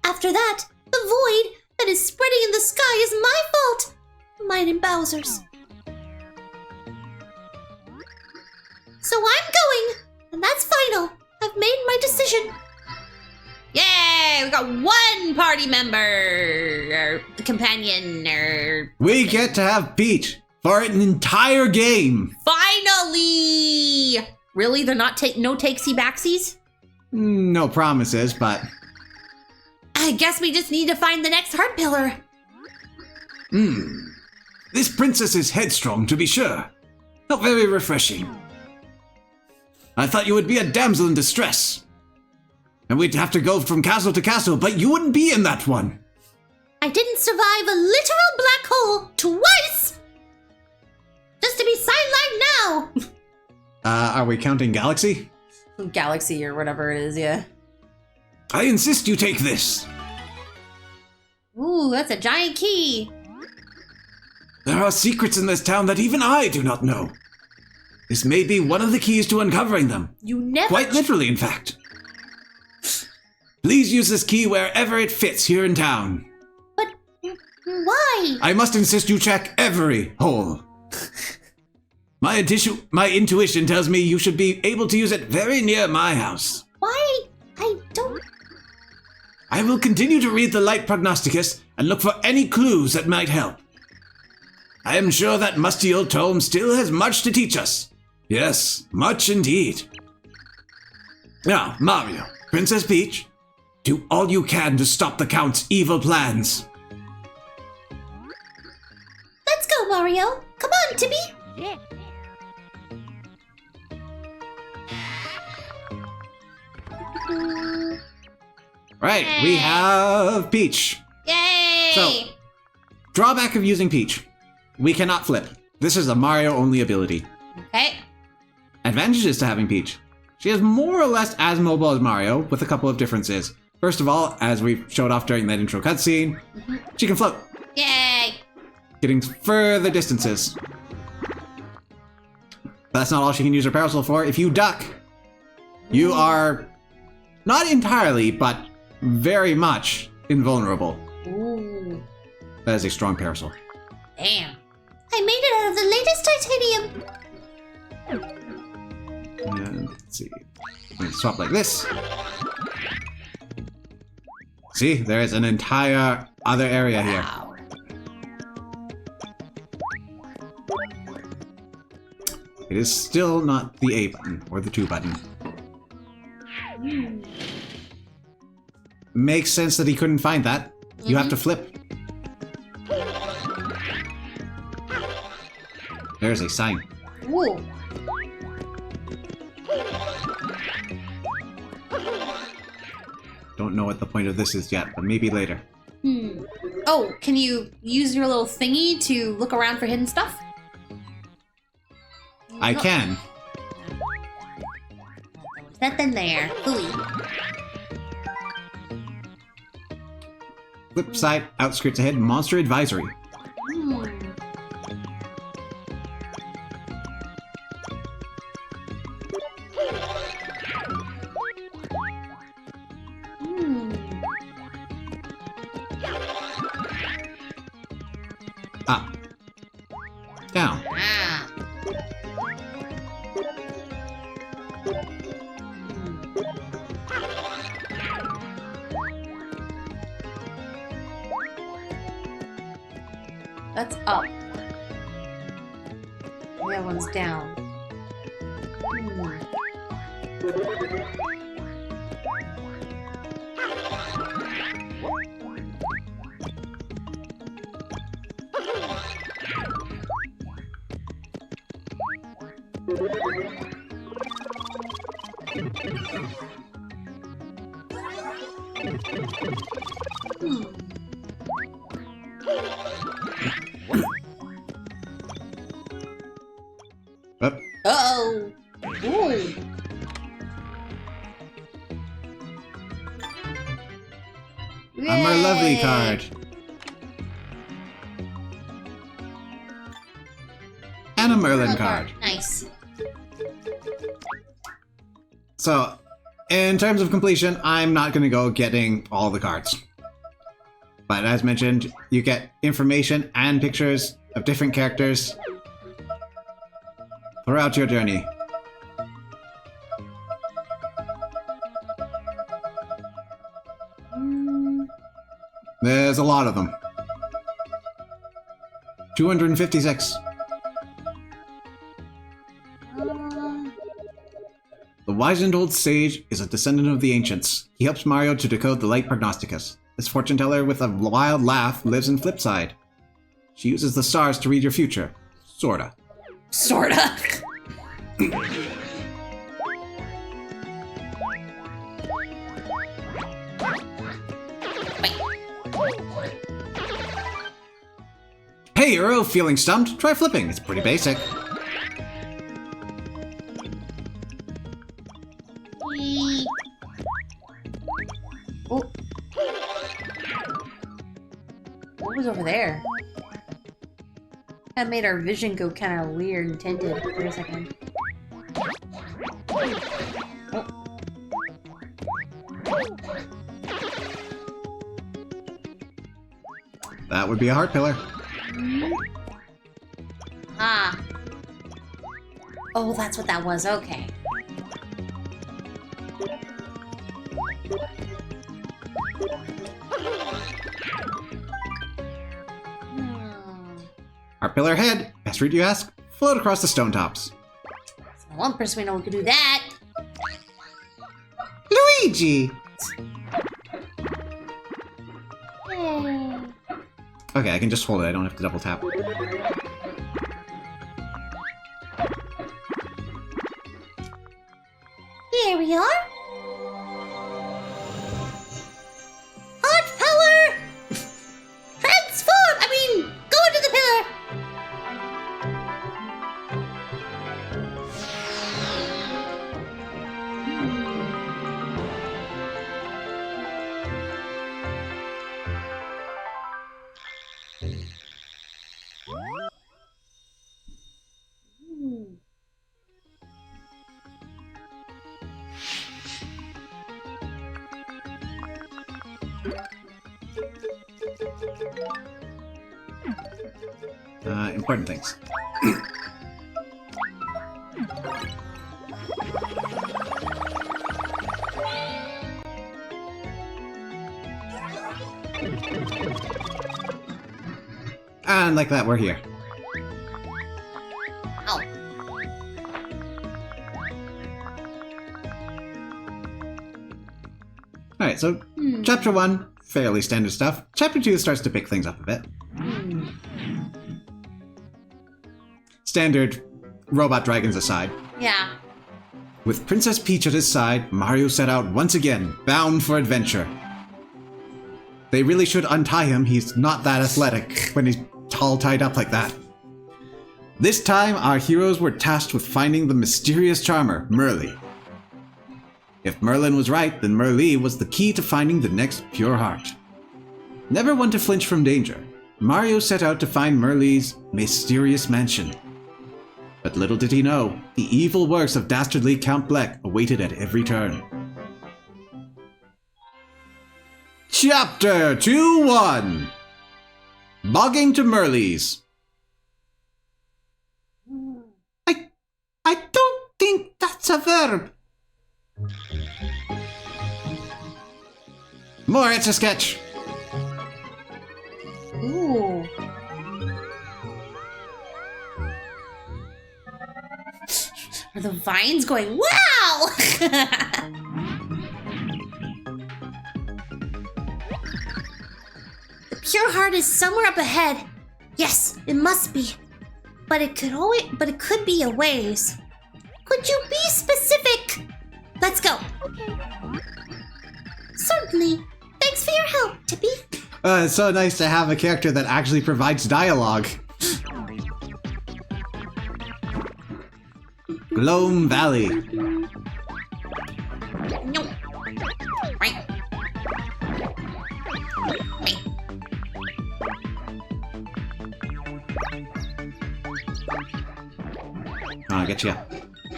After that, the void that is spreading in the sky is my fault. Mine and Bowser's. So I'm going, and that's final. I've made my decision. Yay! We got one party member, or companion, or We get to have Peach for an entire game. finally. Really? They're not no takesy backsies? No promises, but I guess we just need to find the next heart pillar. This princess is headstrong, to be sure. Not very refreshing. I thought you would be a damsel in distress. And we'd have to go from castle to castle, but you wouldn't be in that one. I didn't survive a literal black hole twice! Just to be sidelined now! are we counting Galaxy? Galaxy or whatever it is, yeah. I insist you take this. Ooh, that's a giant key. There are secrets in this town that even I do not know. This may be one of the keys to uncovering them. You never. Quite literally, in fact. Please use this key wherever it fits here in town. But why? I must insist you check every hole. My intuition tells me you should be able to use it very near my house. Why? I don't... I will continue to read the Light Prognosticus and look for any clues that might help. I am sure that musty old tome still has much to teach us. Yes, much indeed. Now, Mario, Princess Peach, do all you can to stop the Count's evil plans. Let's go, Mario. Come on, Timmy. Right, we have Peach. Yay! So, drawback of using Peach. We cannot flip. This is a Mario-only ability. Okay. Advantages to having Peach. She is more or less as mobile as Mario, with a couple of differences. First of all, as we showed off during that intro cutscene, she can float, Yay! getting further distances. But that's not all she can use her parasol for. If you duck, you are not entirely, but very much invulnerable. Ooh. That is a strong parasol. Damn. I made it out of the latest titanium. And let's see. I'm gonna swap like this. See, there is an entire other area here. Wow. It is still not the A button or the 2 button. Makes sense that he couldn't find that. You have to flip. There's a sign. Ooh. Don't know what the point of this is yet, but maybe later. Oh, can you use your little thingy to look around for hidden stuff? I can. There's nothing there. Hooey. Flip side, outskirts ahead, monster advisory. Ah. That's up. The other one's down. Oh, Uh-oh. Ooh. a more lovely Yay. card. And a Merlin card. Nice. So, in terms of completion, I'm not going to go getting all the cards. But as mentioned, you get information and pictures of different characters throughout your journey. There's a lot of them. 256. The wizened old sage is a descendant of the ancients. He helps Mario to decode the light prognosticus. This fortune teller with a wild laugh lives in Flipside. She uses the stars to read your future. Sorta. Sorta. Hey, Euro, feeling stumped? Try flipping. It's pretty basic. Oh. What was over there? That made our vision go kind of weird and tinted for a second. Oh. That would be a heart pillar. Ah. Oh, that's what that was. Okay. Heart pillar head. Best route you ask? Float across the stone tops. One person we know could do that. Luigi! Okay, I can just hold it. I don't have to double tap. Here we are. Hot power! Transform! I mean, go into the pillar! Important things. And like that, we're here. Oh. Alright, so Chapter 1, fairly standard stuff. Chapter 2 starts to pick things up a bit. Standard robot dragons aside. Yeah. With Princess Peach at his side, Mario set out once again, bound for adventure. They really should untie him, he's not that athletic when he's all tied up like that. This time, our heroes were tasked with finding the mysterious charmer, Merlee. If Merlin was right, then Merlee was the key to finding the next pure heart. Never one to flinch from danger, Mario set out to find Merlee's mysterious mansion. But little did he know, the evil works of dastardly Count Bleck awaited at every turn. Chapter 2-1 Bogging to Merlee's. It's a verb. More Etch a Sketch. Ooh. Are the vines going, wow? The pure heart is somewhere up ahead. Yes, it must be. But it could be a ways. Could you be specific? Let's go. Okay. Certainly. Thanks for your help, Tippy. It's so nice to have a character that actually provides dialogue. Gloam Valley. No. Right. Oh, I'll get you.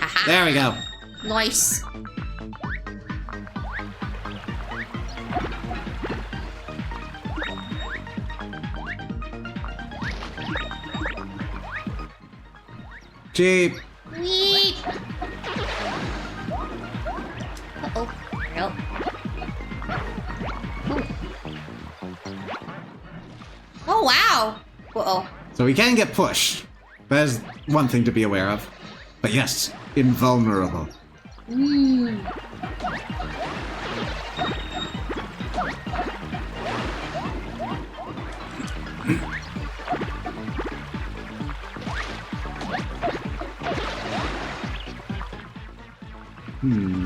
Haha. There we go. Nice. Cheap. Neat. Uh-oh. Nope. Oh, wow. Uh-oh. So we can get pushed. There's one thing to be aware of. But yes, invulnerable.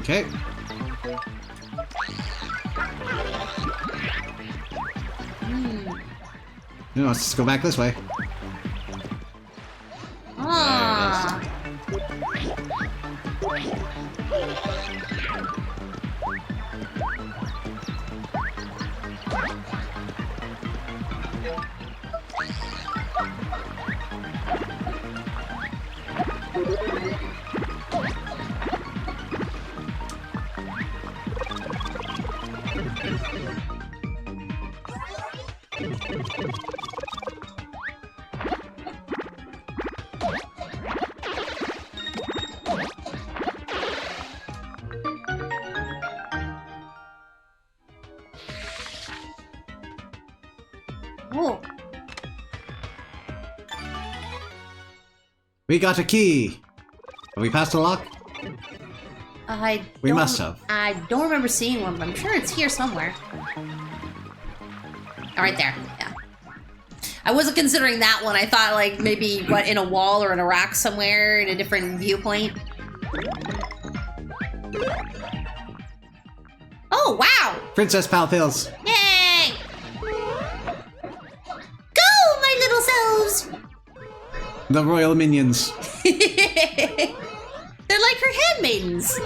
Okay. No, let's just go back this way. Ah. Oh. We got a key. Have we passed a lock? We don't- must have. I don't remember seeing one, but I'm sure it's here somewhere. Oh, right there. Yeah. I wasn't considering that one. I thought like maybe what in a wall or in a rock somewhere in a different viewpoint. Oh wow! Princess Palpils. Yay! Go, my little selves! The royal minions. They're like her handmaidens.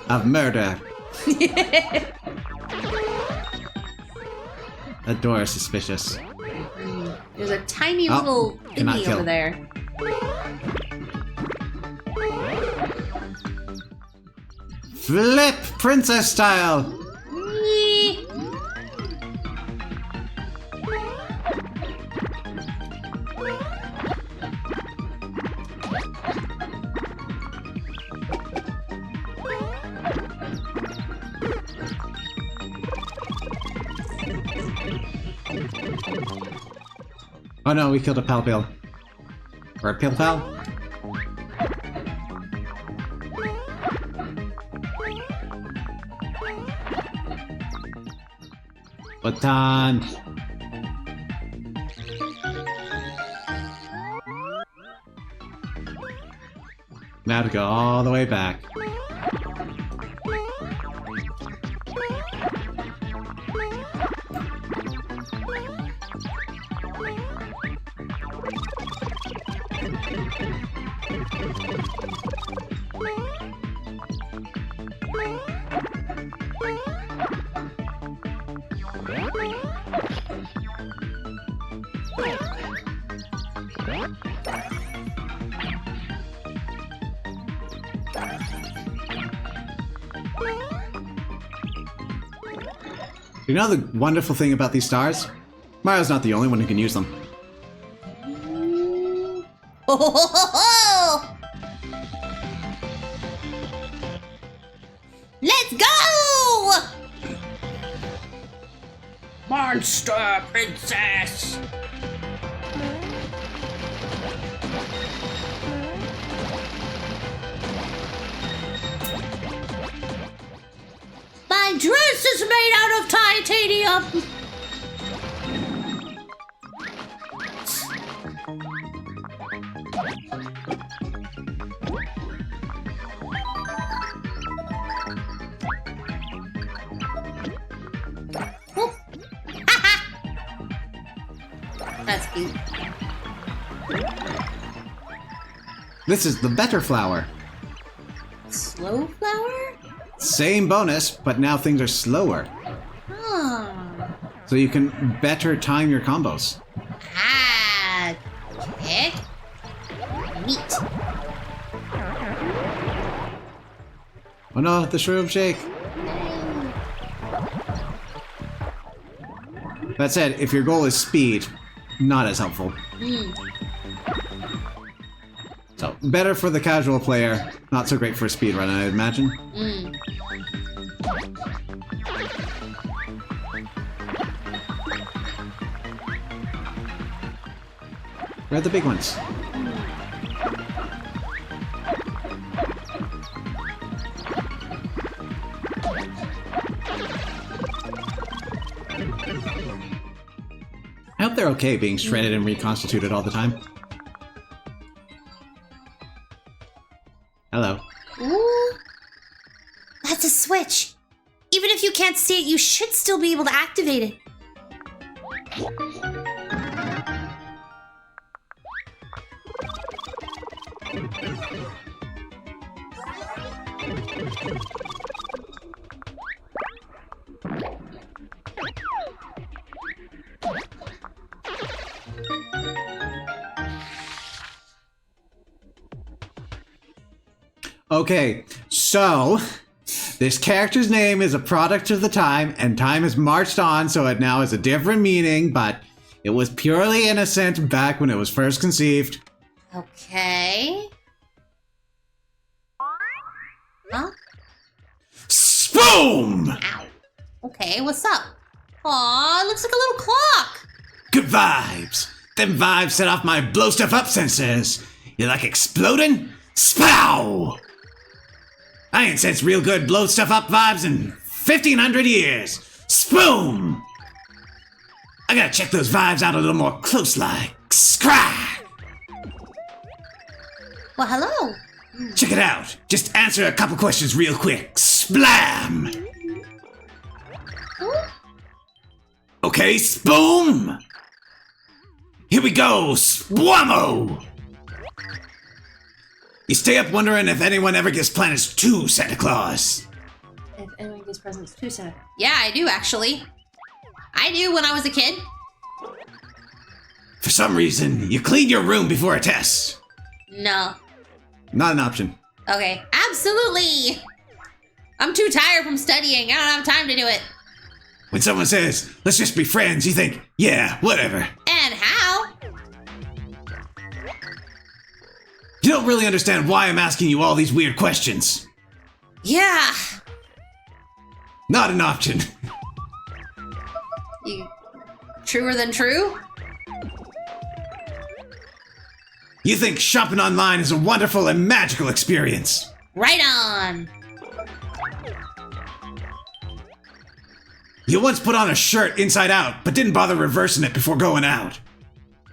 Of murder. A door is suspicious. There's a tiny Oh, little cannot thingy kill. over there. Flip princess style. Whee! Oh no, we killed a Palpil. Or a Pilpal? Baton. Now to go all the way back. You know the wonderful thing about these stars? Mario's not the only one who can use them. Oh, ho, ho, ho, ho! Let's go! Monster Princess! My dress is made out of titanium. That's cute. This is the better flower. Slow flower? Same bonus, but now things are slower. Oh. So you can better time your combos. Ah. Okay. Neat. Oh no, the shroom shake. That said, if your goal is speed, not as helpful. So, better for the casual player, not so great for a speedrun, I imagine. Where are the big ones? I hope they're okay being shredded and reconstituted all the time. Hello. Ooh. That's a switch. Even if you can't see it, you should still be able to activate it. Okay, so this character's name is a product of the time, and time has marched on, so it now has a different meaning, but it was purely innocent back when it was first conceived. Okay. Huh? Spoom! Ow. Okay, what's up? Aw, it looks like a little clock. Good vibes. Them vibes set off my blow stuff up sensors. You like exploding? Spow! I ain't sensed real good blow stuff up vibes in 1,500 years. Spoom! I gotta check those vibes out a little more close-like. Scrack! Well, hello. Check it out. Just answer a couple questions real quick. Splam! Okay, spoom! Here we go, Spwammo! You stay up wondering if anyone ever gives planets to Santa Claus. If anyone gives presents to Santa. Yeah, I do actually. I do when I was a kid. For some reason, you clean your room before a test. No. Not an option. Okay, absolutely. I'm too tired from studying. I don't have time to do it. When someone says, let's just be friends, you think, yeah, whatever. And how? You don't really understand why I'm asking you all these weird questions. Yeah. Not an option. You truer than true? You think shopping online is a wonderful and magical experience. Right on. You once put on a shirt inside out, but didn't bother reversing it before going out.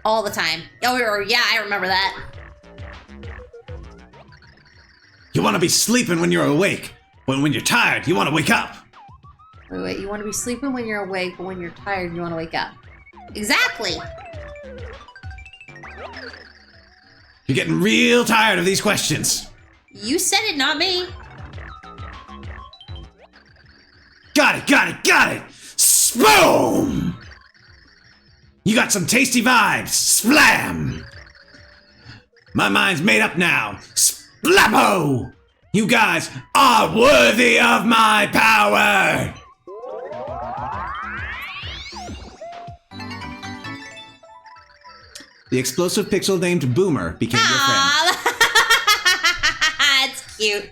All the time. Oh, yeah, I remember that. You want to be sleeping when you're awake, but when you're tired, you want to wake up. Wait, you want to be sleeping when you're awake, but when you're tired, you want to wake up. Exactly. You're getting real tired of these questions. You said it, not me. Got it! Spoom! You got some tasty vibes. Splam! My mind's made up now. Splappo! You guys are worthy of my power! The explosive pixel named Boomer became your friend. That's cute.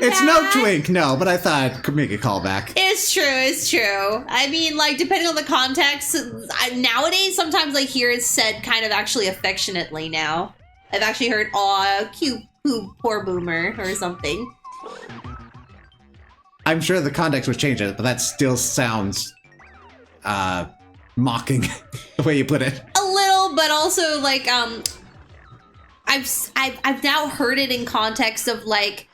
It's no twink, no, but I thought I could make a callback. It's true. I mean, like, depending on the context, nowadays, sometimes I hear it said kind of actually affectionately now. I've actually heard, aw, cute, poor boomer, or something. I'm sure the context would change it, but that still sounds mocking the way you put it. A little, but also, like, I've now heard it in context of, like,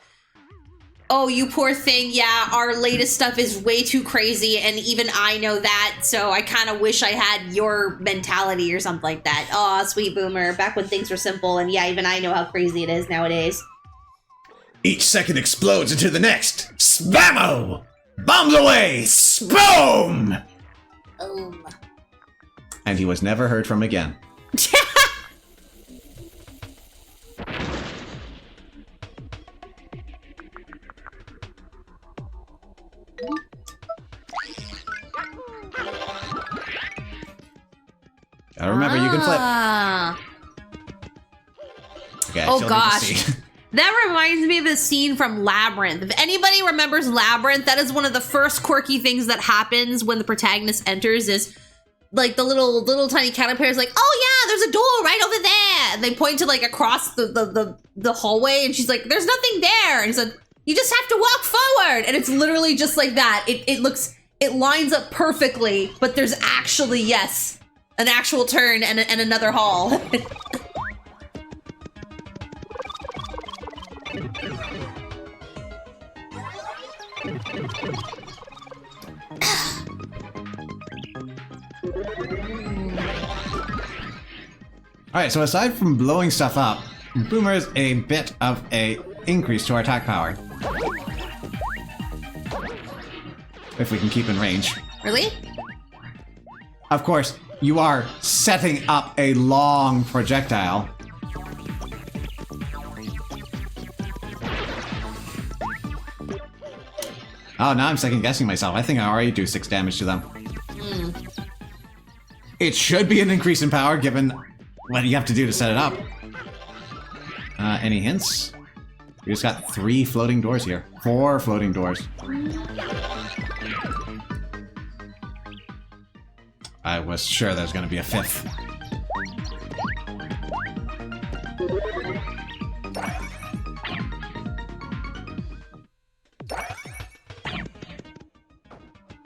oh, you poor thing, yeah, our latest stuff is way too crazy, and even I know that, so I kind of wish I had your mentality or something like that. Aw, sweet boomer, back when things were simple, and yeah, even I know how crazy it is nowadays. Each second explodes into the next. Spammo! Bombs away! Spoom! And he was never heard from again. Remember, you can flip. Okay, I Oh still need to gosh. see. That reminds me of the scene from Labyrinth. If anybody remembers Labyrinth, that is one of the first quirky things that happens when the protagonist enters is like the little tiny caterpillar is like, oh yeah, there's a door right over there. And they point to like across the hallway and she's like, there's nothing there. And he said, you just have to walk forward. And it's literally just like that. It lines up perfectly, but there's actually, yes, an actual turn and another hall. Alright, so aside from blowing stuff up, Boomer is a bit of a increase to our attack power. If we can keep in range. Really? Of course, you are setting up a long projectile. Oh, now I'm second guessing myself. I think I already do 6 damage to them. It should be an increase in power given what you have to do to set it up. Any hints? We just got 3 floating doors here. 4 floating doors. I was sure there's going to be a 5th.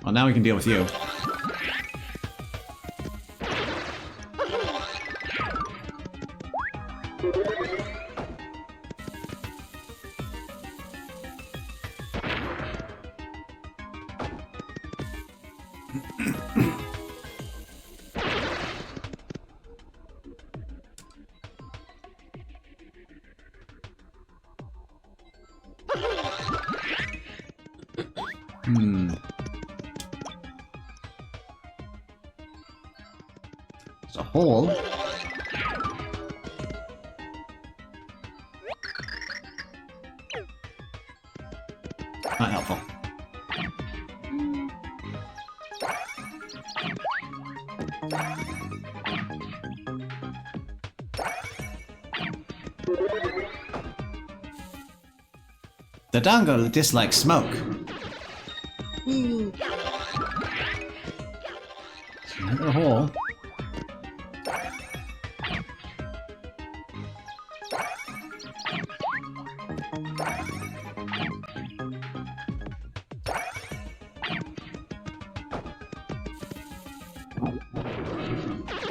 Well, now we can deal with you. There's a hole. Not helpful. The dongle dislikes smoke. Another hole.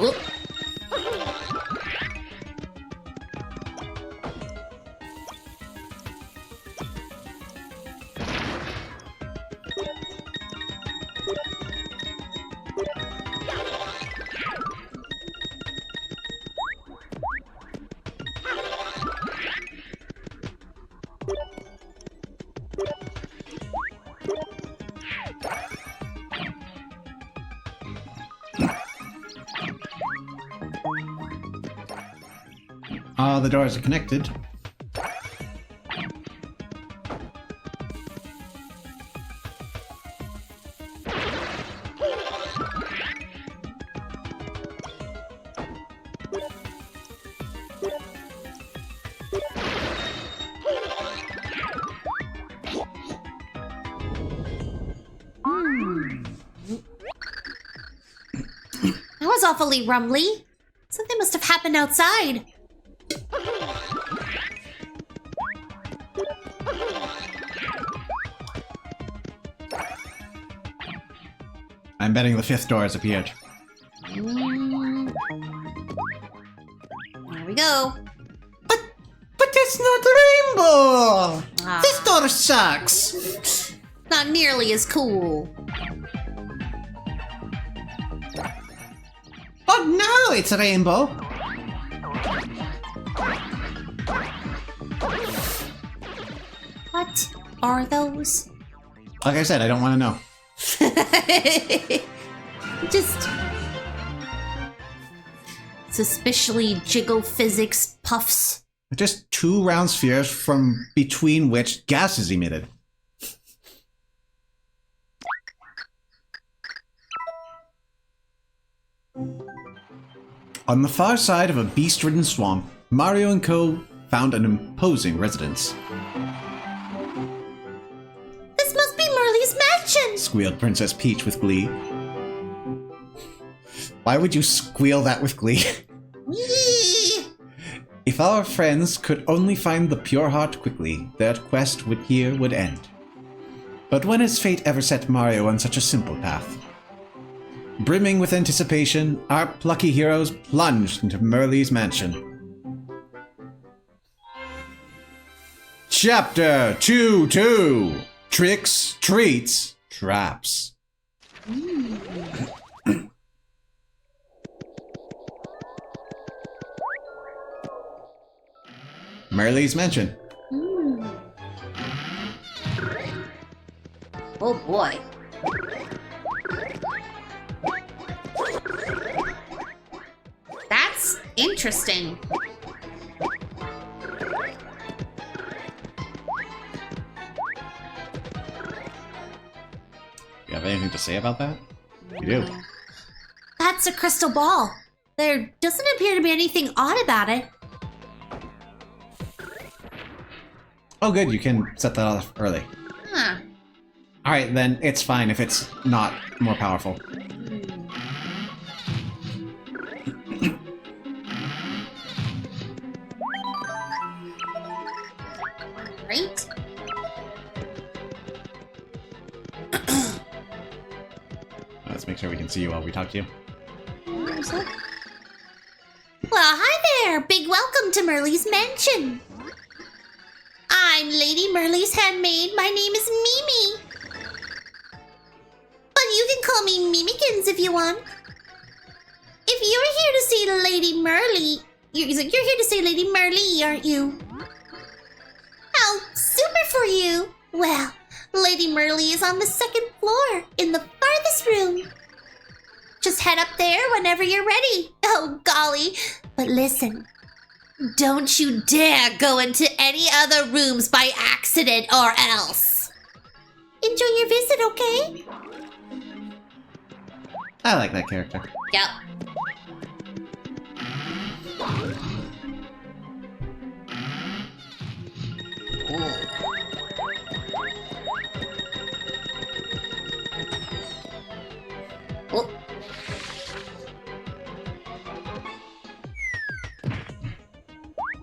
Oop. All the doors are connected. That was awfully rumbly. Something must have happened outside. I'm betting the fifth door has appeared. There we go. But it's not rainbow! Ah. This door sucks! Not nearly as cool. Oh no, it's rainbow! What are those? Like I said, I don't want to know. Just suspiciously jiggle physics puffs. Just two round spheres from between which gas is emitted. On the far side of a beast-ridden swamp, Mario and Co. found an imposing residence. This must be Merly's mansion! Squealed Princess Peach with glee. Why would you squeal that with glee? Yee! If our friends could only find the pure heart quickly, their quest would end. But when has fate ever set Mario on such a simple path? Brimming with anticipation, our plucky heroes plunged into Merly's mansion. Chapter 2-2: Tricks, Treats, Traps. Merly's mansion. Oh boy. That's interesting. You have anything to say about that? You do. That's a crystal ball. There doesn't appear to be anything odd about it. Oh good, you can set that off early. Huh. Alright, then it's fine if it's not more powerful. Right? Let's make sure we can see you while we talk to you. Well, hi there! Big welcome to Merly's mansion! I'm Lady Merly's handmaid. My name is Mimi. But you can call me Mimikins if you want. If you're here to see Lady Merly... You're here to see Lady Merly, aren't you? How super for you! Well, Lady Merly is on the second floor, in the farthest room. Just head up there whenever you're ready. Oh, golly. But listen, don't you dare go into any other rooms by accident or else. Enjoy your visit, okay? I like that character. Yep. Oh.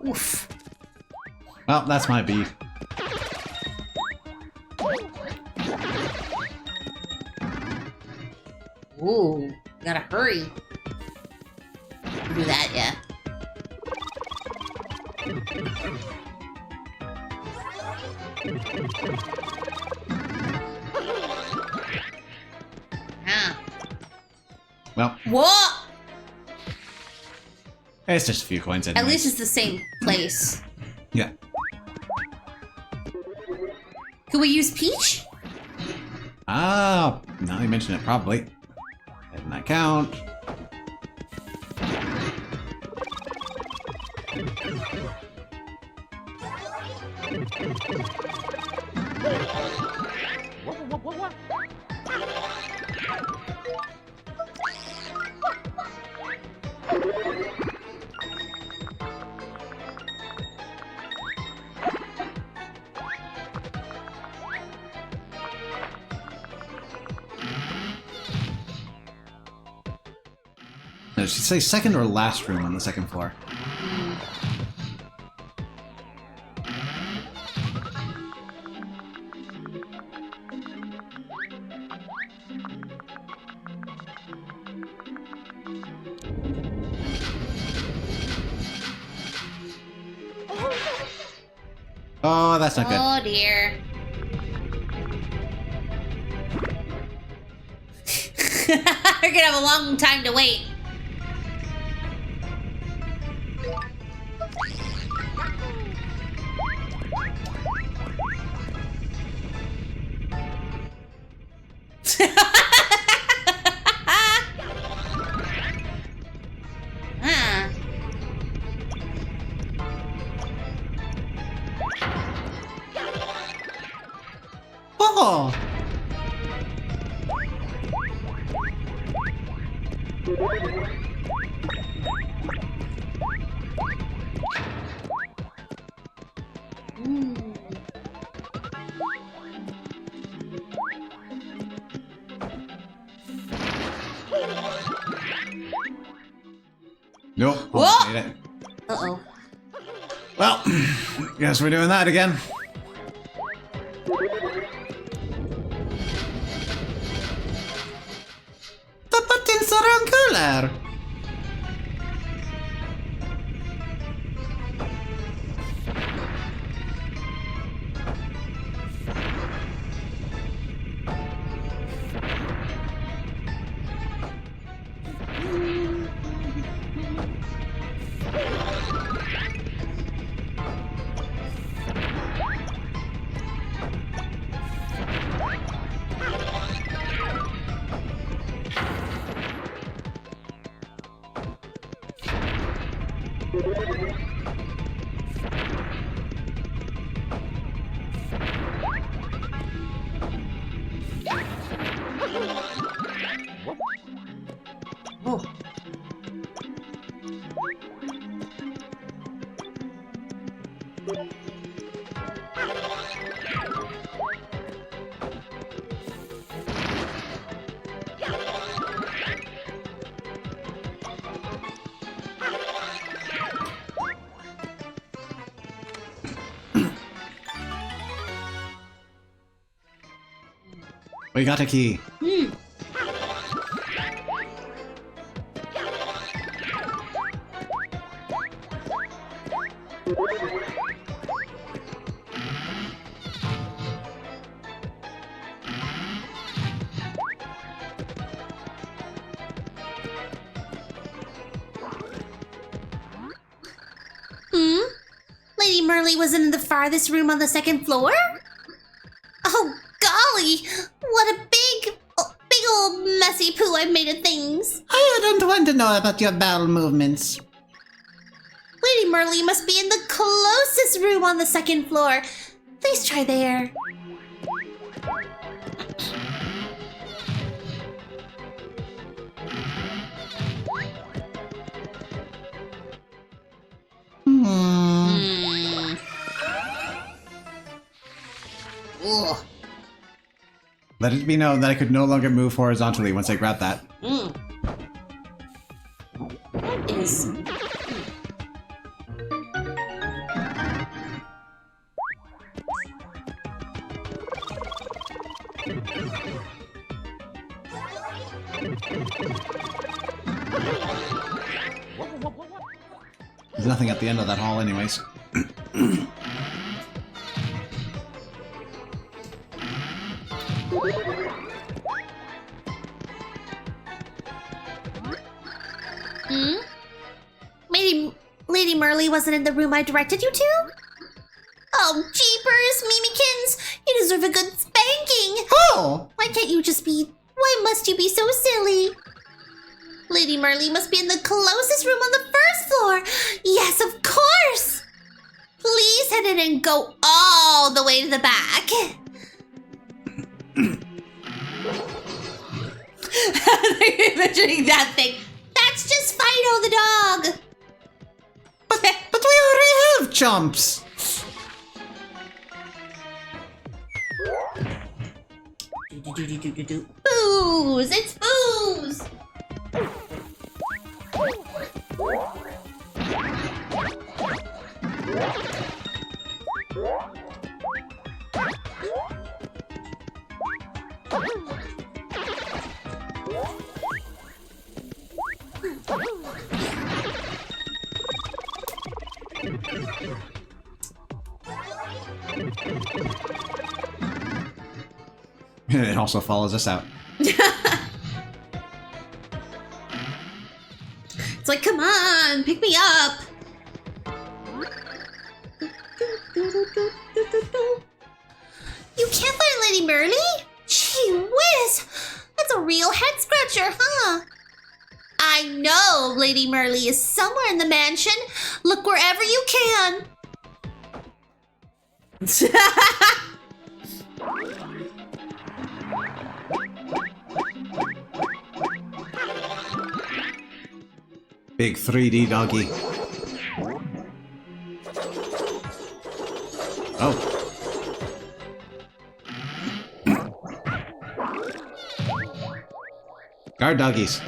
Oof. Well, that's my beef. Ooh, gotta hurry. Do that, yeah. Ah. Well, Whoa! it's just a few coins anyway. At least it's the same place. Yeah. Can we use Peach? Ah, now you mention it, probably. Didn't that count? No, should say second or last room on the second floor. Oh, that's not good. Oh dear. We're gonna have a long time to wait. Huh. Oh! Nope. Whoa! almost made it. Uh-oh. Well, guess we're doing that again. The buttons are wrong color. Oh. We got a key. Lady Merly was in the farthest room on the second floor? Oh, golly! What a big old messy poo I've made of things. I don't want to know about your bowel movements. Lady Merly must be in the closest room on the second floor. Please try there. Ugh. Let it be known that I could no longer move horizontally once I grabbed that. What is... There's nothing at the end of that hall anyways. Lady Merly wasn't in the room I directed you to? Oh, jeepers, Mimikins! You deserve a good spanking! Oh! Why can't you just be... Why must you be so silly? Lady Merly must be in the closest room on the first floor! Yes, of course! Please head in and go all the way to the back. They're imagining that thing. That's just Fido the dog! But we already have chomps! Do-do-do-do-do-do. Booze! It's booze! It also follows us out. It's like, come on, pick me up. You can't find Lady Merly? Gee whiz! That's a real head scratcher, huh? I know Lady Merly is somewhere in the mansion. Look wherever you can. Big 3D doggy. Oh. Guard doggies.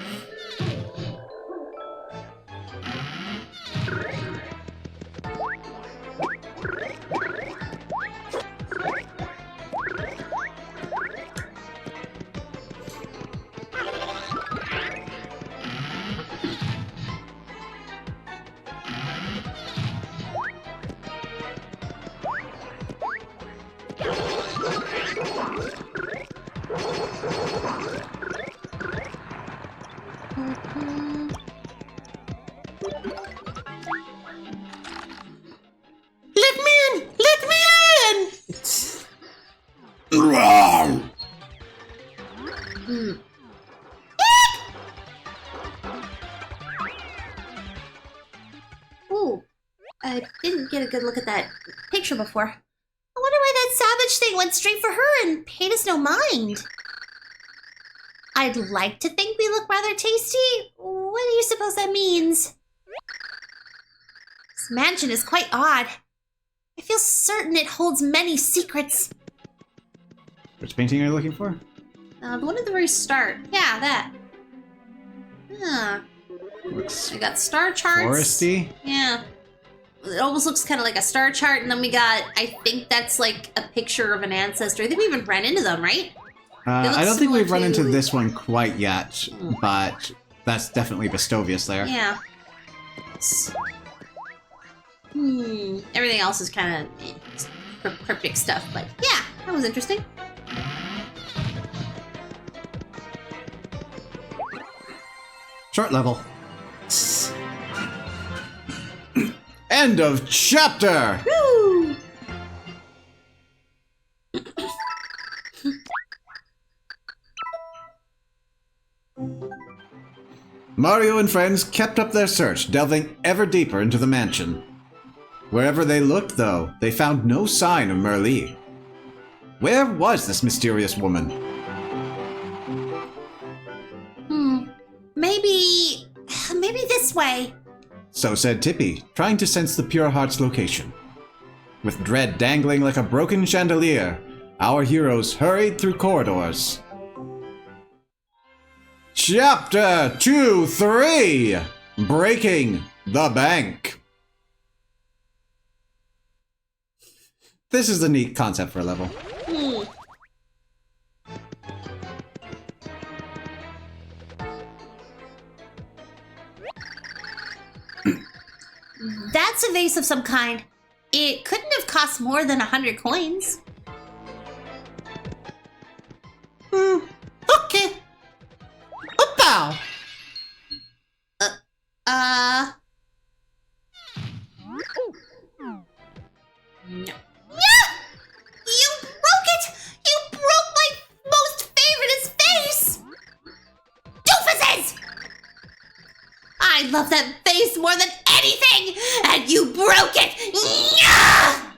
Let me in! Let me in! Ooh, I didn't get a good look at that picture before. I wonder why that savage thing went straight for her and paid us no mind. I'd like to think we look rather tasty. What do you suppose that means? This mansion is quite odd. I feel certain it holds many secrets. Which painting are you looking for? The one at the very start. Yeah, that. Huh. Looks We got star charts. foresty. Yeah. It almost looks kind of like a star chart, and then we got, I think that's like a picture of an ancestor. I think we even ran into them, right? look I don't think similar we've run into to- this one quite yet, but that's definitely Bestovius there. Yeah. Everything else is kind of cryptic stuff, but yeah, that was interesting. Short level. End of chapter! Woo! Mario and friends kept up their search, delving ever deeper into the mansion. Wherever they looked, though, they found no sign of Merli. Where was this mysterious woman? Maybe this way. So said Tippy, trying to sense the Pure Heart's location. With dread dangling like a broken chandelier, our heroes hurried through corridors. Chapter 2-3 Breaking the Bank. This is a neat concept for a level. That's a vase of some kind. It couldn't have cost more than 100 coins. Okay. Opa! No. Yeah! You broke it! You broke my most favoriteest vase! Doofuses! I love that vase more than anything, and you broke it! Yeah!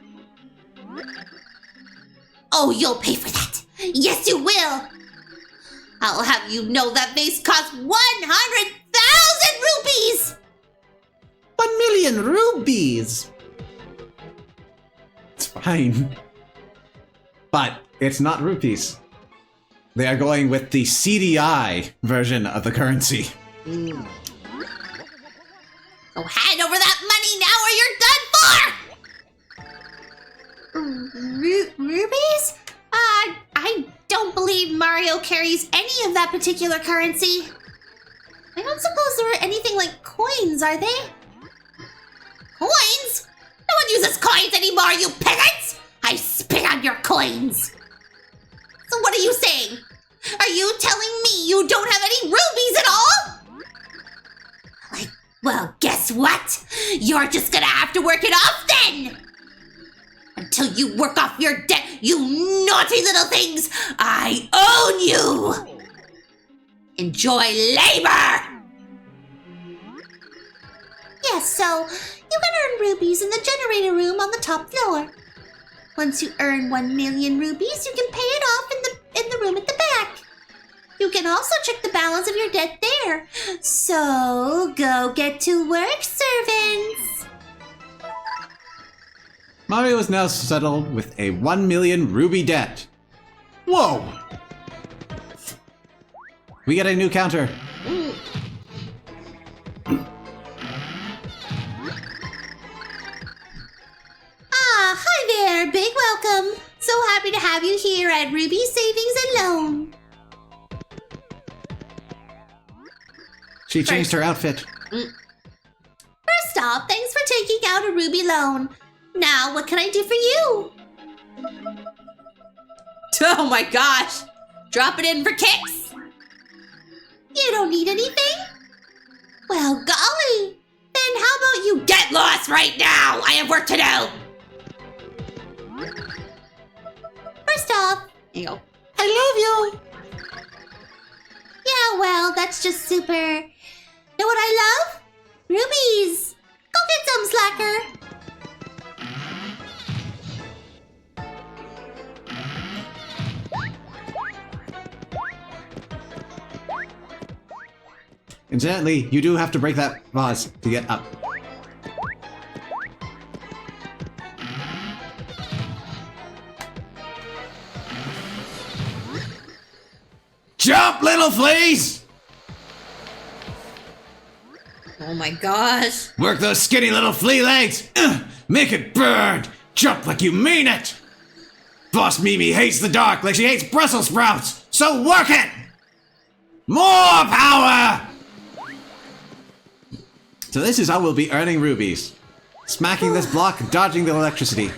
Oh, you'll pay for that. Yes, you will. I'll have you know that vase cost 100,000 rupees! 1,000,000 rubies! It's fine. But it's not rupees. They are going with the CDI version of the currency. So hand over that money now or you're done for! Rubies? I don't believe Mario carries any of that particular currency. I don't suppose there are anything like coins, are they? Coins? No one uses coins anymore, you peasants! I spit on your coins! So what are you saying? Are you telling me you don't have any rubies at all? Well, guess what? You're just gonna have to work it off then! Until you work off your debt, you naughty little things! I own you! Enjoy labor! Yes, so you can earn rubies in the generator room on the top floor. Once you earn 1 million rubies, you can pay it off in the room at the back. You can also check the balance of your debt there. So go get to work, servants! Mario is now settled with a 1 million ruby debt. Whoa! We get a new counter. Hi there, big welcome. So happy to have you here at Ruby Savings and Loan. She changed her outfit. First off, thanks for taking out a Ruby loan. Now, what can I do for you? Oh my gosh. Drop it in for kicks. You don't need anything? Well, golly. Then how about you Get lost right now. I have work to do. First off, There you go. I love you. Yeah, well, that's just super. Know what I love? Rubies. Go get some, slacker. Incidentally, you do have to break that vase to get up. Jump, little fleas! Oh my gosh. Work those skinny little flea legs! Make it burn! Jump like you mean it! Boss Mimi hates the dark like she hates Brussels sprouts, so work it! More power! So this is how we'll be earning rubies. Smacking this block, dodging the electricity.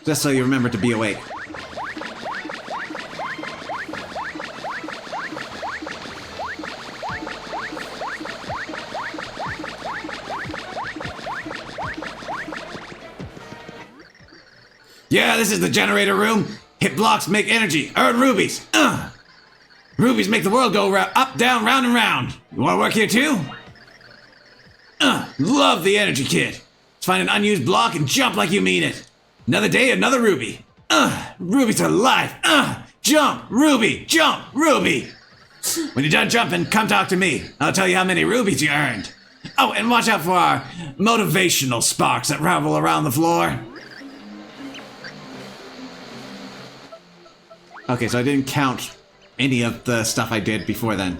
Just so you remember to be awake. Yeah, this is the generator room. Hit blocks, make energy, earn rubies. Rubies make the world go up, down, round, and round. You wanna work here too? Love the energy kit. Let's find an unused block and jump like you mean it. Another day, another ruby. Ruby to life. Jump, ruby, jump, ruby. When you're done jumping, come talk to me. I'll tell you how many rubies you earned. Oh, and watch out for our motivational sparks that ravel around the floor. Okay, so I didn't count any of the stuff I did before then.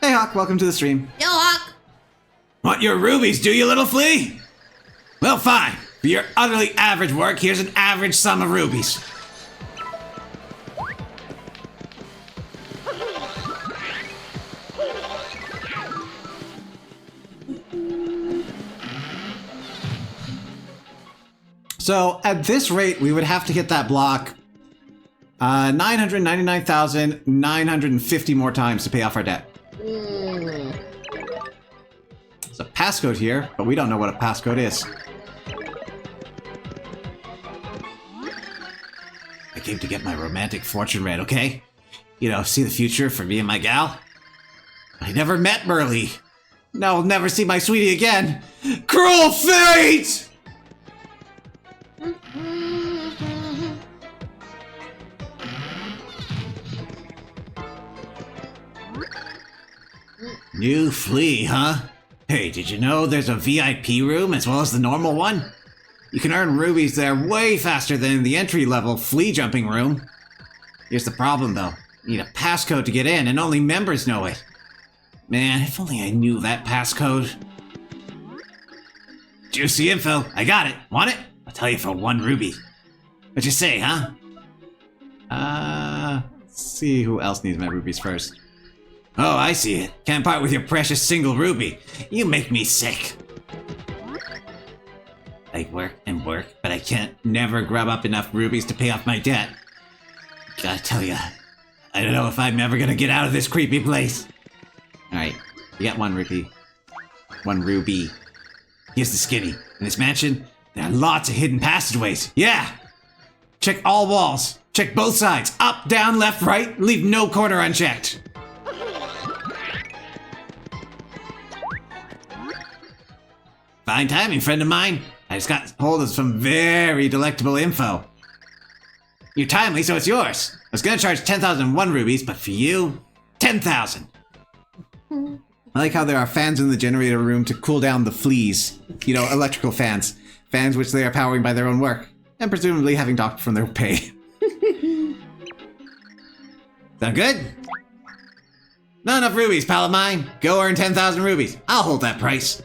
Hey Hawk, welcome to the stream. Yo, Hawk. Want your rubies, do you, little flea? Well, fine. For your utterly average work, here's an average sum of rubies. So at this rate, we would have to hit that block 999,950 more times to pay off our debt. There's a passcode here, but we don't know what a passcode is. I came to get my romantic fortune read, okay? You know, see the future for me and my gal? I never met Merly. Now I'll never see my sweetie again. Cruel fate! New flea, huh? Hey, did you know there's a VIP room as well as the normal one? You can earn rubies there way faster than in the entry-level flea jumping room. Here's the problem, though. You need a passcode to get in, and only members know it. Man, if only I knew that passcode. Juicy info. I got it. Want it? I'll tell you for 1 ruby. What'd you say, huh? Let's see who else needs my rubies first. Oh, I see it. Can't part with your precious single ruby. You make me sick. I work and work, but I can't never grab up enough rubies to pay off my debt. Gotta tell ya, I don't know if I'm ever gonna get out of this creepy place. Alright, you got 1 rupee. 1 ruby. Here's the skinny. In this mansion, there are lots of hidden passageways. Yeah! Check all walls. Check both sides. Up, down, left, right. Leave no corner unchecked. Fine timing, friend of mine. I just got hold of some very delectable info. You're timely, so it's yours. I was gonna charge 10,001 rubies, but for you, 10,000. I like how there are fans in the generator room to cool down the fleas. You know, electrical fans. Fans which they are powering by their own work. And presumably having docked from their pay. Sound good? Not enough rubies, pal of mine. Go earn 10,000 rubies. I'll hold that price.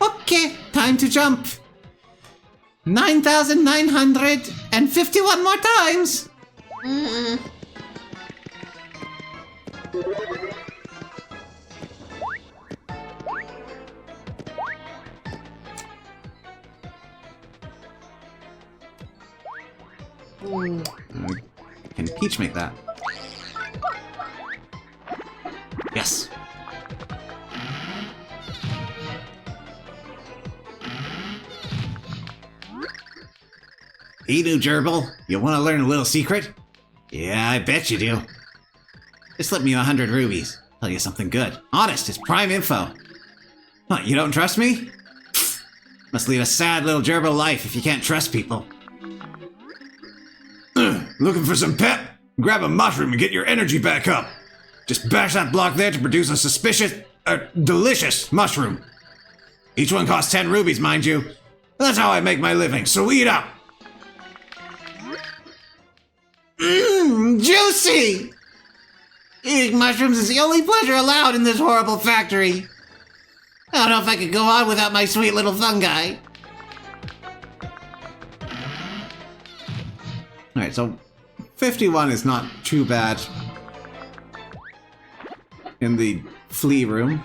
Okay, time to jump. 9,951 more times. Can Peach make that? Yes. Hey, new gerbil, you want to learn a little secret? Yeah, I bet you do. Just slip me 100 rubies. Tell you something good. Honest, it's prime info. Huh, you don't trust me? Pfft, must lead a sad little gerbil life if you can't trust people. Looking for some pep? Grab a mushroom and get your energy back up. Just bash that block there to produce a delicious mushroom. Each one costs 10 rubies, mind you. That's how I make my living, so eat up. Juicy! Eating mushrooms is the only pleasure allowed in this horrible factory. I don't know if I could go on without my sweet little fungi. Alright, so 51 is not too bad in the flea room.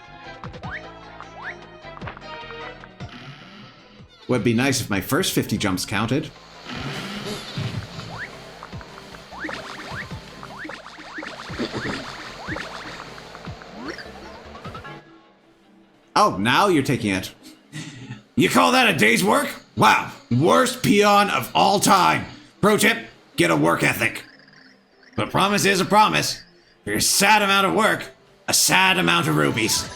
Would be nice if my first 50 jumps counted. Oh, now you're taking it. You call that a day's work? Wow, worst peon of all time. Pro tip, get a work ethic. But a promise is a promise. For your sad amount of work, a sad amount of rubies.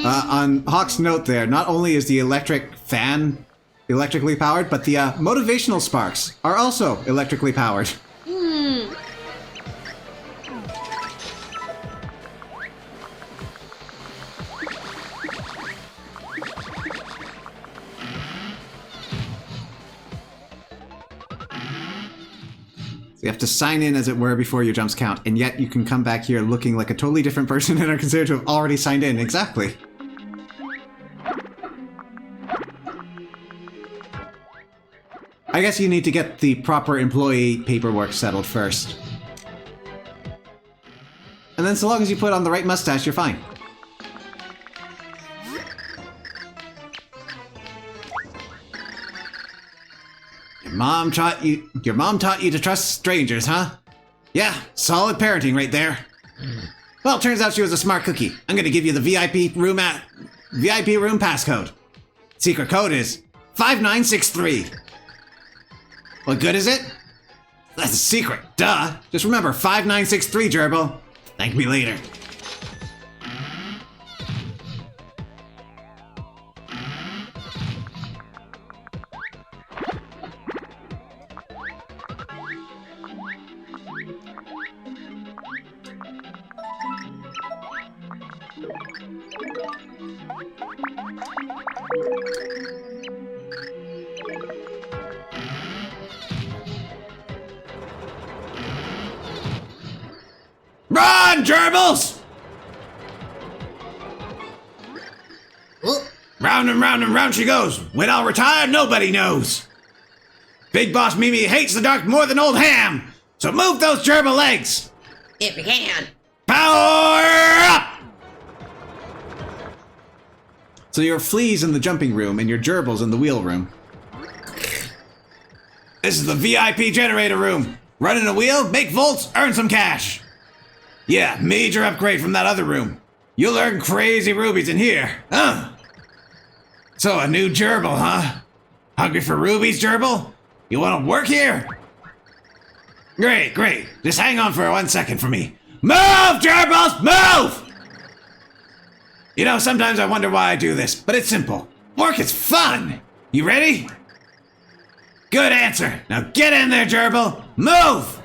On Hawk's note there, not only is the electric fan electrically powered, but the motivational sparks are also electrically powered. So you have to sign in, as it were, before your jumps count, and yet you can come back here looking like a totally different person and are considered to have already signed in. Exactly. I guess you need to get the proper employee paperwork settled first. And then so long as you put on the right mustache, you're fine. Your mom taught you to trust strangers, huh? Yeah, solid parenting right there. Well, turns out she was a smart cookie. I'm gonna give you the VIP room passcode. Secret code is 5963. What good is it? That's a secret, duh. Just remember 5963, Gerbil. Thank me later. Run, gerbils! Round and round and round she goes. When I'll retire, nobody knows. Big Boss Mimi hates the dark more than old ham. So move those gerbil legs. If you can. Power up! So your fleas in the jumping room and your gerbils in the wheel room. This is the VIP generator room. Running a wheel, make volts, earn some cash. Yeah, major upgrade from that other room. You'll earn crazy rubies in here. So a new gerbil, huh? Hungry for rubies, gerbil? You want to work here? Great, great. Just hang on for 1 second for me. Move, gerbils, move! You know, sometimes I wonder why I do this, but it's simple. Work is fun. You ready? Good answer. Now get in there, gerbil. Move!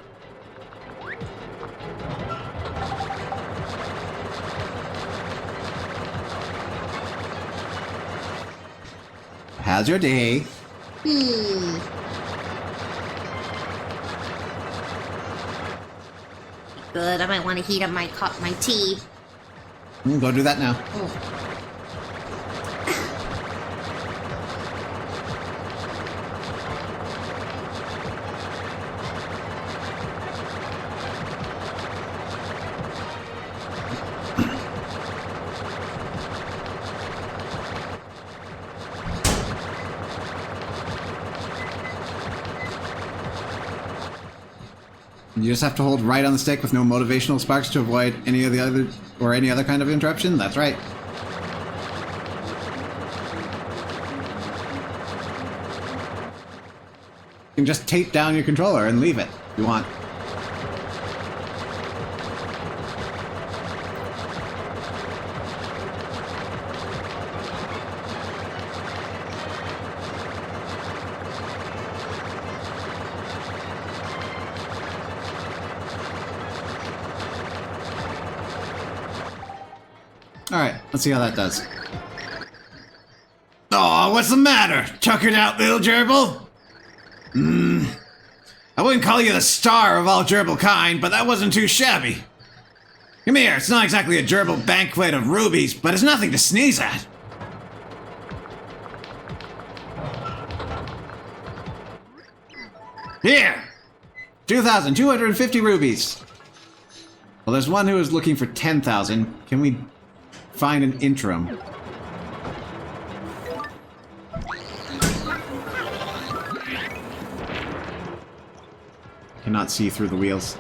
How's your day? Good, I might want to heat up my tea. Go do that now. You just have to hold right on the stick with no motivational sparks to avoid any other kind of interruption? That's right. You can just tape down your controller and leave it if you want. Alright, let's see how that does. Aw, what's the matter? Tuckered out, little gerbil? I wouldn't call you the star of all gerbil kind, but that wasn't too shabby. Come here, it's not exactly a gerbil banquet of rubies, but it's nothing to sneeze at. Here! 2,250 rubies. Well, there's one who is looking for 10,000. Can we find an interim? Cannot see through the wheels.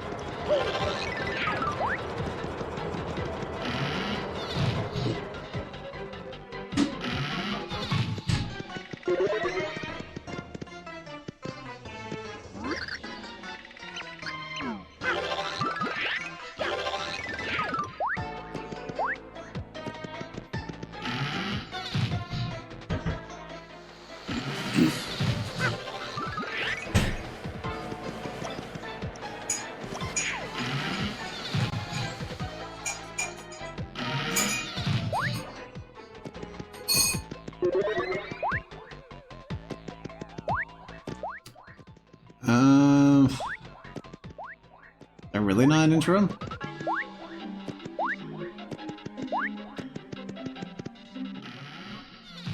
They're really not an interim?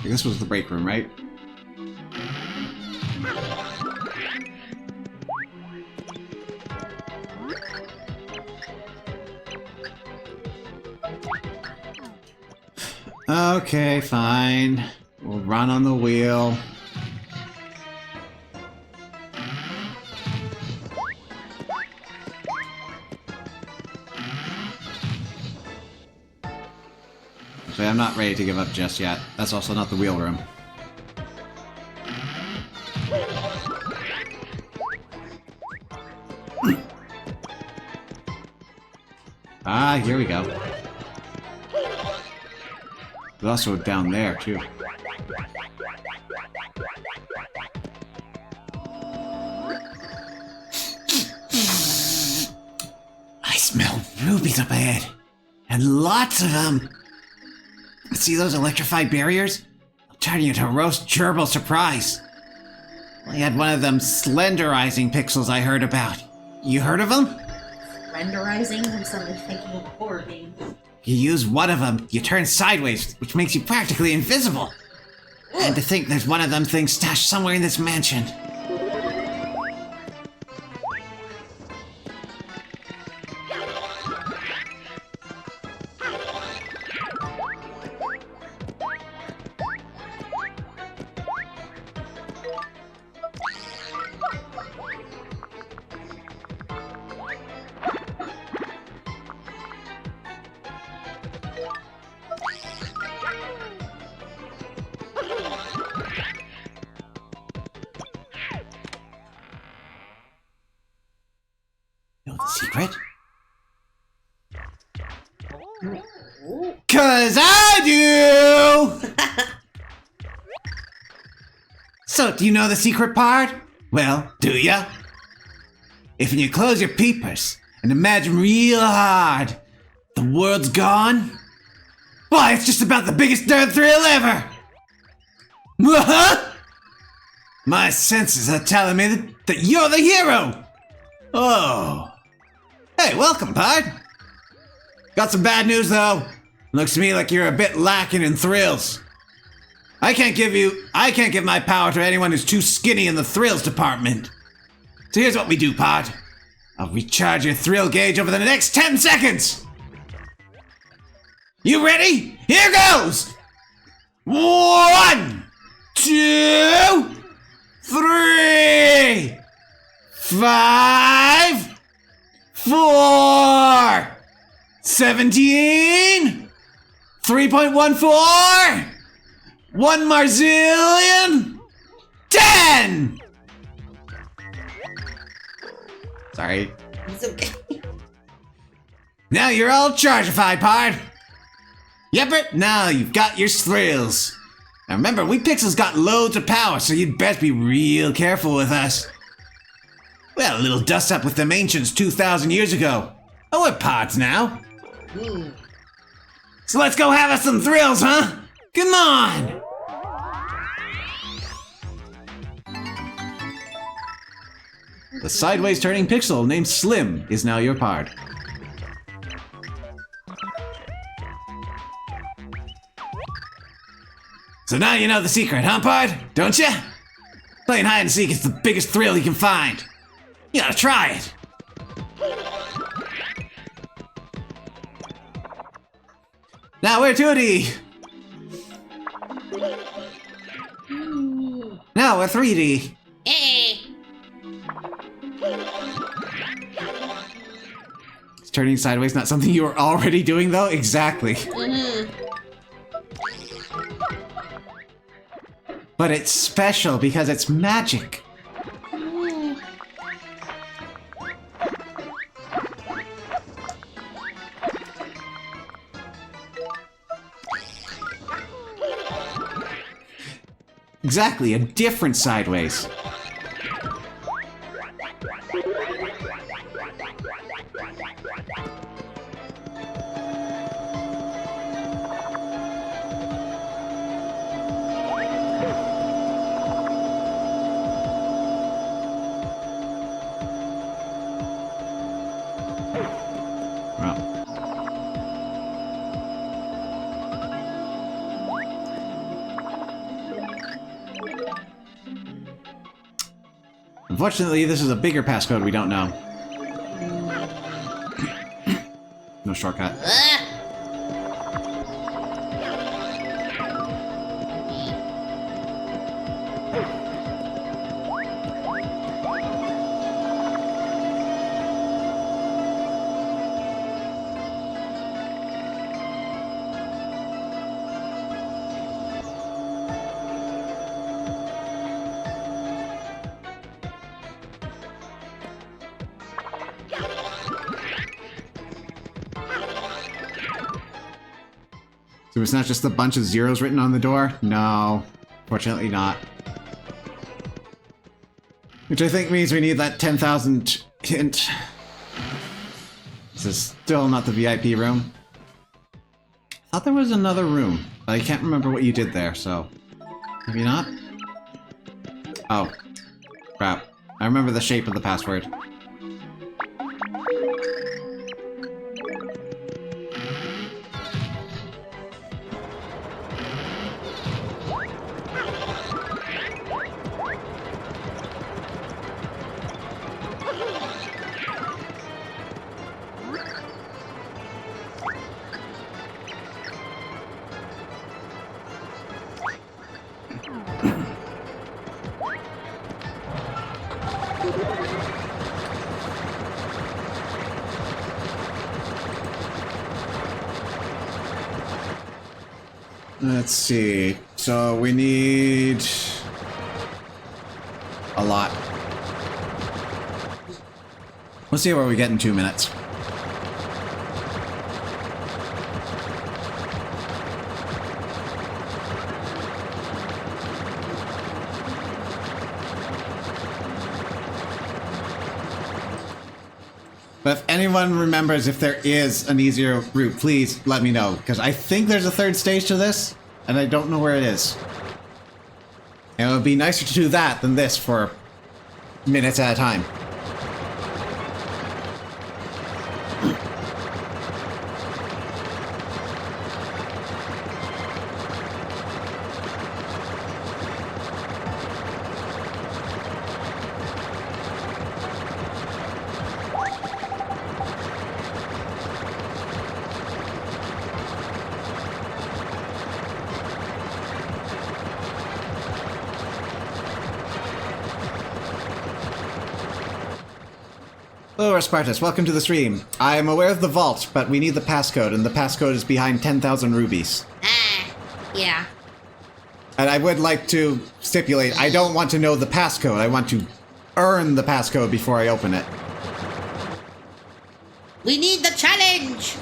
This was the break room, right? Okay, fine. We'll run on the wheel. So I'm not ready to give up just yet. That's also not the wheel room. Ah, here we go. There's also down there, too. I smell rubies up ahead. And lots of them. See those electrified barriers? I'll turn you into a roast gerbil surprise. I had one of them slenderizing pixels I heard about. You heard of them? Renderizing? I'm suddenly thinking of a horror game. You use one of them, you turn sideways, which makes you practically invisible. And to think there's one of them things stashed somewhere in this mansion. Know the secret? 'Cause I do! So, do you know the secret part? Well, do ya? If you close your peepers and imagine real hard, the world's gone, why, it's just about the biggest darn thrill ever! My senses are telling me that you're the hero! Oh. Hey, welcome, Bard. Got some bad news, though. Looks to me like you're a bit lacking in thrills. I can't give my power to anyone who's too skinny in the thrills department. So here's what we do, Pod. I'll recharge your thrill gauge over the next 10 seconds. You ready? Here goes! 1, 2, 3, 5, 4, 17, 3.14, 1 marzillion, 10! Sorry. It's okay. Now you're all chargified, Pard. Yep, now you've got your thrills. Now remember, we Pixels got loads of power, so you'd best be real careful with us. We had a little dust up with them ancients 2,000 years ago. Oh, we're Pods now. So let's go have us some thrills, huh? Come on! The sideways turning pixel named Slim is now your Pard. So now you know the secret, huh, Pard? Don't ya? Playing hide and seek is the biggest thrill you can find. You gotta try it. Now we're 2D. Now we're 3D. Hey. Is turning sideways not something you were already doing, though? Exactly. But it's special because it's magic. Exactly, a different sideways. Unfortunately, this is a bigger passcode we don't know. No shortcut. There was not just a bunch of zeros written on the door? No, fortunately not. Which I think means we need that 10,000 hint. This is still not the VIP room. I thought there was another room, but I can't remember what you did there, so... Maybe not? Oh. Crap. I remember the shape of the password. Let's see. So we need a lot. We'll see where we get in 2 minutes. But if anyone remembers if there is an easier route, please let me know. Because I think there's a third stage to this, and I don't know where it is. And it would be nicer to do that than this for minutes at a time. Hello, Spartus. Welcome to the stream. I am aware of the vault, but we need the passcode, and the passcode is behind 10,000 rubies. Yeah. And I would like to stipulate, I don't want to know the passcode. I want to earn the passcode before I open it. We need the challenge!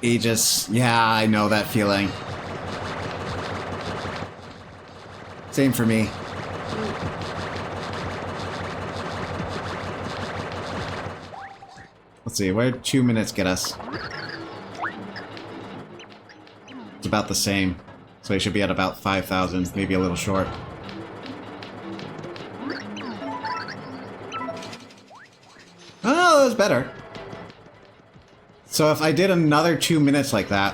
Aegis. Yeah, I know that feeling. Same for me. Let's see, where'd 2 minutes get us? It's about the same. So we should be at about 5,000, maybe a little short. Oh, that was better. So if I did another 2 minutes like that...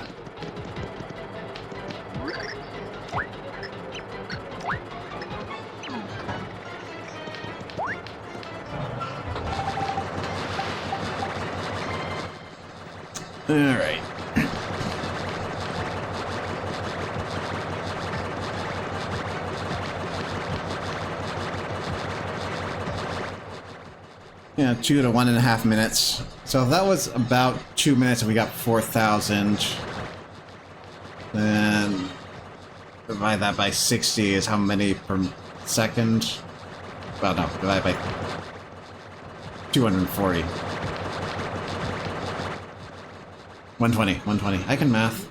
Alright. Yeah, 2 to 1.5 minutes. So if that was about 2 minutes and we got 4,000, then divide that by 60 is how many per second? Well, no, divide by 240. 120. I can math.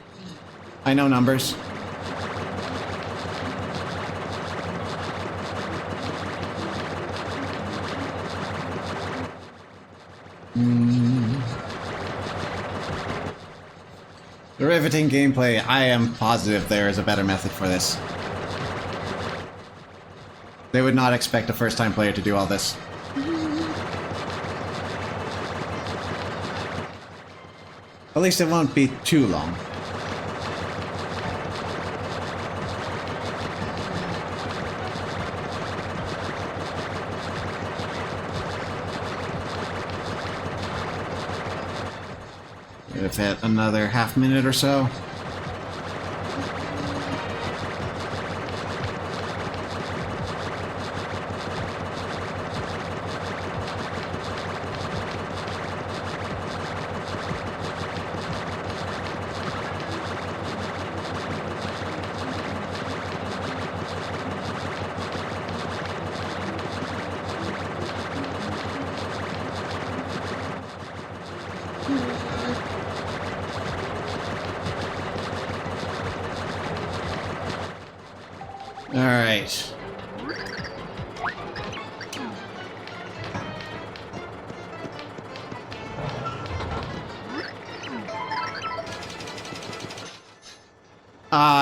I know numbers. The riveting gameplay, I am positive there is a better method for this. They would not expect a first-time player to do all this. At least it won't be too long. If at another half minute or so. All right.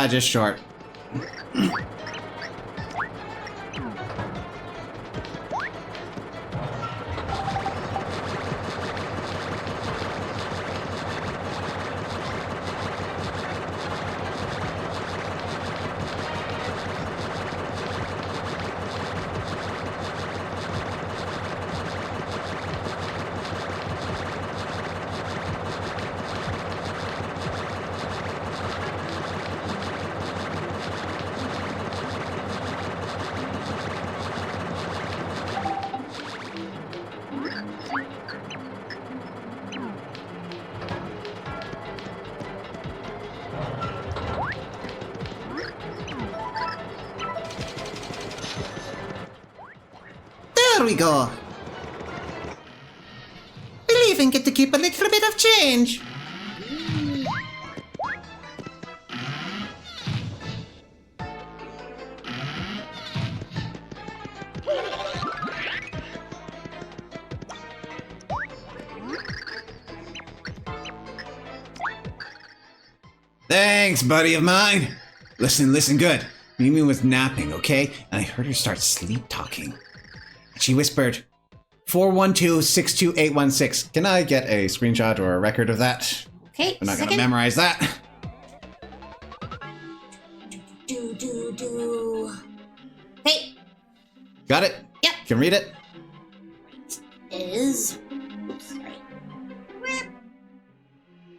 Just short. There we go. We'll even get to keep a little bit of change. Thanks, buddy of mine. Listen good. Mimi was napping, okay? And I heard her start sleep talking. She whispered, 412-62816. Can I get a screenshot or a record of that? Okay, I'm not gonna second. memorize that. Hey, Got it? Yep. Can read it? is. Oops, sorry.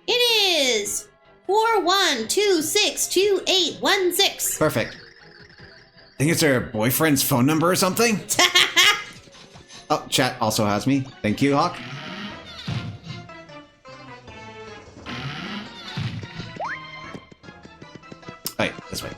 It is 412-62816. Perfect. Think it's her boyfriend's phone number or something? Oh, chat also has me. Thank you, Hawk. Wait, this way.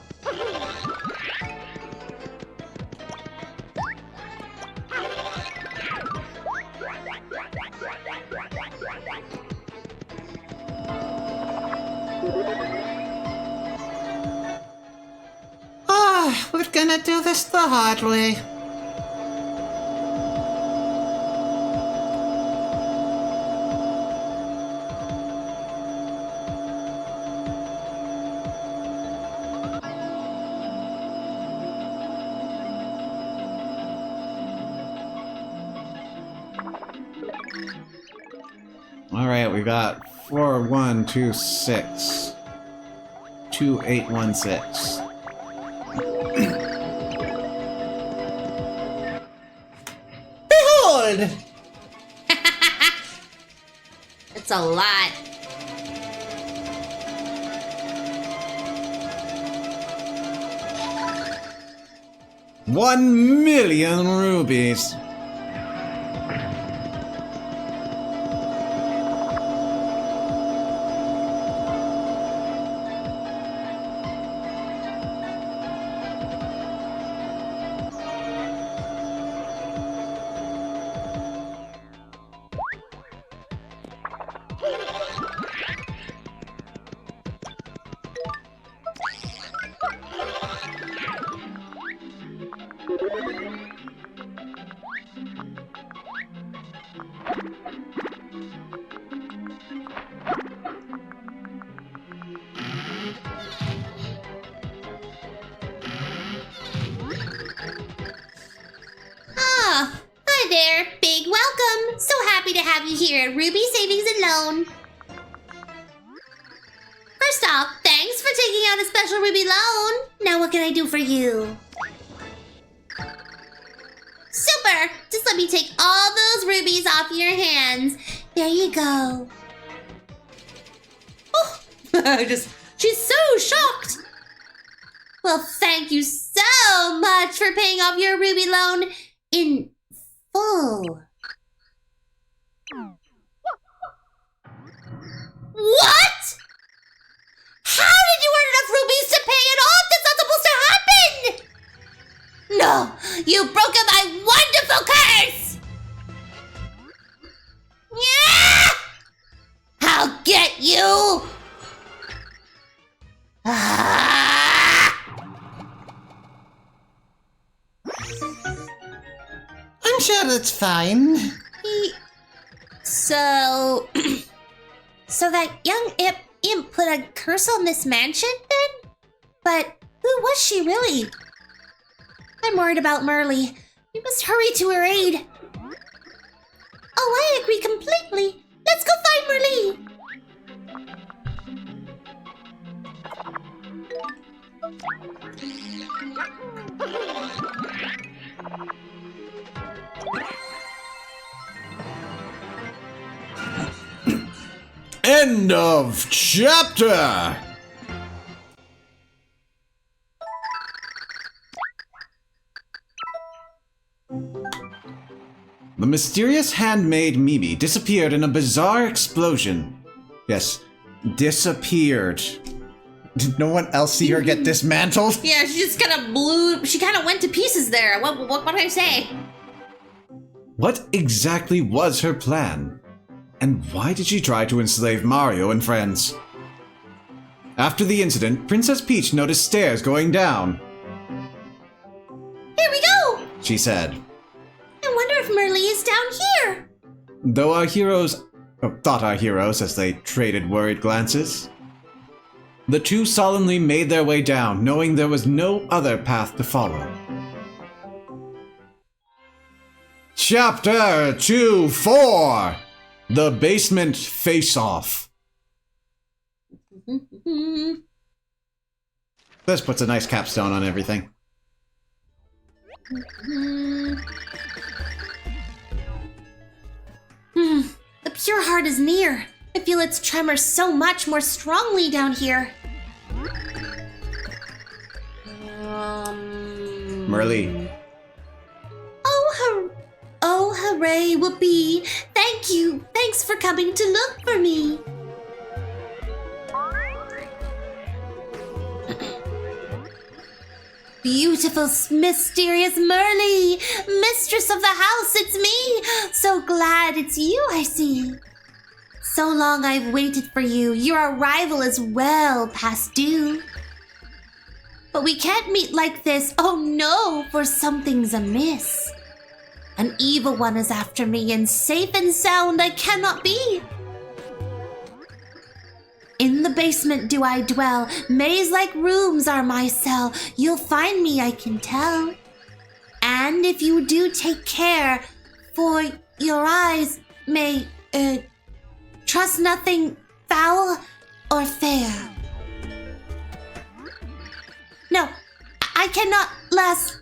We're gonna do this the hard way. All right, we got 4126 2816. Behold! It's a lot. $1 million rubies. Ah, hi there. Big welcome. So happy to have you here at Ruby Savings and Loan. First off, thanks for taking out a special Ruby loan. Now what can I do for you? Super! Just let me take all those rubies off your hands. There you go. She's so shocked. Well, thank you so much for paying off your ruby loan in full. What? How did you earn enough rubies to pay it off? That's not supposed to happen! No, you've broken my wonderful curse! Yeah! I'll get you! I'm sure it's fine. So... so that young imp put a curse on this mansion, then? But who was she really? I'm worried about Merly. We must hurry to her aid. Oh, I agree completely. Let's go find Merly. End of chapter! The mysterious handmaid Mimi disappeared in a bizarre explosion. Yes, disappeared. Did no one else see her get dismantled? Yeah, she just kind of blew. She kind of went to pieces there. What did I say? What exactly was her plan? And why did she try to enslave Mario and friends? After the incident, Princess Peach noticed stairs going down. Here we go! She said. I wonder if Merly is down here. Though our heroes thought our heroes as they traded worried glances. The two solemnly made their way down, knowing there was no other path to follow. Chapter 2-4 The Basement Face-Off. This puts a nice capstone on everything. The pure heart is near. I feel its tremor so much more strongly down here. Merly. Oh, hooray, Whoopee. Thank you. Thanks for coming to look for me. Beautiful, mysterious Merly, mistress of the house, it's me. So glad it's you, I see. So long I've waited for you. Your arrival is well past due. But we can't meet like this. Oh no, for something's amiss. An evil one is after me, and safe and sound I cannot be. In the basement do I dwell. Maze-like rooms are my cell. You'll find me, I can tell. And if you do take care, for your eyes may, trust nothing foul or fair. No, I cannot last.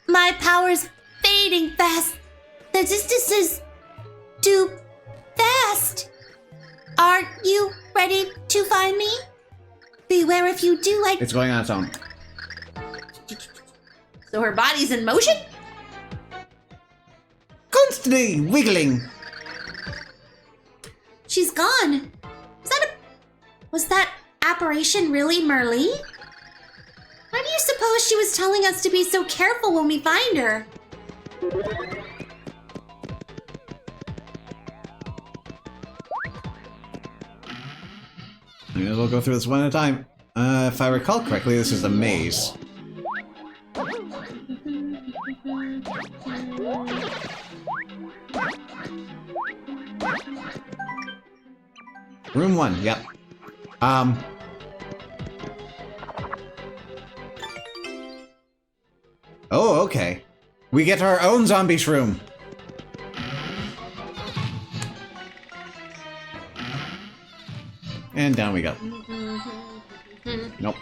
My powers fading fast. The distance is too fast. Are you ready to find me? Beware if you do, It's going on its own. So her body's in motion? Constantly wiggling. She's gone. Was that apparition really Merly? Why do you suppose she was telling us to be so careful when we find her? Maybe we'll go through this one at a time. If I recall correctly, this is a maze. Room 1, yep. Oh, okay. We get our own zombie shroom. And down we go. Nope.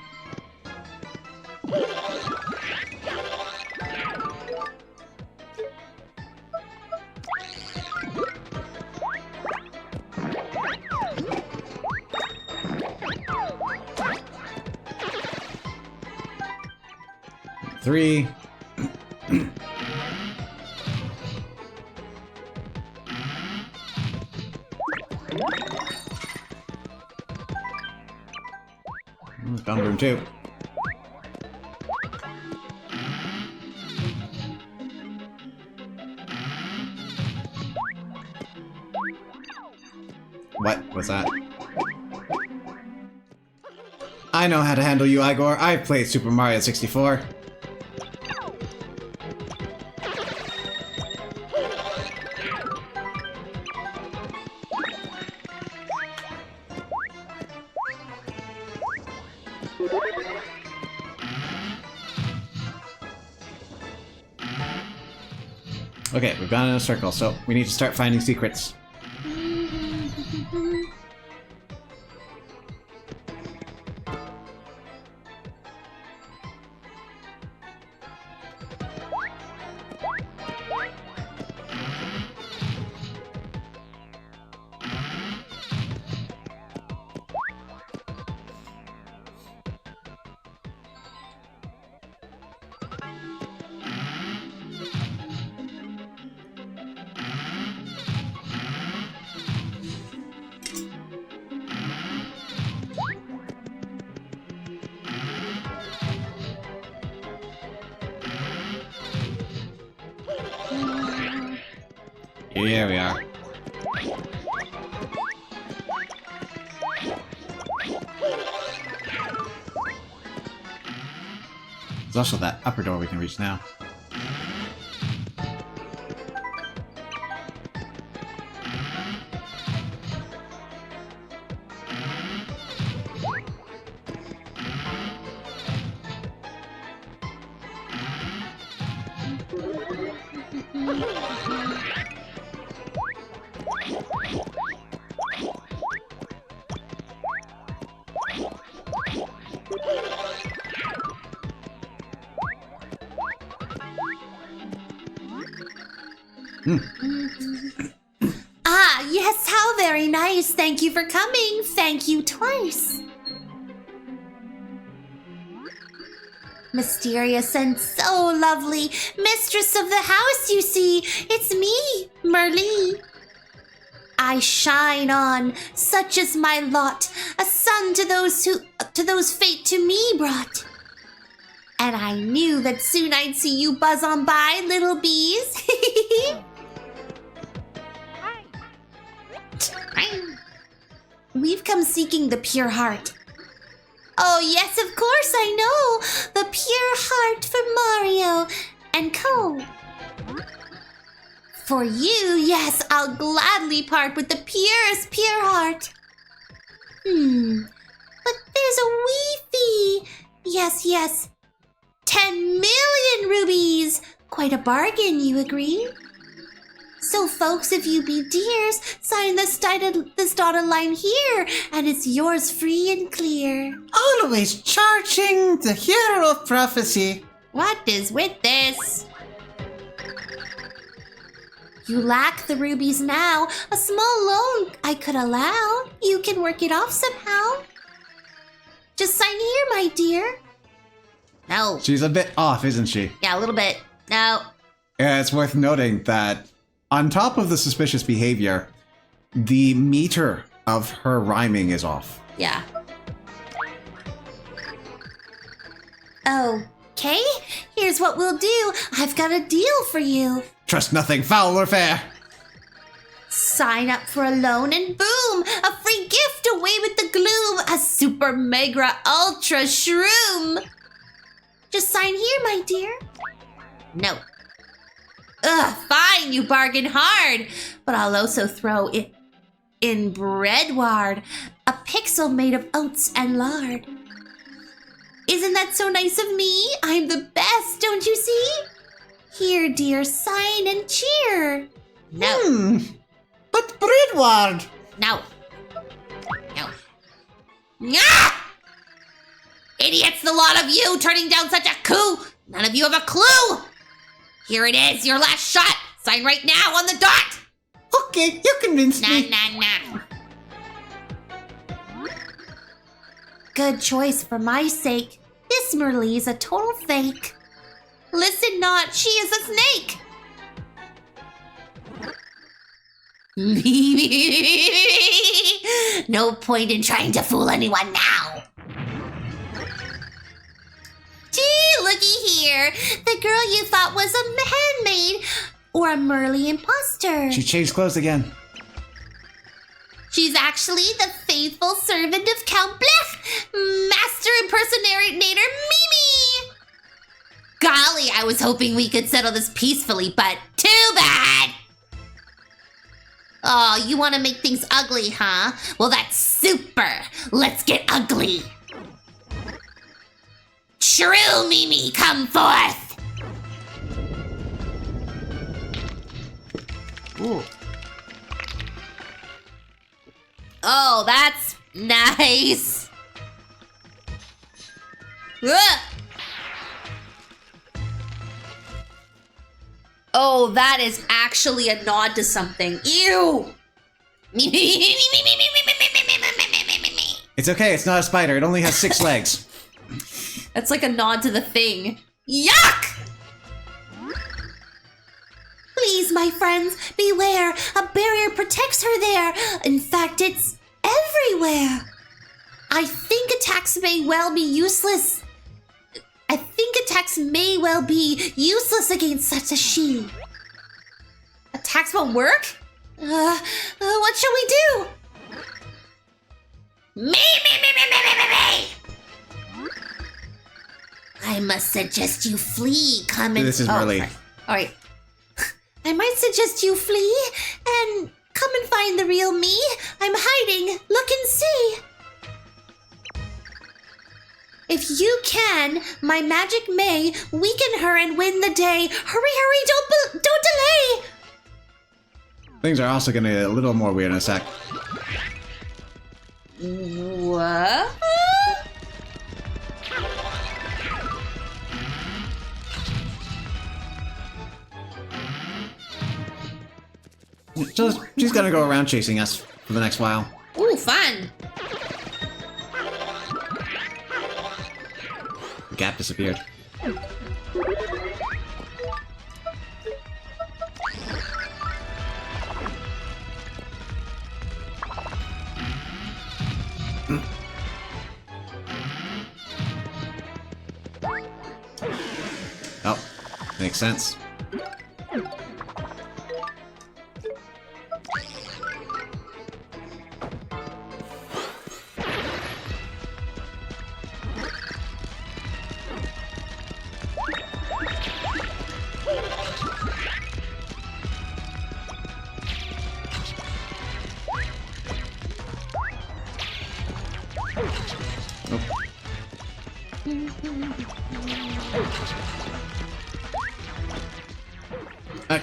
3. Found room 2. What was that? I know how to handle you, Igor. I've played Super Mario 64. Okay, we've gone in a circle, so we need to start finding secrets. Here we are. There's also that upper door we can reach now. Ah, yes, how very nice. Thank you for coming. Thank you twice. Mysterious and so lovely. Mistress of the house, you see. It's me, Merlee. I shine on, such is my lot, a son to those fate to me brought. And I knew that soon I'd see you buzz on by, little bees. We've come seeking the pure heart. Oh, yes, of course, I know. The pure heart for Mario and Co. For you, yes, I'll gladly part with the purest pure heart. But there's a wee fee. Yes. 10 million rubies. Quite a bargain, you agree? So, folks, if you be dears, sign this dotted line here, and it's yours free and clear. Always charging the hero of prophecy. What is with this? You lack the rubies now. A small loan I could allow. You can work it off somehow. Just sign here, my dear. No. She's a bit off, isn't she? Yeah, a little bit. No. Yeah, it's worth noting that on top of the suspicious behavior, the meter of her rhyming is off. Yeah. Okay, here's what we'll do. I've got a deal for you. Trust nothing, foul or fair. Sign up for a loan and boom! A free gift away with the gloom! A super mega ultra shroom! Just sign here, my dear. No. Ugh, fine, you bargain hard. But I'll also throw it in breadward, A pixel made of oats and lard. Isn't that so nice of me? I'm the best, don't you see? Here, dear, sign and cheer. No. But Breadward! No. No. Nyah! Idiots, the lot of you, turning down such a coup. None of you have a clue. Here it is, your last shot. Sign right now on the dot. Okay, you convinced me. Nah. Good choice for my sake. This Merlee's a total fake. Listen not, she is a snake! No point in trying to fool anyone now. Gee, looky here. The girl you thought was a handmaid or a Merly imposter. She changed clothes again. She's actually the faithful servant of Count Blech, master impersonator Mimi. Golly, I was hoping we could settle this peacefully, but too bad. Oh, you want to make things ugly, huh? Well, that's super. Let's get ugly. True, Mimi, come forth. Ooh. Oh, that's nice. Ugh. Oh, that is actually a nod to something. Ew! It's okay, it's not a spider. It only has 6 legs. That's like a nod to the thing. Yuck! Please, my friends, beware. A barrier protects her there. In fact, it's everywhere. I think attacks may well be useless. Against such as she. Attacks won't work? What shall we do? Me. I must suggest you flee. Come and... This is Merly. All right. I might suggest you flee and come and find the real me. I'm hiding. Look and see. If you can, my magic may weaken her and win the day. Hurry, don't delay. Things are also gonna get a little more weird in a sec. What? So she's gonna go around chasing us for the next while. Ooh, fun. The gap disappeared. Oh, makes sense.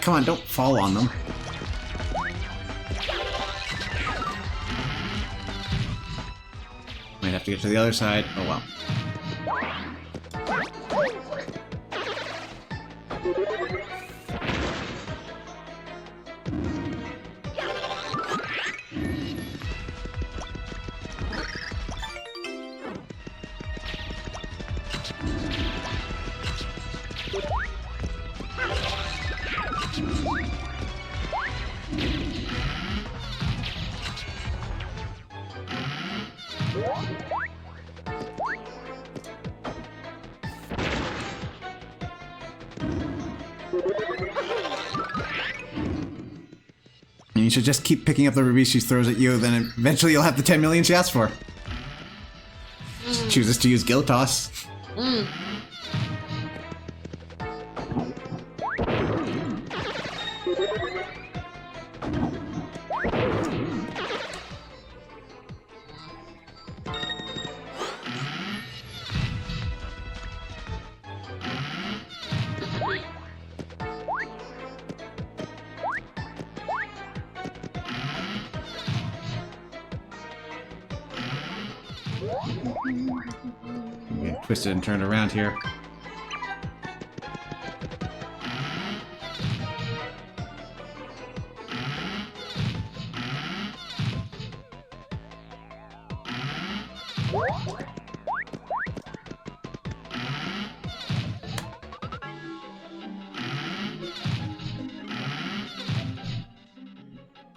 Come on, don't fall on them. Might have to get to the other side. Oh well. And you should just keep picking up the rubies she throws at you, then eventually you'll have the 10 million she asked for. She chooses to use Guild Toss. Get twisted and turned around here.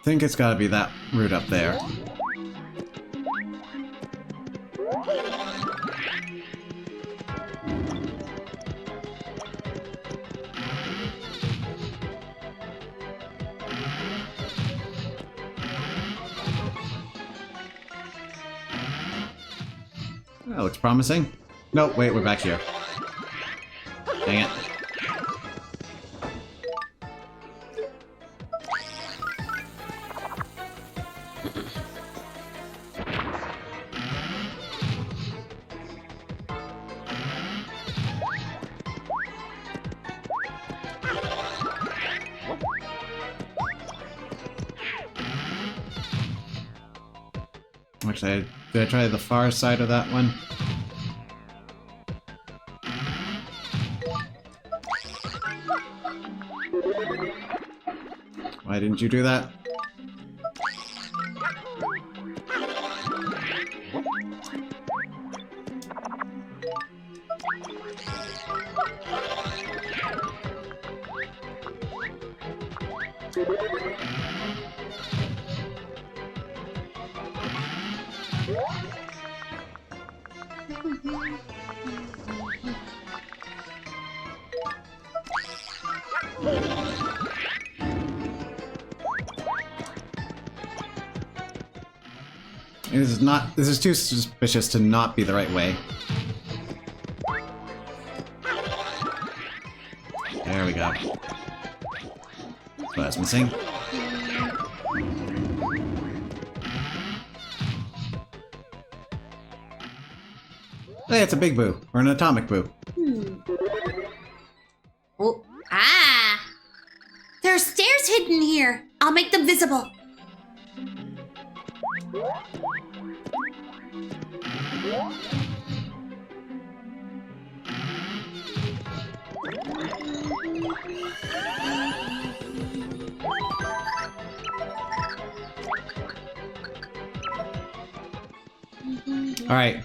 think it's gotta be that route up there. That looks promising. No, wait, we're back here. Dang it. Actually, did I try the far side of that one? Why didn't you do that? This is too suspicious to not be the right way. There we go. So that's missing. Hey, it's a big boo. Or an atomic boo. Oh, ah! There are stairs hidden here. I'll make them visible. Alright.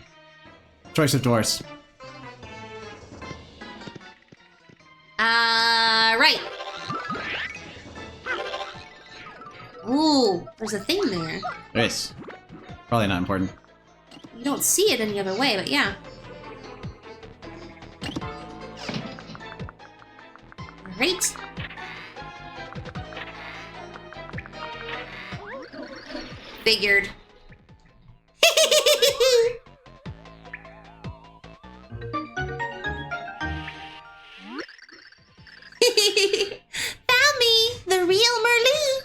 Choice of doors. Right. Ooh, there's a thing there. Yes. Probably not important. You don't see it any other way, but yeah. Right. Figured. Found me, the real Merlee.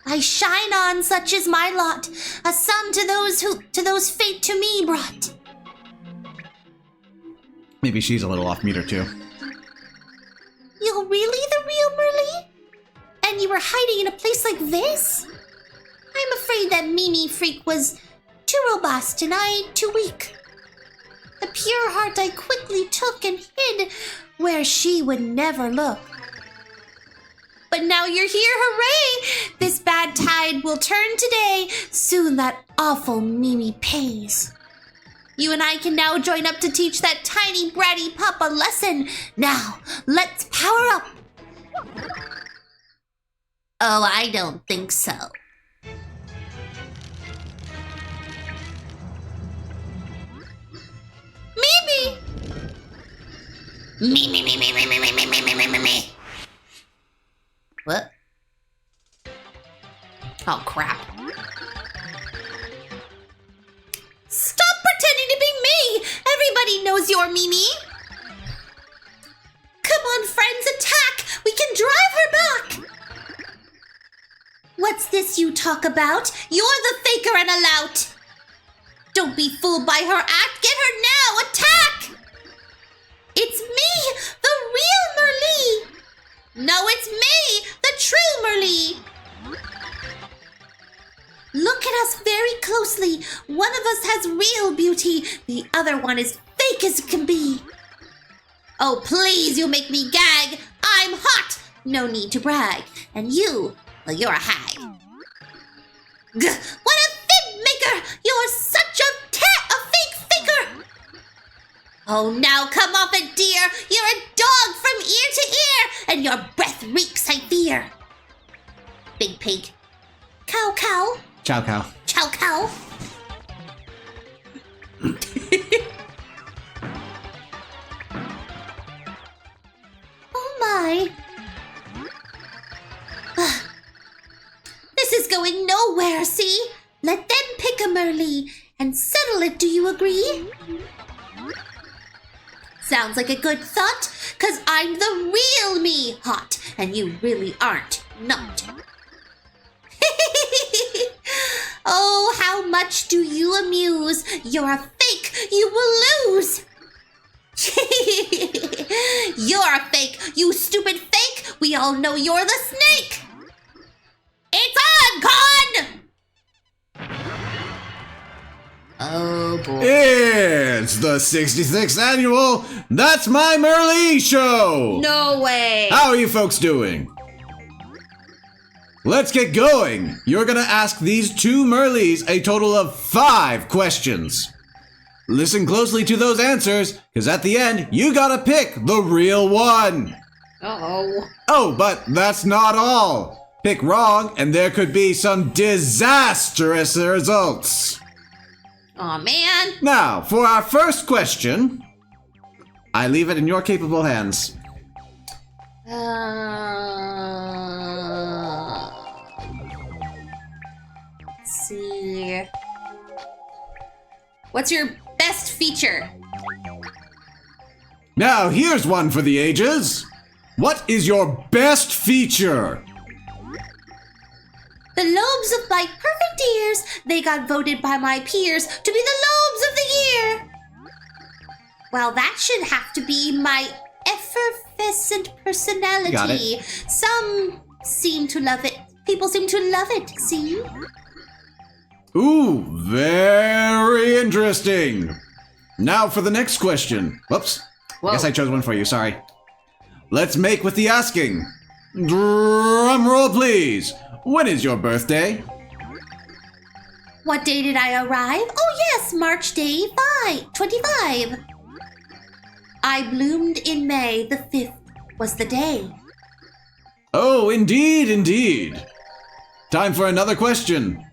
I shine on, such is my lot, a sun to those fate to me brought. Maybe she's a little off meter too. You're really the real Merlee? And you were hiding in a place like this? I'm afraid that Mimi Freak was too robust and I too weak. The pure heart I quickly took and hid where she would never look. But now you're here, hooray! This bad tide will turn today. Soon that awful Mimi pays. You and I can now join up to teach that tiny bratty pup a lesson. Now, let's power up. Oh, I don't think so. Mimi! Me. What? Oh, crap. Stop pretending to be me! Everybody knows you're Mimi! Come on, friends, attack! We can drive her back! What's this you talk about? You're the faker and a lout! Don't be fooled by her act! Get her now! Attack! It's me! The real Merlee! No, it's me! The true Merlee! Look at us very closely. One of us has real beauty. The other one is fake as can be. Oh, please, you make me gag. I'm hot. No need to brag. And you, well, you're a hag. What a fib maker! You're such a fake faker! Oh, now come off it, dear. You're a dog from ear to ear, and your breath reeks, I fear. Big pig. Cow cow. Chow cow. Chow cow. Oh my. This is going nowhere, see? Let them pick a Merlee and settle it, do you agree? Sounds like a good thought, 'cause I'm the real me hot, and you really aren't not. Oh, how much do you amuse? You're a fake, you will lose. You're a fake, you stupid fake. We all know you're the snake. It's on, Con! Oh boy. It's the 66th annual That's My Merlee show! No way. How are you folks doing? Let's get going! You're gonna ask these two Merlees a total of 5 questions. Listen closely to those answers, because at the end, you gotta pick the real one. Uh-oh. Oh, but that's not all. Pick wrong, and there could be some disastrous results. Aw, man. Now, for our first question, I leave it in your capable hands. Let's see. What's your best feature? Now, here's one for the ages. What is your best feature? The lobes of my perfect ears, they got voted by my peers to be the lobes of the year. Well, that should have to be my effervescent personality. Got it. Some seem to love it. People seem to love it, see? Ooh, very interesting. Now for the next question. Whoops. Whoa. Guess I chose one for you, sorry. Let's make with the asking. Drum roll, please. When is your birthday? What day did I arrive? Oh yes, March day 25. I bloomed in May, the 5th was the day. Oh, indeed, indeed. Time for another question.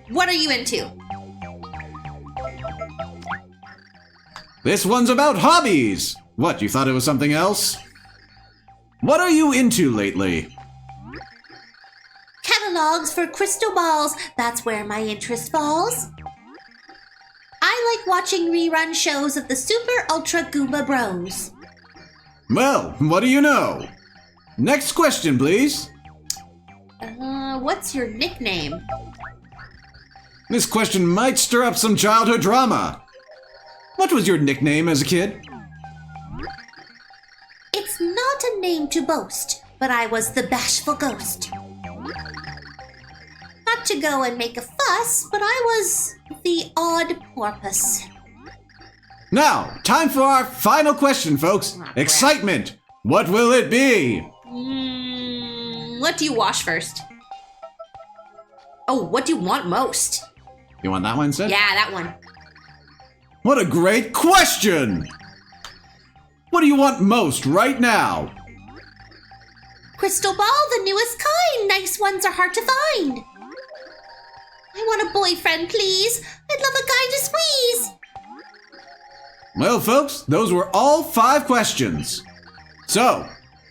What are you into? This one's about hobbies. What, you thought it was something else? What are you into lately? Catalogs for crystal balls, that's where my interest falls. I like watching rerun shows of the Super Ultra Goomba Bros. Well, what do you know? Next question, please. What's your nickname? This question might stir up some childhood drama. What was your nickname as a kid? It's not a name to boast, but I was the bashful ghost. Not to go and make a fuss, but I was the odd porpoise. Now, time for our final question, folks. crap. Excitement. What will it be? What do you wash first? Oh, what do you want most? You want that one, Sid? Yeah, that one. What a great question! What do you want most right now? Crystal ball, the newest kind. Nice ones are hard to find. I want a boyfriend, please. I'd love a guy to squeeze. Well, folks, those were all 5 questions. So,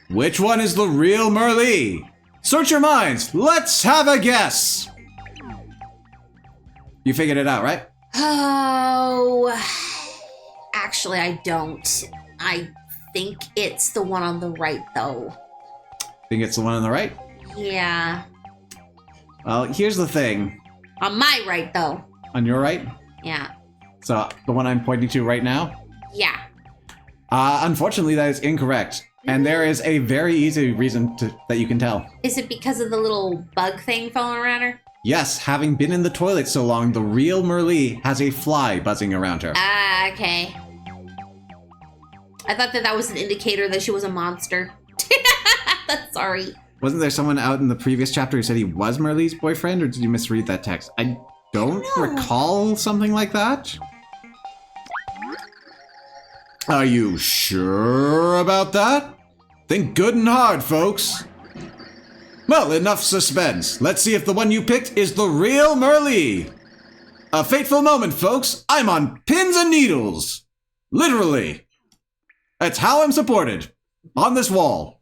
which one is the real Merlee? Search your minds. Let's have a guess. You figured it out, right? Oh, actually, I don't. I think it's the one on the right, though. Think it's the one on the right? Yeah. Well, here's the thing. On my right, though. On your right? Yeah. So, the one I'm pointing to right now? Yeah. Unfortunately, that is incorrect. And there is a very easy reason that you can tell. Is it because of the little bug thing falling around her? Yes, having been in the toilet so long, the real Merlee has a fly buzzing around her. Ah, okay. I thought that was an indicator that she was a monster. Sorry. Wasn't there someone out in the previous chapter who said he was Merlee's boyfriend, or did you misread that text? I don't recall something like that. Are you sure about that? Think good and hard, folks. Well, enough suspense. Let's see if the one you picked is the real Merlee. A fateful moment, folks. I'm on pins and needles. Literally. That's how I'm supported. On this wall.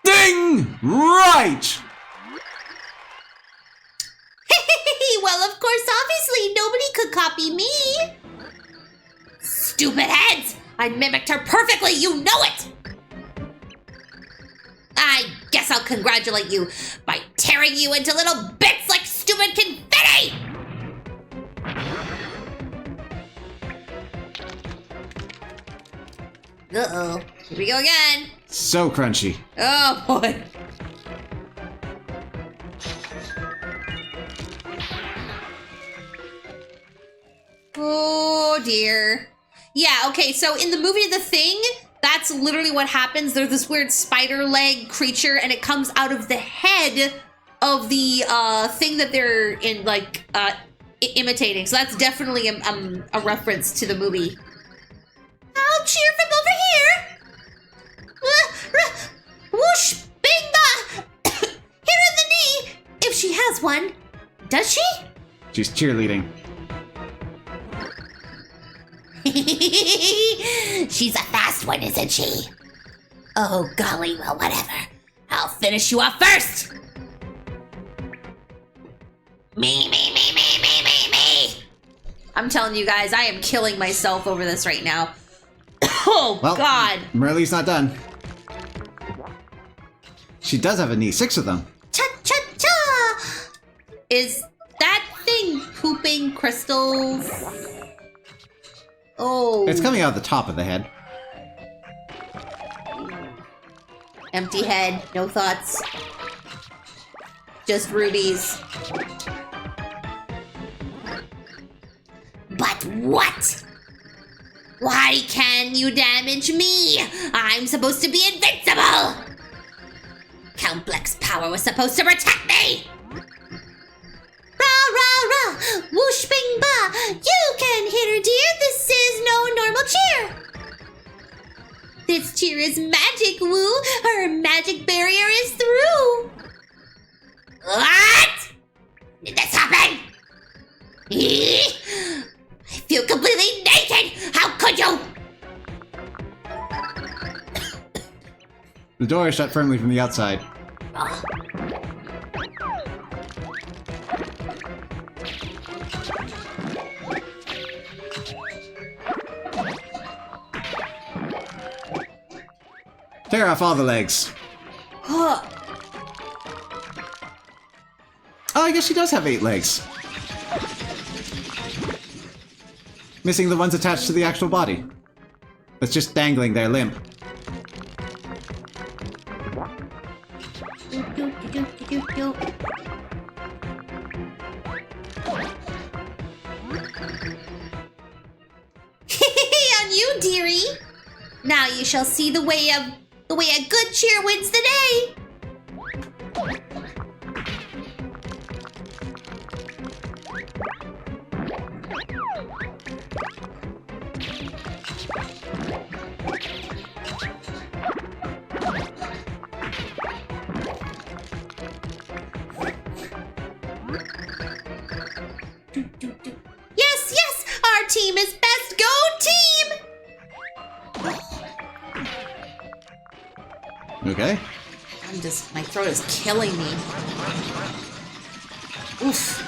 Ding! Right! Well, of course, obviously, nobody could copy me. Stupid heads! I mimicked her perfectly, you know it! I guess I'll congratulate you by tearing you into little bits like stupid confetti! Uh-oh. Here we go again. So crunchy. Oh, boy. Oh, dear. Yeah, okay, so in the movie The Thing, that's literally what happens. There's this weird spider leg creature, and it comes out of the head of the thing that they're in, like, imitating. So that's definitely a reference to the movie. I'll cheer from over here. Whoosh, bing, ba. Hit her in the knee, if she has one. Does she? She's cheerleading. She's a fast one, isn't she? Oh, golly, well, whatever. I'll finish you off first. Me. I'm telling you guys, I am killing myself over this right now. Oh, Well, God. Merlee's not done. She does have a knee. 6 of them. Cha-cha-cha! Is that thing pooping crystals? Oh. It's coming out the top of the head. Empty head, no thoughts. Just rubies. But what? Why can you damage me? I'm supposed to be invincible! Count Bleck's power was supposed to protect me! Rah, rah, rah! Whoosh, bing, ba! You can hit her, dear! This is no normal cheer! This cheer is magic, Woo! Her magic barrier is through! What? Did this happen? I feel completely naked! How could you? The door is shut firmly from the outside. Tear off all the legs. Oh, I guess she does have 8 legs. Missing the ones attached to the actual body. That's just dangling there limp. On you, dearie. Now you shall see the way a good cheer wins the day. Yes, our team is best. Go team! Okay. My throat is killing me. Oof.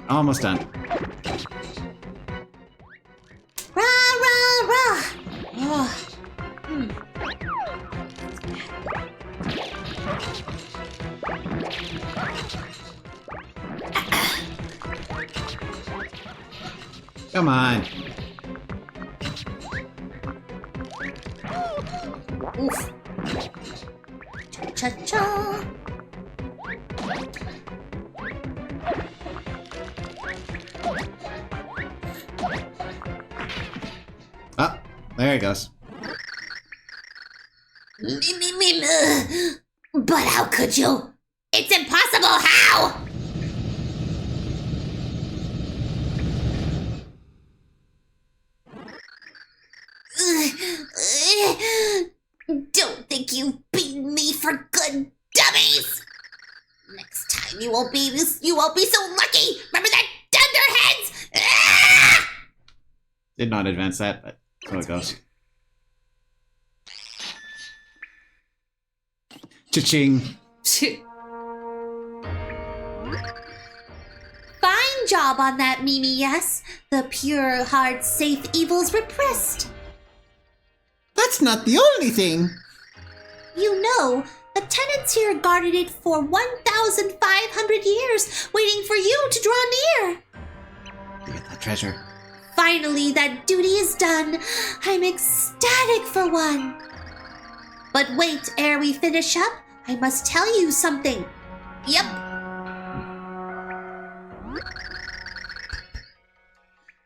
Almost done. Rah, rah, rah. Oh. Come on. Oof. Cha-cha. Ah, there he goes. But how could you? It's impossible. How? won't be so lucky. Remember that dunderheads? Ah! Did not advance that, but so it goes. Cha-ching. Fine job on that, Mimi, yes. The pure heart safe evils repressed. That's not the only thing. You know, the tenants here guarded it for 1,500 years, waiting for you to draw near. To get that treasure. Finally, that duty is done. I'm ecstatic for one. But wait, ere we finish up, I must tell you something. Yep.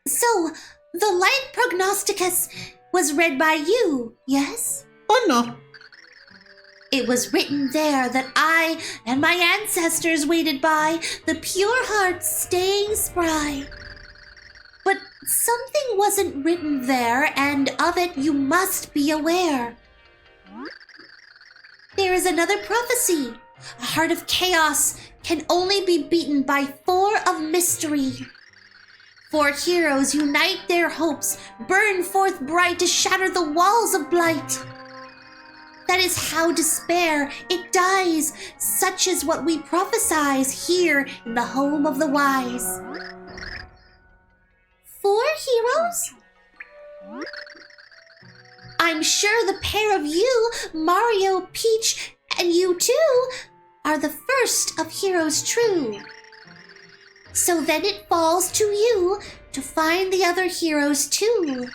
So, the Light Prognosticus was read by you, yes? Oh no. It was written there that I and my ancestors waited by, the pure heart staying spry. But something wasn't written there, and of it you must be aware. There is another prophecy. A heart of chaos can only be beaten by 4 of mystery. 4 heroes unite their hopes, burn forth bright to shatter the walls of blight. That is how despair, it dies. Such is what we prophesize here in the home of the wise. 4 heroes? I'm sure the pair of you, Mario, Peach, and you too, are the first of heroes true. So then it falls to you to find the other heroes too.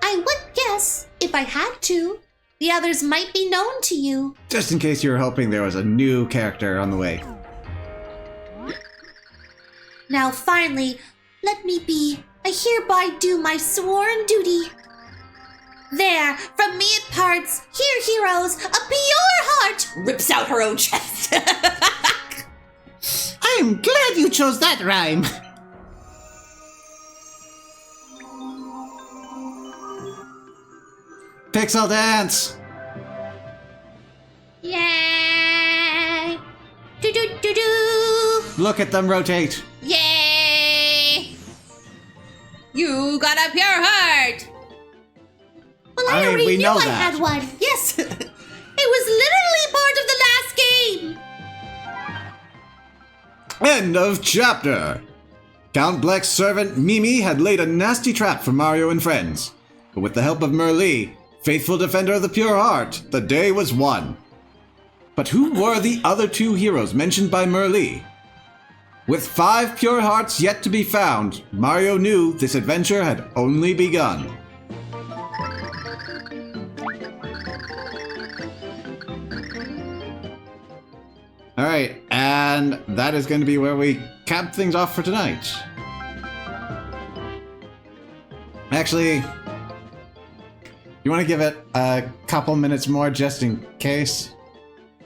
I would guess, if I had to, the others might be known to you. Just in case you were hoping there was a new character on the way. Now finally, let me be. I hereby do my sworn duty. There, from me it parts. Here, heroes, a pure heart Rips out her own chest. I'm glad you chose that rhyme. Pixel dance! Yay! Do do do do! Look at them rotate. Yay! You got a pure heart. Well, I I mean, already we knew know I that. had one. Yes, it was literally part of the last game. End of chapter! Count Bleck's servant Mimi had laid a nasty trap for Mario and friends. But with the help of Merlee, faithful defender of the pure heart, the day was won. But who were the other 2 heroes mentioned by Merlee? With 5 pure hearts yet to be found, Mario knew this adventure had only begun. Alright, and that is going to be where we cap things off for tonight. Actually, you want to give it a couple minutes more just in case?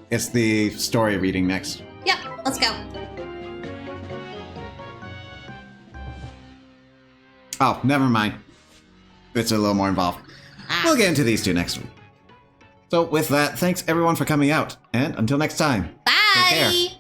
It's the story reading next. Yep, let's go. Oh, never mind. It's a little more involved. We'll get into these 2 next week. So with that, thanks everyone for coming out, and until next time. Bye. Take care.